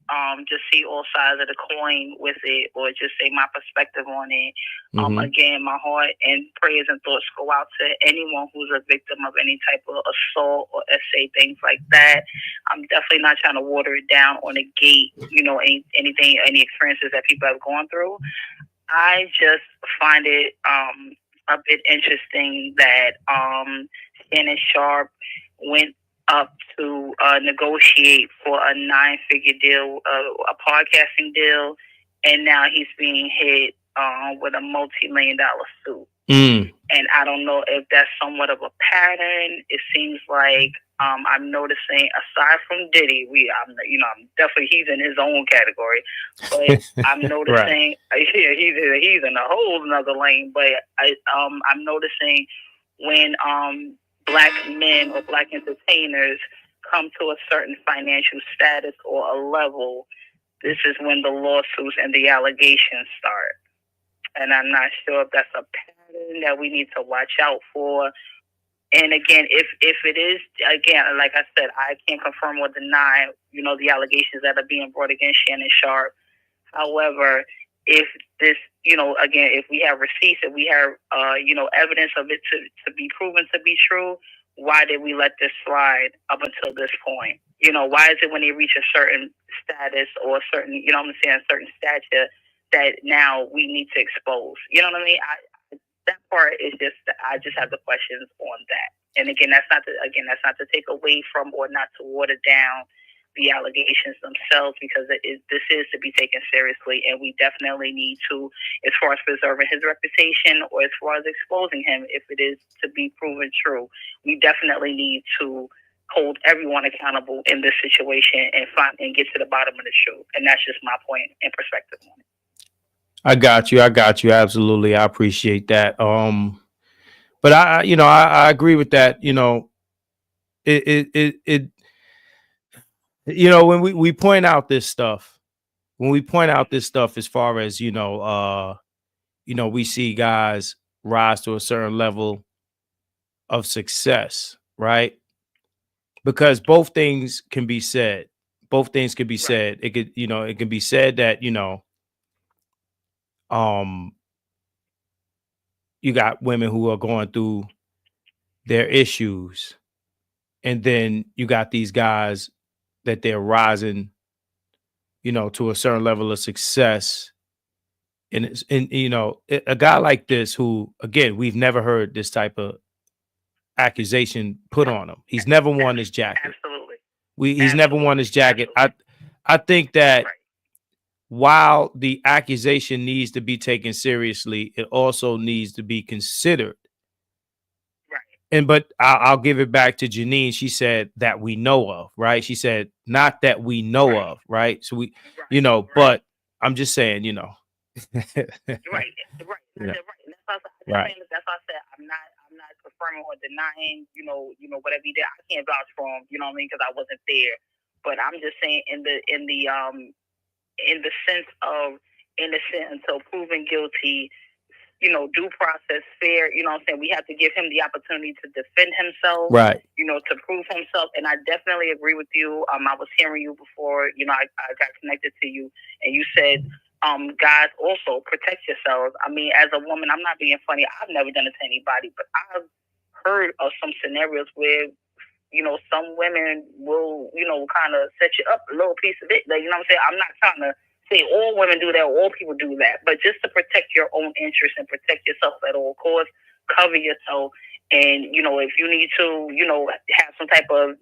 just see all sides of the coin with it, or just say my perspective on it. Again, my heart and prayers and thoughts go out to anyone who's a victim of any type of assault or essay, things like that. I'm definitely not trying to water it down or negate, you know, any experiences that people have gone through. I just find it a bit interesting that Shannon Sharpe went up to negotiate for a 9-figure deal, a podcasting deal, and now he's being hit with a multi-million-dollar suit. And I don't know if that's somewhat of a pattern. It seems like I'm noticing, aside from Diddy, I'm definitely, he's in his own category, but I'm noticing, he's in a whole another lane. But I'm noticing when black men or black entertainers come to a certain financial status or a level, this is when the lawsuits and the allegations start. And I'm not sure if that's a pattern that we need to watch out for. And again, if it is, again, like I said, I can't confirm or deny, the allegations that are being brought against Shannon Sharpe. However, if this, again, if we have receipts, if we have, evidence of it to be proven to be true, why did we let this slide up until this point? Why is it when they reach a certain status or a certain, certain stature that now we need to expose? You know what I mean? That part is just, I just have the questions on that. And again, that's not to take away from or not to water down the allegations themselves, because this is to be taken seriously, and we definitely need to, as far as preserving his reputation or as far as exposing him, if it is to be proven true, we definitely need to hold everyone accountable in this situation and get to the bottom of the truth. And that's just my point and perspective on it. I got you. Absolutely. I appreciate that. But I agree with that. When we point out this stuff, as far as, we see guys rise to a certain level of success, right? Because both things can be said. It could, it can be said that, you got women who are going through their issues, and then you got these guys that they're rising, to a certain level of success. And a guy like this, who, again, we've never heard this type of accusation put on him. He's never worn his jacket. Absolutely. He's never worn his jacket. I think that while the accusation needs to be taken seriously, it also needs to be considered. But I'll give it back to Janine. She said that we know of, right? She said not that we know of, right? So we, but I'm just saying, Right. That's why I said I'm not confirming or denying, whatever he did. I can't vouch for him, you know what I mean, because I wasn't there. But I'm just saying in the sense of innocent until proven guilty, due process, fair, we have to give him the opportunity to defend himself, right? To prove himself. And I definitely agree with you. I was hearing you before, I got connected to you, and you said, guys, also protect yourselves. I mean, as a woman, I'm not being funny. I've never done it to anybody, but I've heard of some scenarios where, some women will, kind of set you up a little piece of it. Like, you know what I'm saying? I'm not trying to say all women do that, all people do that, but just to protect your own interests and protect yourself at all costs, cover yourself. And, if you need to, have some type of,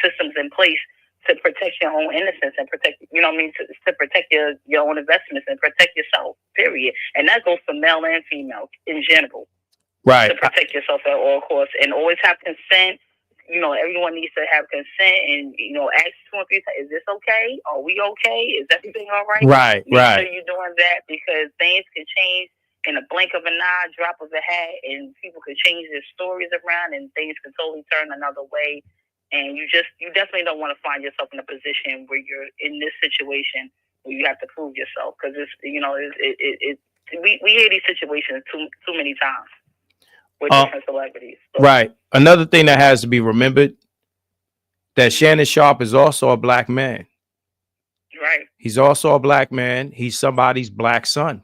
systems in place to protect your own innocence and protect, to protect your own investments and protect yourself, period. And that goes for male and female in general. Right. To protect yourself at all costs, and always have consent. Everyone needs to have consent, and ask 2 or 3 times, is this okay? Are we okay? Is everything all right? Right. Make sure you're doing that, because things can change in a blink of an eye, drop of a hat, and people could change their stories around, and things can totally turn another way. And you definitely don't want to find yourself in a position where you're in this situation where you have to prove yourself, because it's we hear these situations too many times with different celebrities. So. Right. Another thing that has to be remembered, that Shannon Sharpe is also a black man. Right. He's also a black man. He's somebody's black son.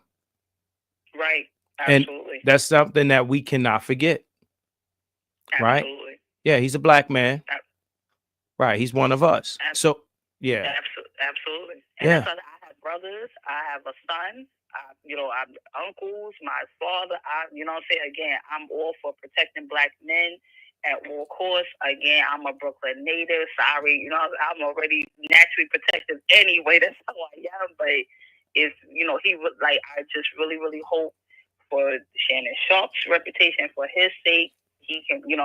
Right. Absolutely. And that's something that we cannot forget. Right? Absolutely. Yeah, he's a black man. Right. He's one of us. So, yeah. Absolutely. And that's I have brothers. I have a son. I'm uncles, my father. Again, I'm all for protecting black men at all costs. Again, I'm a Brooklyn native. Sorry, I'm already naturally protective anyway. That's how I am. But if he would like, I just really, really hope for Shannon Sharpe's reputation, for his sake, he can, he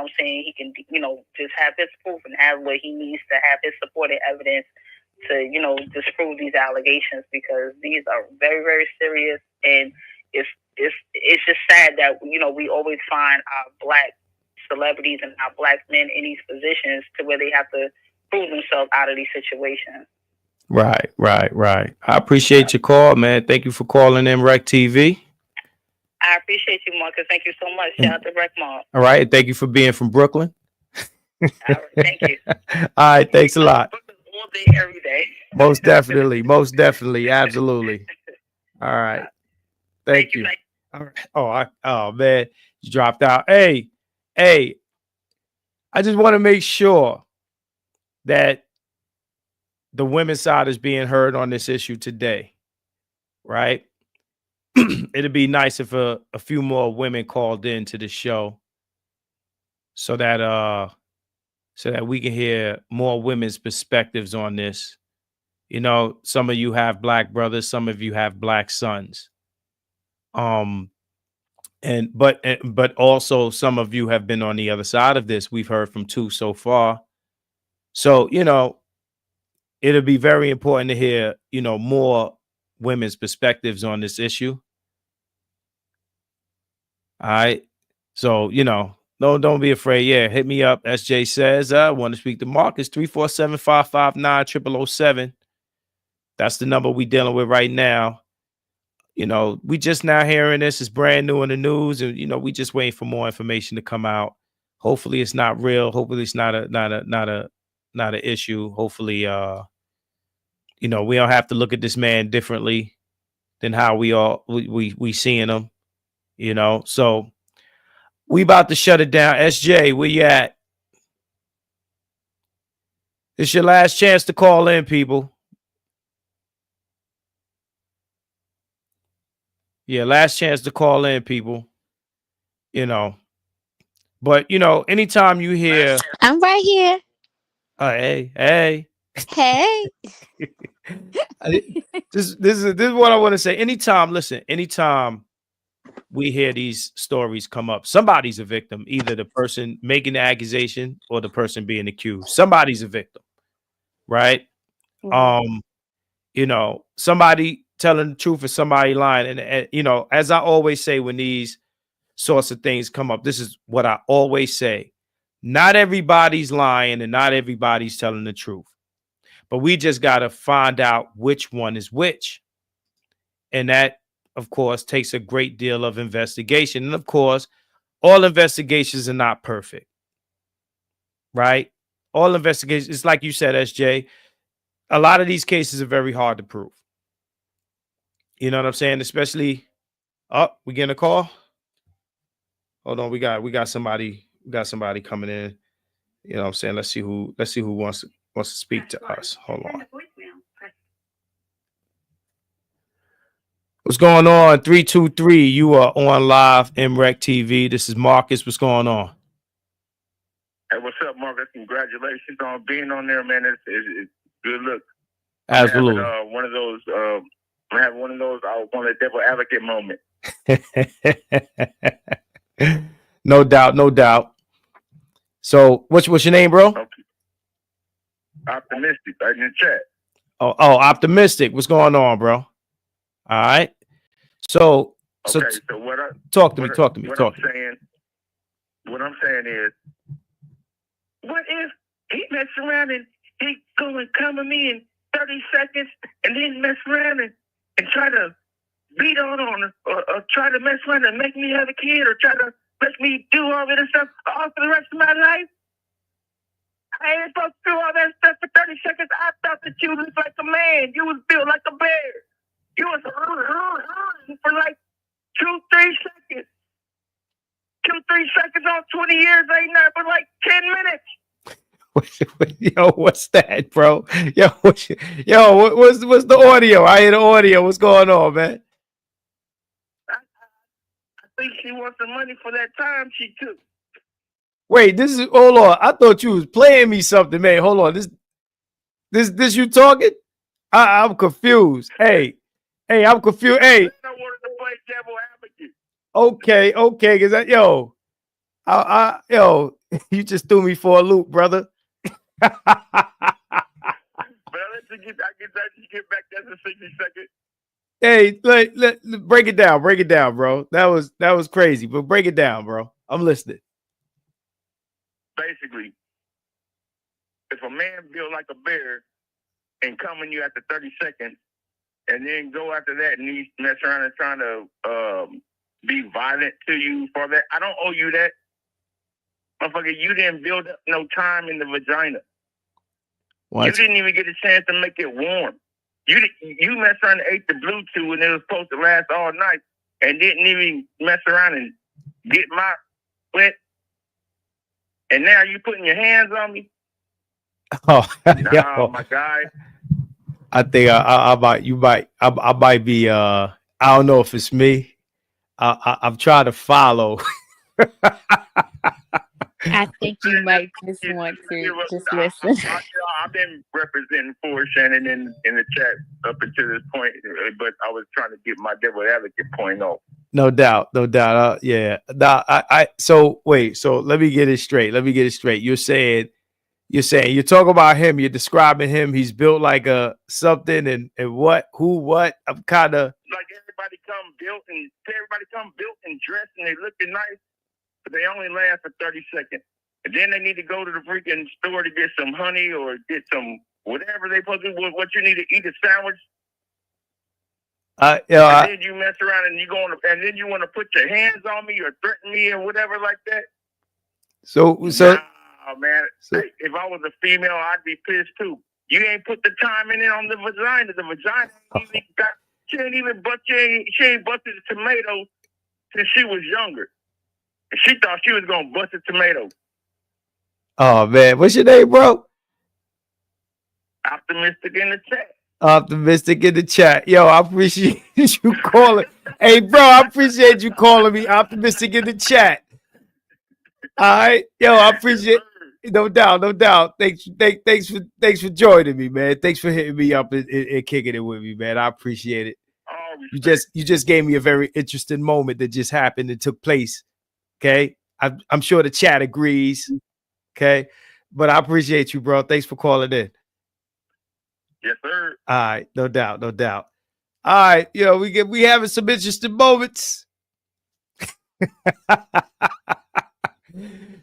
can, just have his proof and have what he needs to have his supporting evidence to, disprove these allegations, because these are very, very serious, and it's just sad that we always find our Black celebrities and our Black men in these positions to where they have to prove themselves out of these situations. Right. I appreciate your call, man. Thank you for calling MRecktv. I appreciate you, Marcus. Thank you so much. Shout out to Rec Mom. All right. Thank you for being from Brooklyn. All right. Thank you. All right. Thanks a lot. All day, every day. Most definitely. Absolutely. All right. Thank you. All right. Oh man, you dropped out. Hey, I just want to make sure that the women's side is being heard on this issue today, right? It'd be nice if a few more women called into the show so that we can hear more women's perspectives on this. Some of you have Black brothers, some of you have Black sons. But also some of you have been on the other side of this. We've heard from 2 so far. So, it'll be very important to hear, more women's perspectives on this issue. All right. So, don't be afraid. Yeah, hit me up. SJ says, I want to speak to Marcus. 347-559-0007. That's the number we dealing with right now. We just now hearing this. It's brand new in the news, and we just waiting for more information to come out. Hopefully it's not real. Hopefully it's not an issue. Hopefully we don't have to look at this man differently than how we seeing him. So we about to shut it down. SJ, where you at? It's your last chance to call in, people. Yeah, last chance to call in, people. But anytime you hear, I'm right here. Hey. Hey. This is what I want to say. Anytime we hear these stories come up, somebody's a victim, either the person making the accusation or the person being accused. Somebody's a victim, right? Mm-hmm. Somebody telling the truth or somebody lying. And as I always say, when these sorts of things come up, this is what I always say. Not everybody's lying and not everybody's telling the truth. But we just got to find out which one is which. And that, of course, takes a great deal of investigation. And of course, all investigations are not perfect, right? All investigations, it's like you said, SJ, a lot of these cases are very hard to prove. You know what I'm saying? Especially, we getting a call? Hold on, we got somebody coming in. You know what I'm saying? Let's see who wants to speak to us. Hold on. What's going on? 323, you are on live MRecktv. This is Marcus. What's going on? Hey, what's up, Marcus? Congratulations on being on there, man. It's good look. Absolutely. I'm having one of those I want a devil advocate moment. No doubt. So what's your name, bro? Okay. Optimistic, right in the chat. Oh, Optimistic. What's going on, bro? All right. So what talk to me. What I'm saying is, what if he mess around and he go and come at me in 30 seconds and then mess around and try to beat on her or try to mess around and make me have a kid or try to make me do all of this stuff all for the rest of my life? I ain't supposed to do all that stuff for 30 seconds. I thought that you was like a man. You was built like a bear. You was for like 2-3 seconds. 2-3 seconds on 20 years ain't nothing but like 10 minutes. Yo, what's that, bro? What's the audio? I hear the audio. What's going on, man? I think she wants the money for that time she took. Wait, hold on. I thought you was playing me something, man. Hold on. This you talking? I'm confused. Hey, Hey, I'm confused. Hey. I wanted to play devil advocate. Okay, because that yo, you just threw me for a loop, brother. But I'll let you get back. That's a 60-second. Hey, break it down, bro. That was crazy, but break it down, bro. I'm listening. Basically, if a man built like a bear and come in you after 30 seconds, and then go after that and he's mess around and trying to be violent to you for that, I don't owe you that. Motherfucker, you didn't build up no time in the vagina. What? You didn't even get a chance to make it warm. You messed around and ate the Bluetooth and it was supposed to last all night and didn't even mess around and get my wet. And now you putting your hands on me? Oh, nah, my guy. I think I might be I don't know if it's me. I'm trying to follow. I think you might just want to just listen. I've been representing for Shannon in the chat up until this point, but I was trying to get my devil advocate point off. No doubt. Yeah. So wait. So let me get it straight. You're talking about him. You're describing him. He's built like a something and what? Who? What? I'm kind of like everybody come built and dressed and they looking nice, but they only last for 30 seconds. And then they need to go to the freaking store to get some honey or get some whatever they supposed to do. What you need to eat a sandwich. And then you mess around and and then you want to put your hands on me or threaten me or whatever like that. So. Oh man, if I was a female, I'd be pissed too. You ain't put the time in it on the vagina. The vagina she ain't busted a tomato since she was younger. And she thought she was gonna bust a tomato. Oh man, what's your name, bro? Optimistic in the chat. Optimistic in the chat. Yo, I appreciate you calling. Hey, bro, I appreciate you calling me optimistic in the chat. All right, yo, I appreciate. No doubt. Thanks for joining me, man. Thanks for hitting me up and kicking it with me, man. I appreciate it. You just gave me a very interesting moment that just happened and took place. Okay, I'm sure the chat agrees. Okay, but I appreciate you, bro. Thanks for calling in. Yes, sir. All right, no doubt. All right, we having some interesting moments.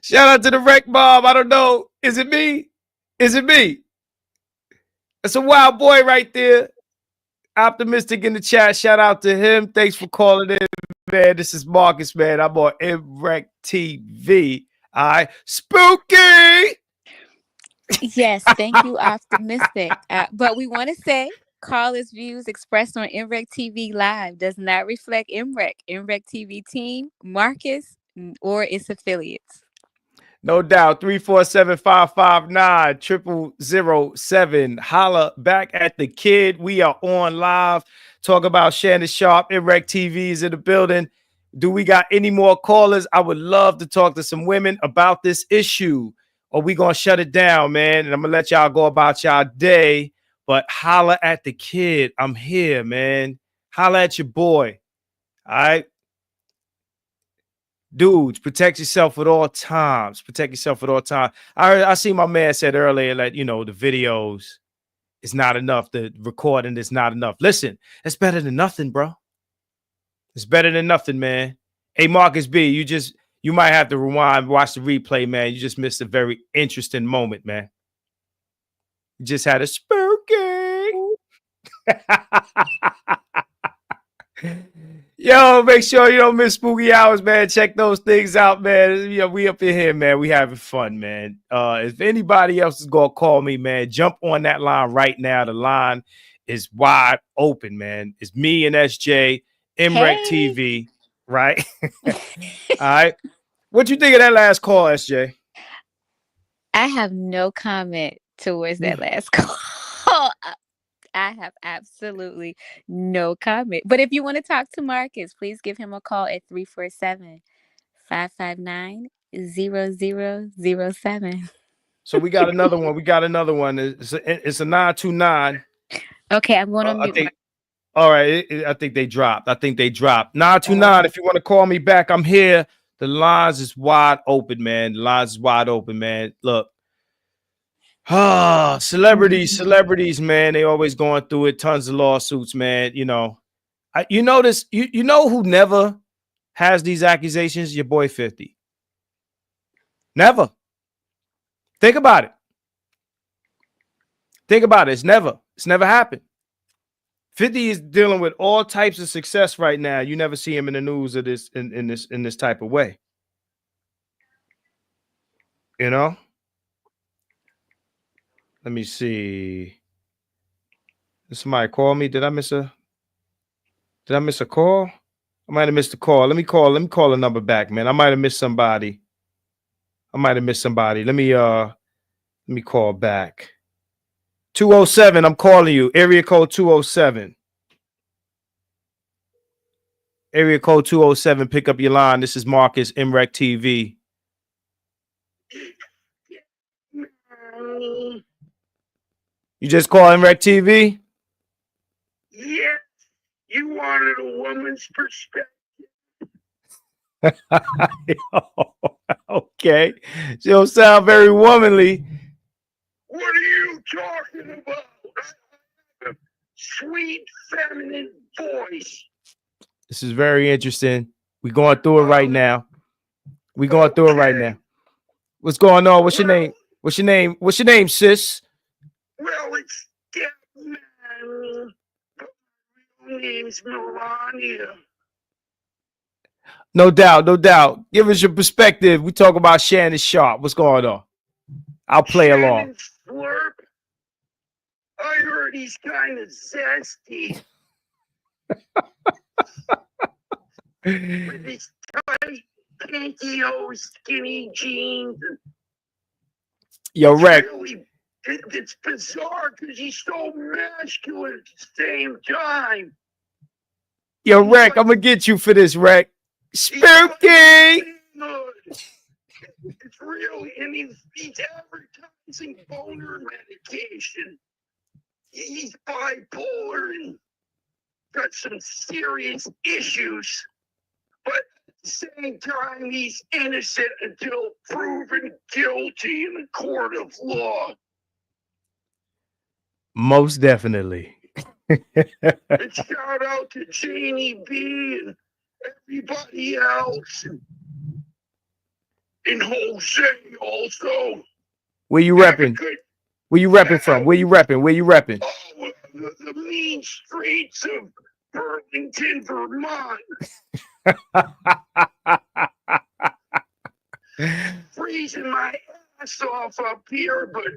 Shout out to the Wreck Mob. I don't know. Is it me? That's a wild boy right there. Optimistic in the chat. Shout out to him. Thanks for calling in, man. This is Marcus, man. I'm on MRecktv. All right. Spooky. Yes, thank you, Optimistic. But we want to say callers' views expressed on MRecktv Live does not reflect MRecktv team, Marcus, or its affiliates. No doubt. 347-559-0007. Holla back at the kid. We are on live. Talk about Shannon Sharpe. MRecktv is in the building. Do we got any more callers? I would love to talk to some women about this issue. Or we gonna shut it down, man. And I'm gonna let y'all go about y'all day. But holla at the kid. I'm here, man. Holla at your boy. All right. Dudes, protect yourself at all times. I see my man said earlier that, the videos is not enough. The recording is not enough. Listen, it's better than nothing, bro. It's better than nothing, man. Hey, Marcus B, you might have to rewind, watch the replay, man. You just missed a very interesting moment, man. You just had a spooky. Yo, make sure you don't miss spooky hours, man. Check those things out, man. We up in here, man. We having fun, man. If anybody else is gonna call me, man, jump on that line right now. The line is wide open, man. It's me and SJ, MRecktv, right? All right. What you think of that last call, SJ? I have no comment towards that last call. I have absolutely no comment. But if you want to talk to Marcus, please give him a call at 347-559-0007. So we got another one. It's a 929. Okay, I'm going on mute. All right, I think they dropped. 929. If you want to call me back, I'm here. The lines is wide open, man. The lines is wide open, man. Look. Celebrities, man. They always going through it. Tons of lawsuits, man. You know, you notice, you know who never has these accusations? Your boy 50. Never. Think about it. It's never happened. 50 is dealing with all types of success right now. You never see him in the news of this in this type of way. You know? Let me see. Did somebody call me? Did I miss a call? I might have missed a call. Let me call the number back, man. I might have missed somebody. Let me call back. 207, I'm calling you. Area code 207. Area code 207, pick up your line. This is Marcus, MRecktv. You just call MRecktv? Yes, you wanted a woman's perspective. Okay. She don't sound very womanly. What are you talking about? Sweet feminine voice. This is very interesting. We're going through it right now. What's going on? What's your name? What's your name, sis? Well, it's Stepman. My real name's Melania. No doubt. Give us your perspective. We talk about Shannon Sharpe. What's going on? I'll play along. Slurp. I heard he's kind of zesty. With his tight pantyhose, skinny jeans. Yo, Reck. It's bizarre because he's so masculine at the same time. Yo, Reck, I'm going to get you for this, Reck. Spooky! It's really, and he's advertising boner medication. He's bipolar and got some serious issues. But at the same time, he's innocent until proven guilty in a court of law. Most definitely. And shout out to Janie B and everybody else. And Jose also. Where you repping? Where you repping from? Where you repping? Oh, the mean streets of Burlington, Vermont. Freezing my ass off up here, but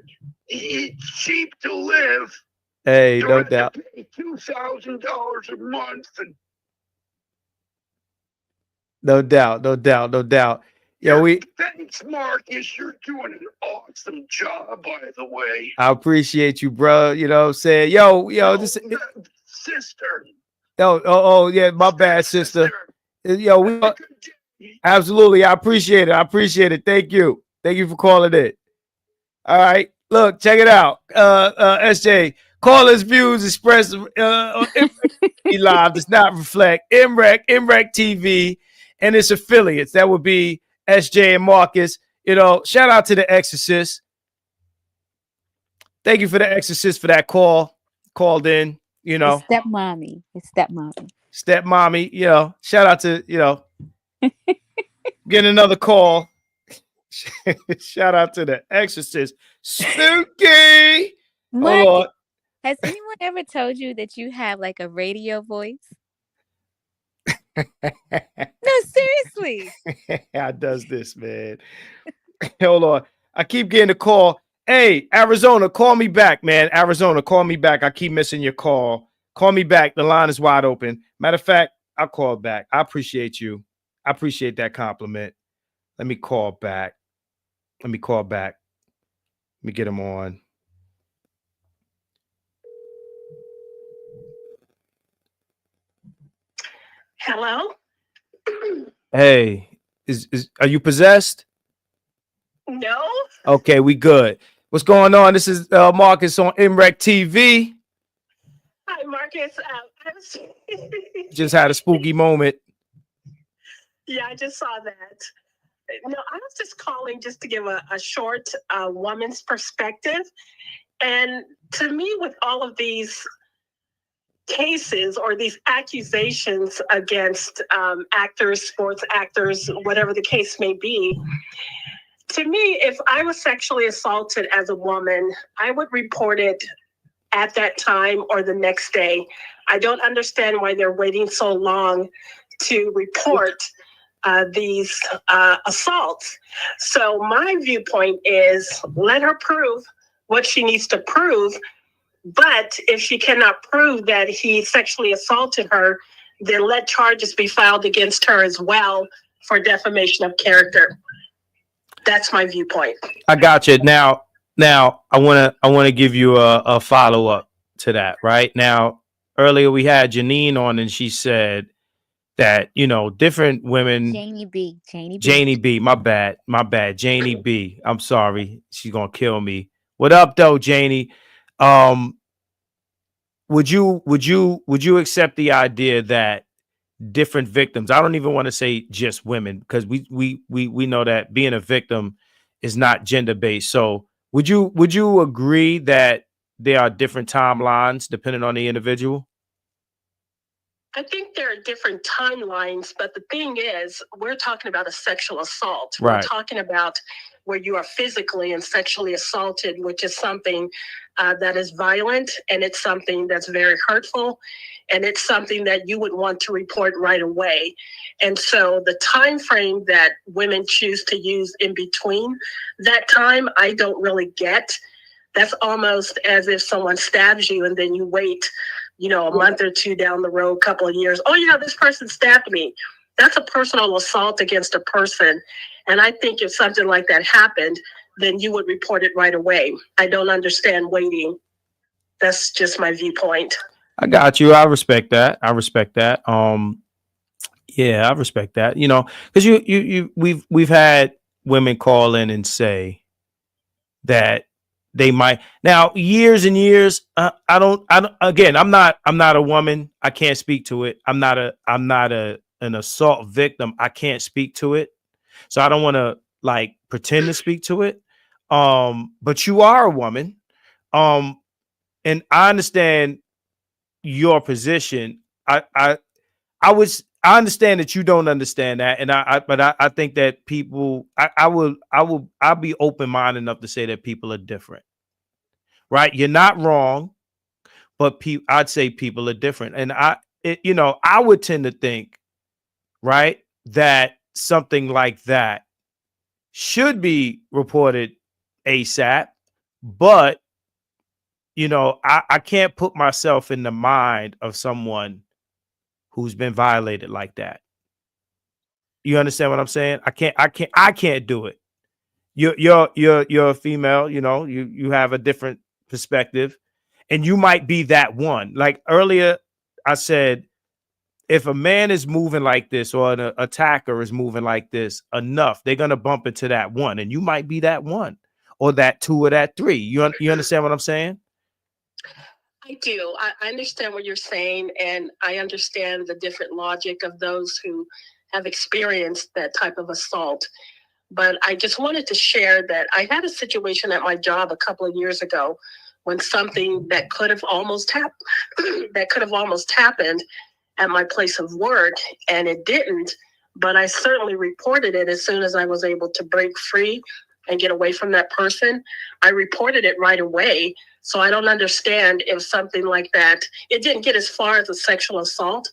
it's cheap to live. Hey, no doubt. Pay $2,000 a month. And no doubt. Yeah, thanks, Marcus. You're doing an awesome job, by the way. I appreciate you, bro. You know what I'm saying? Yo, this sister. Oh, yeah, my bad, sister. Yo, absolutely. I appreciate it. Thank you for calling in. All right. Look, check it out. SJ, callers' views expressed on MRecktv Live does not reflect MRecktv and its affiliates. That would be SJ and Marcus. You know, shout out to the Exorcist. Thank you for the Exorcist for that called in, you know. It's stepmommy. Stepmommy, you know, shout out to, you know, getting another call. Shout out to the Exorcist. Spooky. Hold on. Has anyone ever told you that you have like a radio voice? No, seriously. How does this, man? Hold on. I keep getting a call. Hey, Arizona, call me back, man. Arizona, call me back. I keep missing your call. Call me back. The line is wide open. Matter of fact, I'll call back. I appreciate you. I appreciate that compliment. Let me call back. Let me get him on. Hello? Hey, are you possessed? No. Okay, we good. What's going on? This is Marcus on MRecktv. Hi, Marcus. Just had a spooky moment. Yeah, I just saw that. No, I was just calling just to give a short woman's perspective. And to me, with all of these cases or these accusations against actors, sports actors, whatever the case may be, to me, if I was sexually assaulted as a woman, I would report it at that time or the next day. I don't understand why they're waiting so long to report these assaults. So my viewpoint is let her prove what she needs to prove. But if she cannot prove that he sexually assaulted her, then let charges be filed against her as well for defamation of character. That's my viewpoint. I got you. Now I want to give you a follow up to that. Right now, earlier we had Janine on, and she said that, you know, different women. Janie B. My bad. Janie B. I'm sorry. She's gonna kill me. What up, though, Janie? Would you accept the idea that different victims, I don't even want to say just women, because we know that being a victim is not gender based. So would you agree that there are different timelines depending on the individual? I think there are different timelines, but the thing is, we're talking about a sexual assault. Right. We're talking about where you are physically and sexually assaulted, which is something that is violent, and it's something that's very hurtful, and it's something that you would want to report right away. And so the time frame that women choose to use in between that time, I don't really get. That's almost as if someone stabs you and then you wait, you know, a month or two down the road, couple of years. Oh yeah, this person stabbed me. That's a personal assault against a person. And I think if something like that happened, then you would report it right away. I don't understand waiting. That's just my viewpoint. I got you. I respect that. Yeah, I respect that. You know, because we've had women call in and say that they might, now years and years. I don't. Again, I'm not a woman. I can't speak to it. I'm not an assault victim. I can't speak to it. So I don't want to like pretend to speak to it. But you are a woman. And I understand your position. I understand that you don't understand that, and I think that people, I'll be open-minded enough to say that people are different, right? You're not wrong, but I'd say people are different, and I would tend to think, right, that something like that should be reported ASAP, but you know, I can't put myself in the mind of someone who's been violated like that. You understand what I'm saying? I can't do it. You're a female, you know, you have a different perspective, and you might be that one. Like earlier, I said, if a man is moving like this or an attacker is moving like this enough, they're gonna bump into that one, and you might be that one, or that two, or that three. You understand what I'm saying? I do. I understand what you're saying, and I understand the different logic of those who have experienced that type of assault. But I just wanted to share that I had a situation at my job a couple of years ago when something that could have almost happened at my place of work, and it didn't. But I certainly reported it as soon as I was able to break free and get away from that person. I reported it right away. So I don't understand if something like that, it didn't get as far as a sexual assault,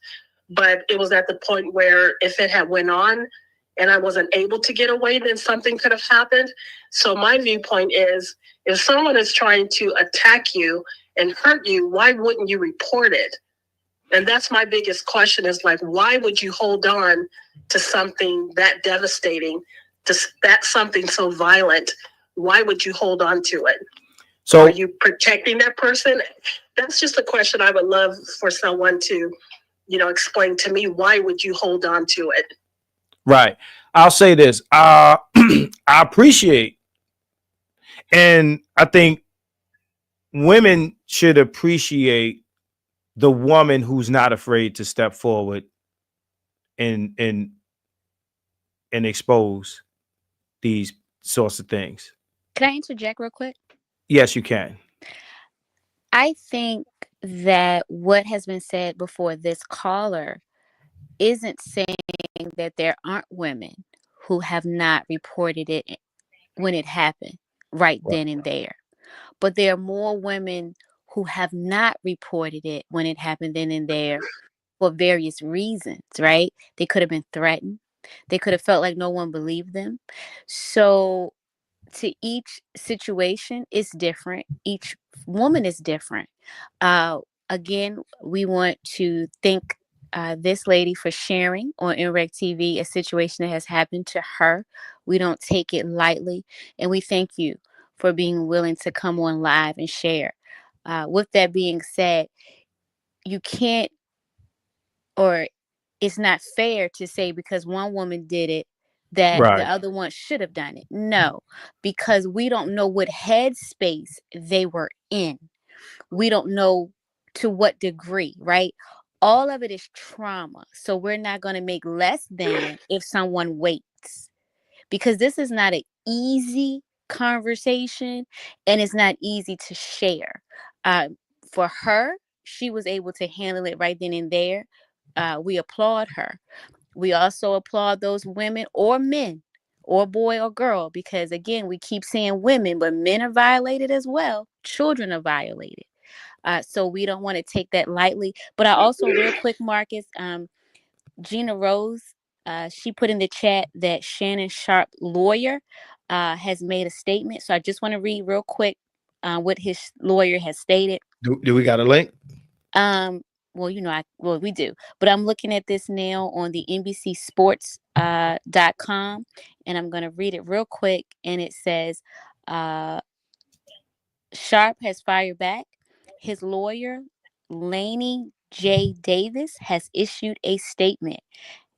but it was at the point where if it had went on and I wasn't able to get away, then something could have happened. So my viewpoint is, if someone is trying to attack you and hurt you, why wouldn't you report it? And that's my biggest question, is like, why would you hold on to something that devastating, to that something so violent? Why would you hold on to it? So are you protecting that person? That's just a question I would love for someone to, you know, explain to me. Why would you hold on to it? Right. I'll say this. I appreciate, and I think women should appreciate the woman who's not afraid to step forward and expose these sorts of things. Can I interject real quick? Yes, you can. I think that what has been said before this caller isn't saying that there aren't women who have not reported it when it happened right then and there. But there are more women who have not reported it when it happened then and there for various reasons, right? They could have been threatened. They could have felt like no one believed them. So to each situation is different. Each woman is different. Again, we want to thank this lady for sharing on MRecktv a situation that has happened to her. We don't take it lightly, and we thank you for being willing to come on live and share. With that being said, you can't, or it's not fair to say because one woman did it that the Right. other one should have done it. No, because we don't know what headspace they were in. We don't know to what degree, right? All of it is trauma. So we're not going to make less than if someone waits, because this is not an easy conversation and it's not easy to share. For her, she was able to handle it right then and there. We applaud her. We also applaud those women or men or boy or girl, because again, we keep saying women, but men are violated as well. Children are violated. So we don't want to take that lightly. But I also, real quick, Marcus, Gina Rose, she put in the chat that Shannon Sharpe lawyer has made a statement. So I just want to read real quick what his lawyer has stated. Do we got a link? Well, we do, but I'm looking at this now on the NBCSports.com, and I'm going to read it real quick. And it says, Sharpe has fired back. His lawyer, Laney J. Davis, has issued a statement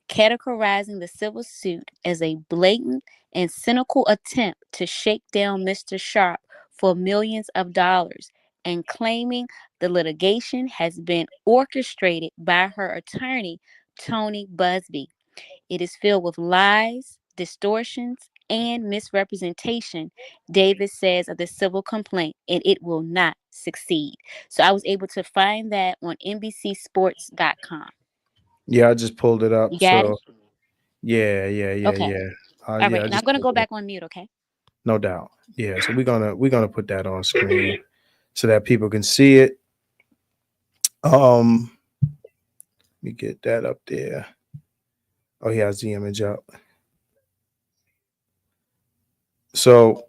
categorizing the civil suit as a blatant and cynical attempt to shake down Mr. Sharpe for millions of dollars, and claiming the litigation has been orchestrated by her attorney, Tony Busby. It is filled with lies, distortions, and misrepresentation, Davis says of the civil complaint, and it will not succeed. So I was able to find that on NBCSports.com. Yeah, I just pulled it up. You got So it? yeah. Okay. All right. And I'm going to go back on mute, okay? No doubt. Yeah. So we're gonna put that on screen so that people can see it. Let me get that up there. Oh, he has the image up. So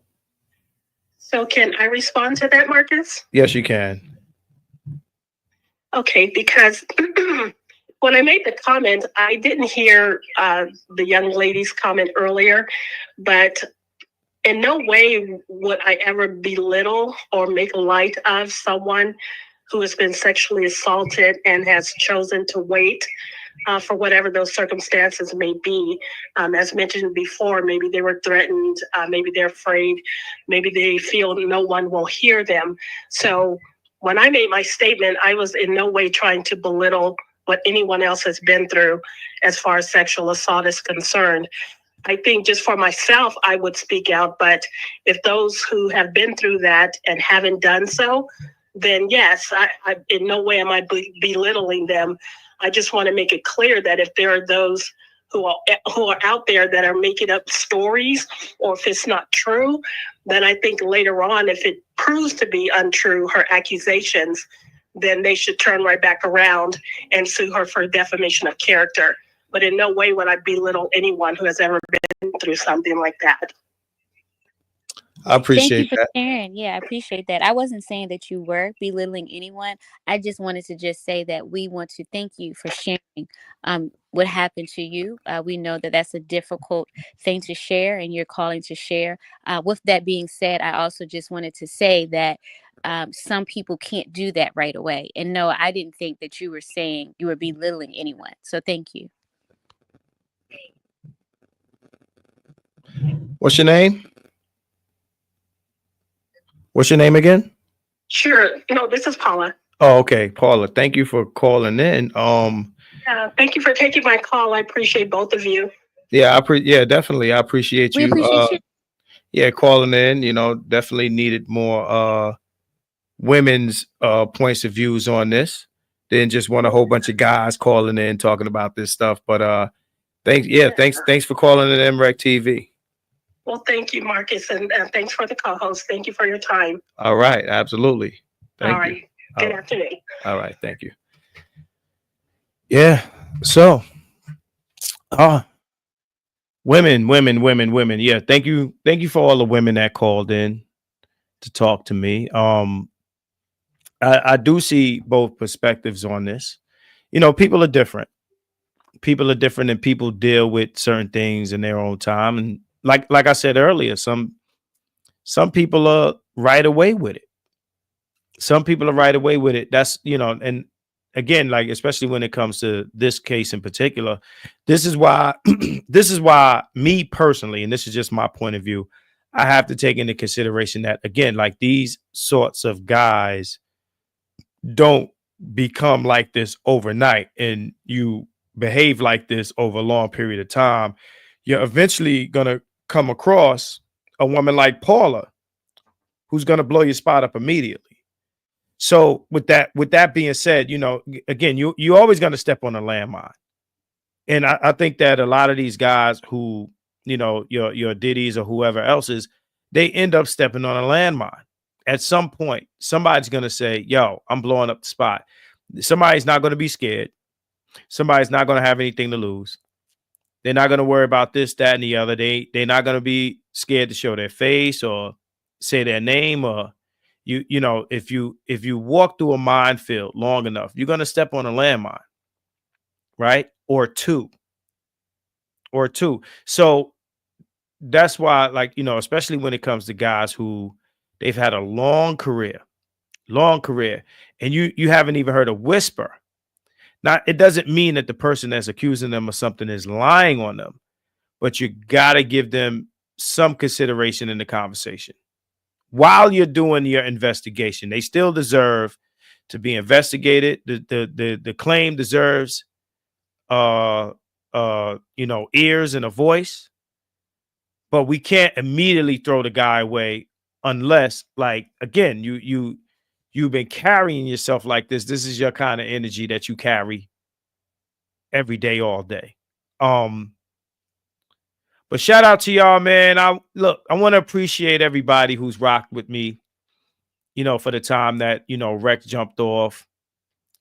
can I respond to that, Marcus? yes, you can. Okay, because when I made the comment, I didn't hear the young lady's comment earlier, but in no way would I ever belittle or make light of someone who has been sexually assaulted and has chosen to wait for whatever those circumstances may be. As mentioned before, maybe they were threatened, maybe they're afraid, maybe they feel no one will hear them. So when I made my statement, I was in no way trying to belittle what anyone else has been through as far as sexual assault is concerned. I think just for myself, I would speak out. But if those who have been through that and haven't done so, then yes, I in no way am I belittling them. I just want to make it clear that if there are those who are out there that are making up stories, or if it's not true, then I think later on, if it proves to be untrue, her accusations, then they should turn right back around and sue her for defamation of character. But in no way would I belittle anyone who has ever been through something like that. I appreciate Thank you for that. sharing. Yeah, I appreciate that. I wasn't saying that you were belittling anyone. I just wanted to just say that we want to thank you for sharing what happened to you. We know that that's a difficult thing to share, and you're calling to share. With that being said, I also just wanted to say that some people can't do that right away. And no, I didn't think that you were saying you were belittling anyone. So thank you. What's your name? What's your name again? Sure. No, this is Paula. Oh, okay, Paula. Thank you for calling in. Thank you for taking my call. I appreciate both of you. Yeah, yeah, definitely. I appreciate We you. appreciate you. Yeah, calling in. You know, definitely needed more women's points of views on this. Didn't just want a whole bunch of guys calling in talking about this stuff. But thanks for calling in MRecktv. Well, thank you, Marcus, and thanks for the co-host. Thank you for your time. All right, absolutely. Thank you. Good afternoon. All right, thank you. Yeah. So, women. Yeah, thank you for all the women that called in to talk to me. I do see both perspectives on this. You know, people are different. People are different, and people deal with certain things in their own time. And like I said earlier, some people are right away with it. Some people are right away with it. That's, you know, and again, like, especially when it comes to this case in particular, this is why this is why me personally, and this is just my point of view, I have to take into consideration that, again, like, these sorts of guys don't become like this overnight, and you behave like this over a long period of time. You're eventually gonna come across a woman like Paula who's gonna blow your spot up immediately. So with that being said, you know, again, you always gonna step on a landmine. And I think that a lot of these guys who, you know, your Diddy's or whoever else's, they end up stepping on a landmine. At some point, somebody's gonna say, yo, I'm blowing up the spot. Somebody's not gonna be scared. Somebody's not gonna have anything to lose. They're not gonna worry about this, that, and the other. They're not gonna be scared to show their face or say their name. Or you know, if you walk through a minefield long enough, you're gonna step on a landmine, right? Or two. So that's why, like, you know, especially when it comes to guys who they've had a long career, and you haven't even heard a whisper. Now, it doesn't mean that the person that's accusing them of something is lying on them, but you got to give them some consideration in the conversation while you're doing your investigation. They still deserve to be investigated. The claim deserves you know, ears and a voice, but we can't immediately throw the guy away unless, like, again, you've been carrying yourself like this. This is your kind of energy that you carry every day, all day. But shout out to y'all, man. I want to appreciate everybody who's rocked with me, you know, for the time that, you know, Reck jumped off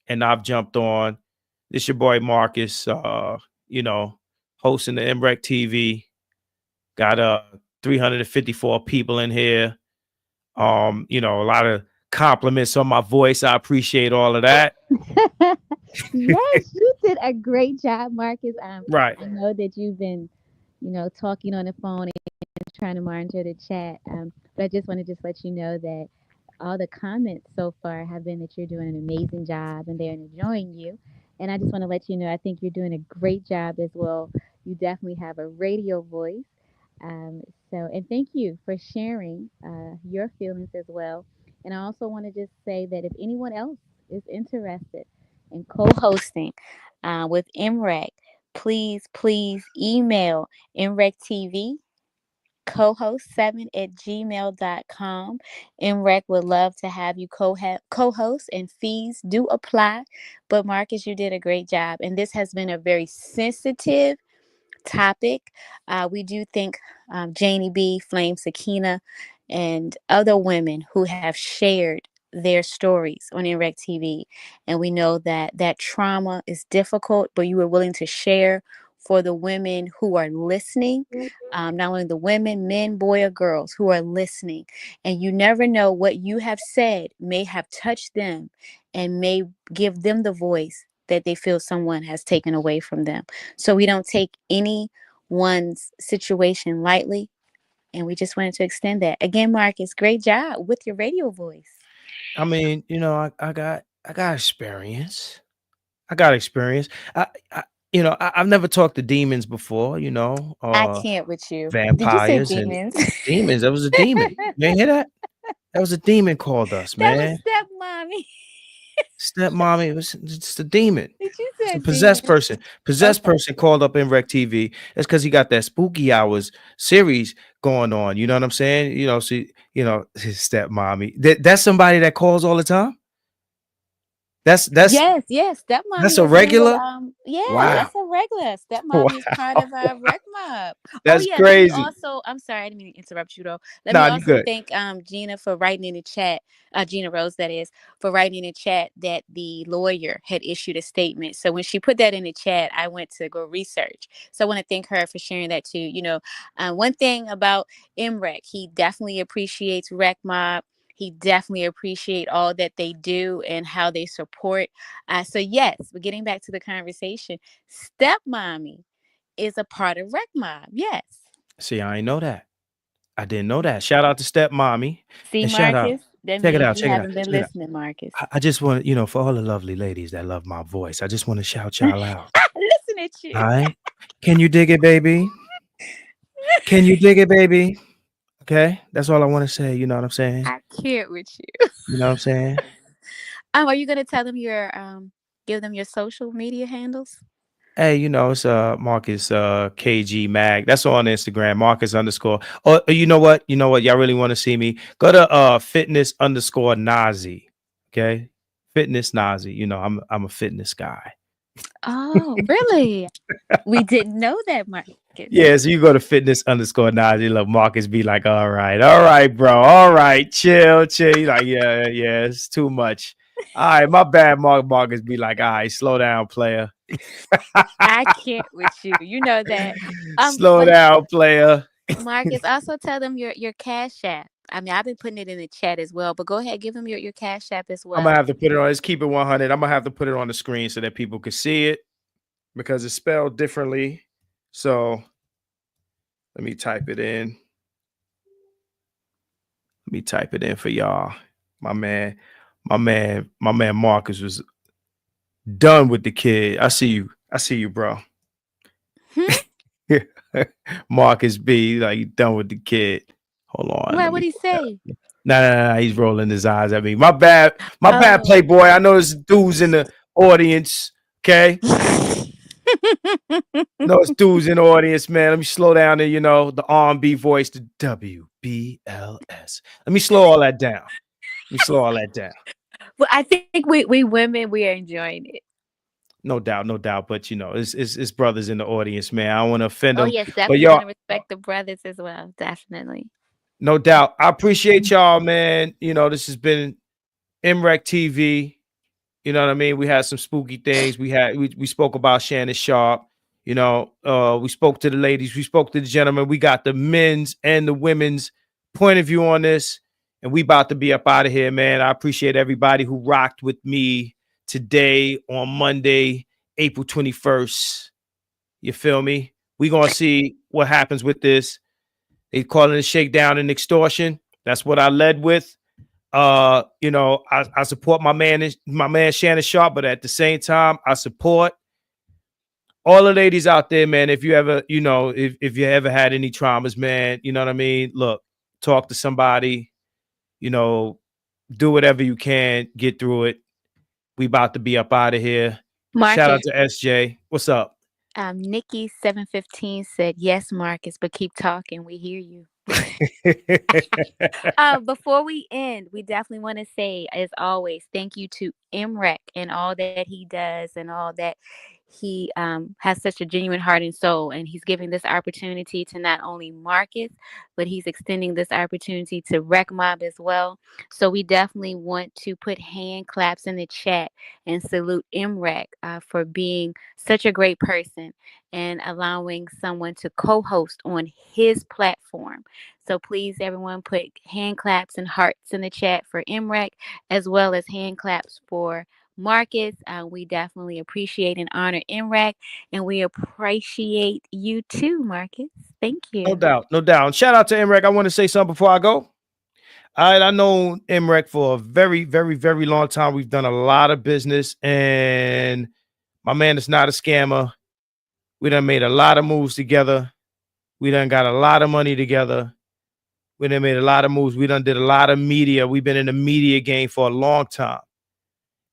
and I've jumped on. This your boy Marcus, you know, hosting the MRecktv. Got 354 people in here. You know, a lot of compliments on my voice. I appreciate all of that. Yes, you did a great job, Marcus. Right. I know that you've been, you know, talking on the phone and trying to monitor the chat. But I just want to let you know that all the comments so far have been that you're doing an amazing job and they're enjoying you. And I just want to let you know, I think you're doing a great job as well. You definitely have a radio voice. And thank you for sharing your feelings as well. And I also want to just say that if anyone else is interested in co-hosting with M.Reck, please email MRecktv cohost7@gmail.com. MReck would love to have you co-host, and fees do apply. But Marcus, you did a great job. And this has been a very sensitive topic. We do think Janie B, Flame, Sakina, and other women who have shared their stories on MRecktv. And we know that trauma is difficult, but you were willing to share for the women who are listening, not only the women, men, boy, or girls who are listening. And you never know what you have said may have touched them and may give them the voice that they feel someone has taken away from them. So we don't take anyone's situation lightly. And we just wanted to extend that. Again, Marcus, great job with your radio voice. I mean, you know, I got experience. You know, I've never talked to demons before, you know. I can't with you. Vampires Did you say and demons? demons. That was a demon. You ain't hear that? That was a demon called us, That man. was stepmommy. Stepmommy, it's a demon. Did you It's say a possessed demon? person. Possessed Okay. person called up MRecktv. That's because he got that spooky hours series going on. You know what I'm saying? You know, his stepmommy. That's somebody that calls all the time. That's Yes. that's Stepmommy a is one regular. yes, Wow. that's a regular. Wow. Stepmommy is part of our rec mob. Oh That's yeah, let me crazy. also I didn't mean to interrupt you though. Let me Nah, you also good. thank Gina for writing in the chat, Gina Rose that is, for writing in the chat that the lawyer had issued a statement. So when she put that in the chat, I went to go research. So I want to thank her for sharing that too. You know, one thing about M.Reck, he definitely appreciates rec mob. He definitely appreciate all that they do and how they support. So yes, we're getting back to the conversation. Stepmommy is a part of Rec Mob. Yes. See, I ain't know that. I didn't know that. Shout out to stepmommy. See, And shout out. Marcus, that Check it means out. you Check it out. haven't been Check it out. listening, Marcus. I just want, for all the lovely ladies that love my voice, I just want to shout y'all out. Listen at you. All right. Can you dig it, baby? Can you dig it, baby? Okay. That's all I want to say. You know what I'm saying? I can't with you. You know what I'm saying? Are you gonna tell them give them your social media handles? Hey, it's Marcus KG Mag. That's on Instagram, Marcus _ Oh, you know what? Y'all really want to see me? Go to fitness _ Nazi. Okay. Fitness Nazi. I'm a fitness guy. Oh, really? We didn't know that, Marcus. Yeah, so you go to fitness _ Nazi. Look, Marcus be like, all right, bro. All right, chill. You like, yeah, it's too much. All right, my bad, Marcus be like, all right, slow down, player. I can't with you. You know that. Slow But down, player. Marcus, also tell them your Cash App. I mean, I've been putting it in the chat as well, but go ahead, give them your Cash App as I'm gonna well. have to put it on. Let's keep it 100. I'm gonna have to put it on the screen so that people can see it because it's spelled differently. So let me type it in. Let me type it in for y'all. My man Marcus was done with the kid. I see you, bro. Marcus B, like, you done with the kid. Hold on. Right, what'd he say? No, he's rolling his eyes at me. My bad, Oh. Playboy. I know there's dudes in the audience. Okay. No, it's dudes in the audience, man. Let me slow down to, the R&B voice, the WBLS. Let me slow all that down. Well, I think we women, we are enjoying it. No doubt. But it's brothers in the audience, man. I don't want to offend Oh them. yes, But definitely y'all, want to respect the brothers as well. Definitely. no doubt. I appreciate y'all, man. This has been MRecktv. You know what I mean? We had some spooky things. We spoke about Shannon Sharpe. We spoke to the ladies. We spoke to the gentlemen. We got the men's and the women's point of view on this. And we about to be up out of here, man. I appreciate everybody who rocked with me today on Monday, April 21st. You feel me? We going to see what happens with this. They calling it shakedown and extortion. That's what I led with. I support my man Shannon Sharpe, but at the same time, I support all the ladies out there, man. If you ever, if you ever had any traumas, man, you know what I mean? Look, talk to somebody, do whatever you can, get through it. We about to be up out of here. Marcus. Shout out to SJ. What's up? Nikki 715 said, yes, Marcus, but keep talking. We hear you. Before we end, we definitely want to say, as always, thank you to M.Reck and all that he does and all that he has such a genuine heart and soul. And he's giving this opportunity to not only Marcus, but he's extending this opportunity to Rec Mob as well. So we definitely want to put hand claps in the chat and salute M.Reck for being such a great person and allowing someone to co-host on his platform. So please, everyone, put hand claps and hearts in the chat for M.Reck, as well as hand claps for Marcus. We definitely appreciate and honor M.Reck, and we appreciate you too, Marcus. Thank you. No doubt. Shout out to M.Reck. I want to say something before I go. I know M.Reck for a very, very, very long time. We've done a lot of business, and my man is not a scammer. We done made a lot of moves together. We done got a lot of money together. We done made a lot of moves. We done did a lot of media. We've been in the media game for a long time.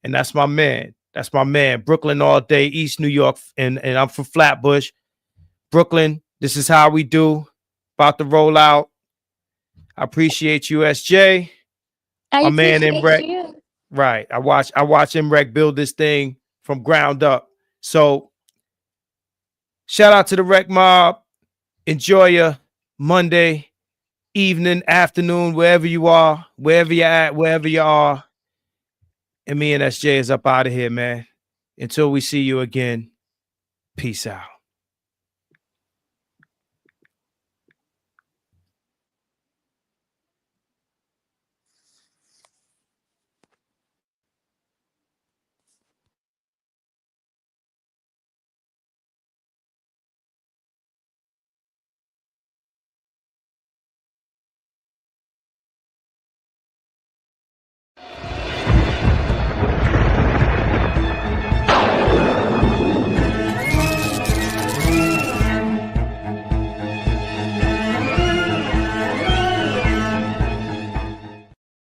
And that's my man. That's my man. Brooklyn all day, East New York, and I'm from Flatbush. Brooklyn, this is how we do. About to roll out. I appreciate you, SJ. I My man appreciate M.Reck. you. Right. I watch M.Reck build this thing from ground up. So shout out to the Rec Mob. Enjoy your Monday evening, afternoon, wherever you are, wherever you're at, wherever you are. And me and SJ is up out of here, man. Until we see you again, peace out.